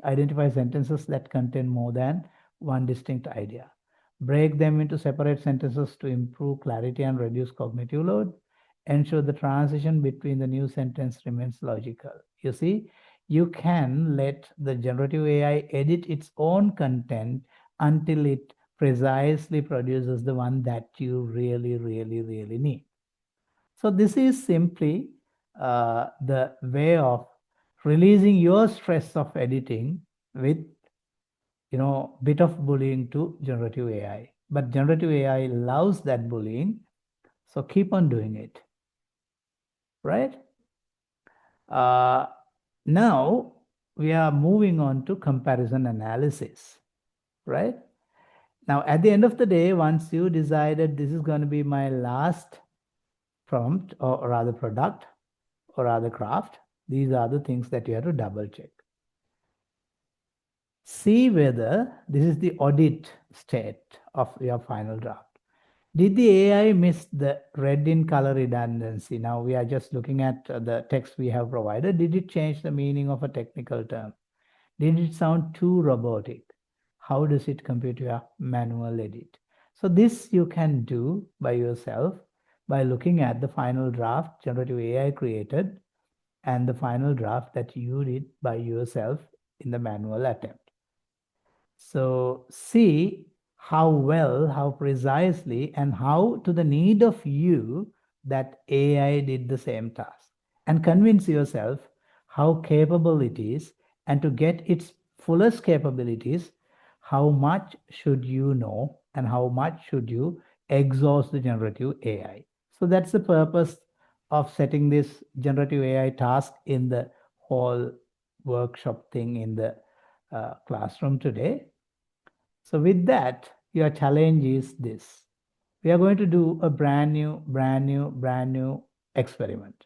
Identify sentences that contain more than one distinct idea. Break them into separate sentences to improve clarity and reduce cognitive load. Ensure the transition between the new sentence remains logical. You see, you can let the generative AI edit its own content until it precisely produces the one that you really, really, really need. So this is simply the way of releasing your stress of editing with bit of bullying to generative AI. But generative AI loves that bullying, so keep on doing it, right? Now we are moving on to comparison analysis, right? Now at the end of the day, once you decided this is going to be my last prompt or rather product or rather craft, these are the things that you have to double check. See whether this is the audit state of your final draft. Did the AI miss the red in color redundancy? Now we are just looking at the text we have provided. Did it change the meaning of a technical term? Did it sound too robotic? How does it compare to your manual edit? So this you can do by yourself by looking at the final draft generative AI created and the final draft that you did by yourself in the manual attempt. So see how well, how precisely, and how to the need of you that AI did the same task. And convince yourself how capable it is, and to get its fullest capabilities, how much should you know and how much should you exhaust the generative AI. So that's the purpose of setting this generative AI task in the whole workshop thing in the classroom today. So with that, your challenge is this. We are going to do a brand new experiment.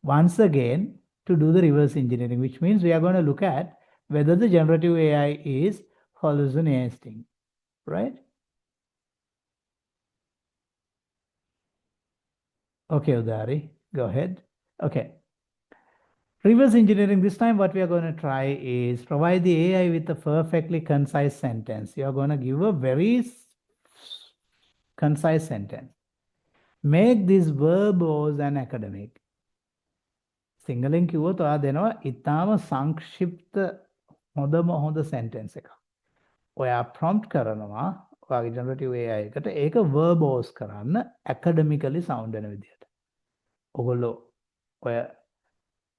Once again, to do the reverse engineering, which means we are going to look at whether the generative AI is hallucinating, right? Okay, Udari, go ahead. Okay. Reverse engineering, this time what we are going to try is provide the AI with a perfectly concise sentence. You are going to give a very concise sentence. Make this verbose and academic. සිංහලෙන් කිව්වොත් ඔයා දෙනවා ඉතාම සංක්ෂිප්ත හොඳම හොඳ sentence එකක්. ඔයා prompt කරනවා ඔයාගේ generative AI එකට ඒක verbose කරන්න academically sound වෙන විදියට. ඔයගොල්ලෝ ඔය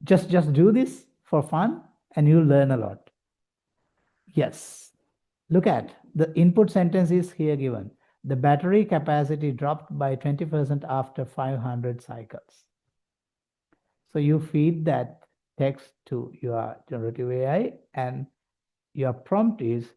just do this for fun and you'll learn a lot. Yes. Look at the input sentence is here given. The battery capacity dropped by 20% after 500 cycles. So you feed that text to your generative AI and your prompt is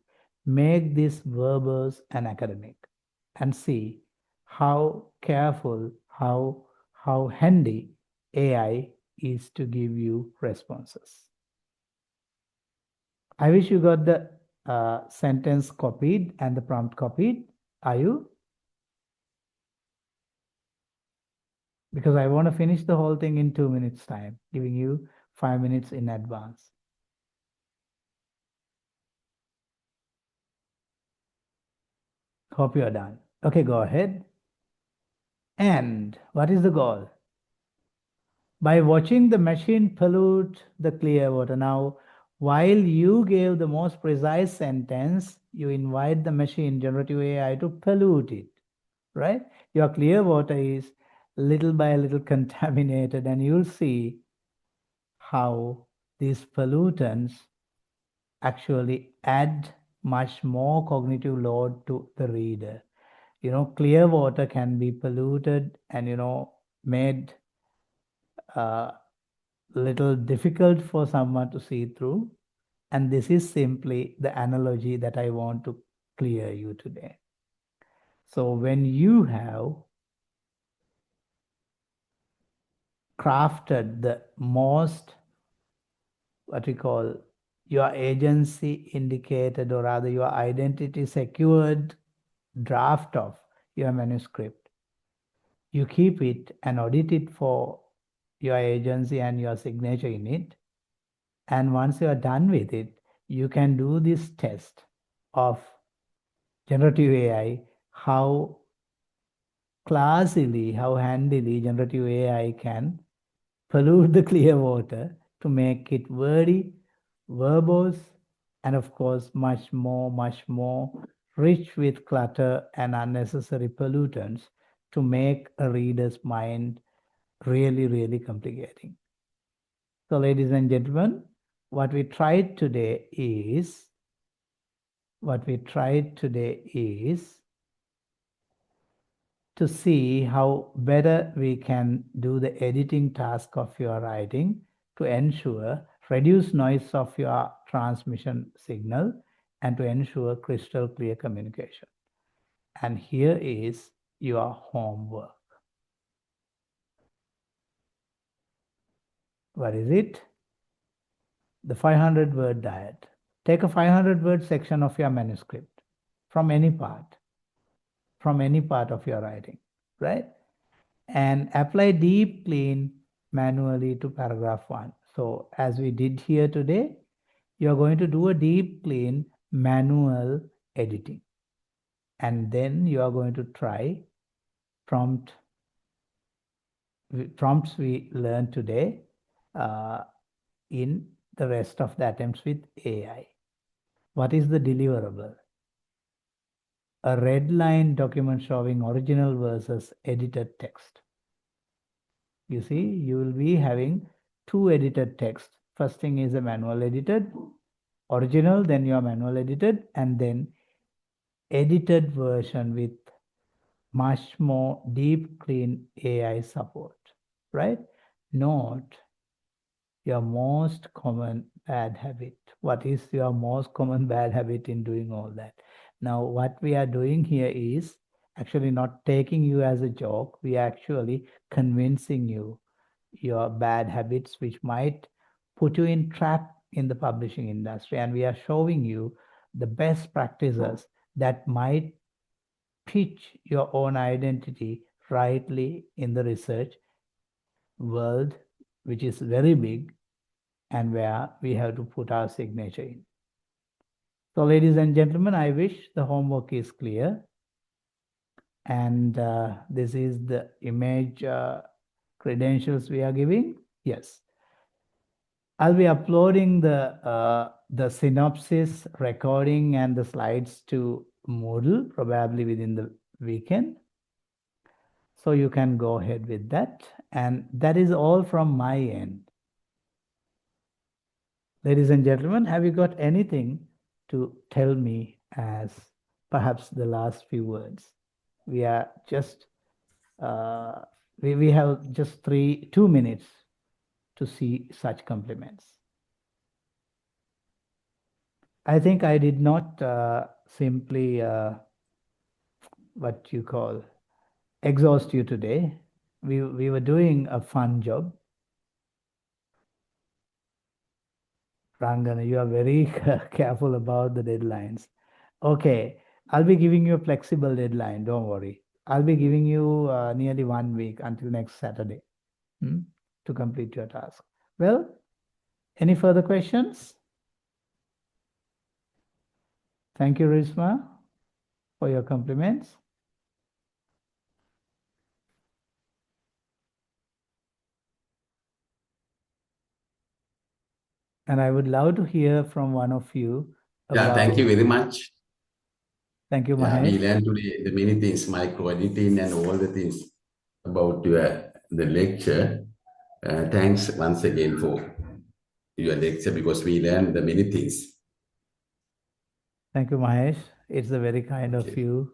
make this verbose and academic, and see how careful, how handy AI is to give you responses. I wish you got the sentence copied and the prompt copied. Are you? Because I want to finish the whole thing in 2 minutes time, giving you 5 minutes in advance. Hope you are done. Okay, go ahead. And what is the goal? By watching the machine pollute the clear water. Now, while you gave the most precise sentence, you invite the machine, generative AI, to pollute it, right? Your clear water is little by little contaminated, and you'll see how these pollutants actually add much more cognitive load to the reader. Clear water can be polluted and, made little difficult for someone to see through. And this is simply the analogy that I want to clear you today. So when you have crafted the most, what we call, your agency indicated, or rather your identity secured draft of your manuscript. You keep it and audit it for your agency and your signature in it. And once you are done with it, you can do this test of generative AI, how classily, how handily generative AI can pollute the clear water to make it wordy, verbose, and of course, much more rich with clutter and unnecessary pollutants to make a reader's mind really, really complicating. So, ladies and gentlemen, what we tried today is to see how better we can do the editing task of your writing to ensure reduce noise of your transmission signal and to ensure crystal clear communication. And here is your homework. What is it? The 500-word diet. Take a 500-word section of your manuscript from any part of your writing, right? And apply deep clean manually to paragraph 1. So as we did here today, you're going to do a deep clean manual editing. And then you are going to try prompts we learned today in the rest of the attempts with AI. What is the deliverable? A red line document showing original versus edited text. You see, you will be having 2 edited texts. First thing is a manual edited, original, then your manual edited, and then edited version with much more deep clean AI support, right? Note your most common bad habit. What is your most common bad habit in doing all that? Now, what we are doing here is actually not taking you as a joke. We are actually convincing you your bad habits, which might put you in trap in the publishing industry. And we are showing you the best practices that might pitch your own identity rightly in the research world, which is very big and where we have to put our signature in. So, ladies and gentlemen, I wish the homework is clear. And this is the image credentials we are giving. Yes. I'll be uploading the synopsis recording and the slides to Moodle probably within the weekend. So you can go ahead with that. And that is all from my end. Ladies and gentlemen, have you got anything to tell me as perhaps the last few words? We are just, we have just 2 minutes to see such compliments. I think I did not simply, what you call, exhaust you today. We were doing a fun job. Rangana, you are very careful about the deadlines. Okay, I'll be giving you a flexible deadline, don't worry. I'll be giving you nearly 1 week until next Saturday to complete your task. Well, any further questions? Thank you, Risma, for your compliments. And I would love to hear from one of you. Yeah, thank you very much. Thank you, Yeah, Mahesh. we learned today the many things, micro editing and all the things about the lecture. Thanks once again for your lecture because we learned the many things. Thank you, Mahesh. It's a very kind of you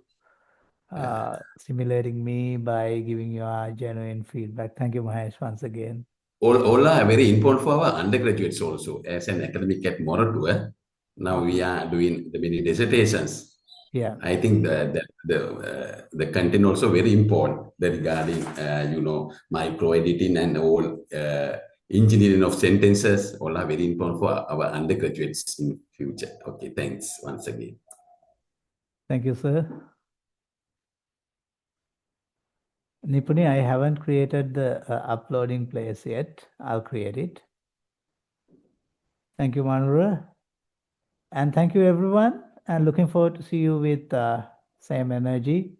stimulating me by giving your genuine feedback. Thank you, Mahesh, once again. All are very important for our undergraduates also. As an academic at Moratuwa, now we are doing the many dissertations. Yeah. I think the content also very important that regarding micro editing and all engineering of sentences all are very important for our undergraduates in future. Okay, thanks once again. Thank you, sir. Nipuni, I haven't created the uploading place yet. I'll create it. Thank you, Manura. And thank you, everyone. And looking forward to see you with same energy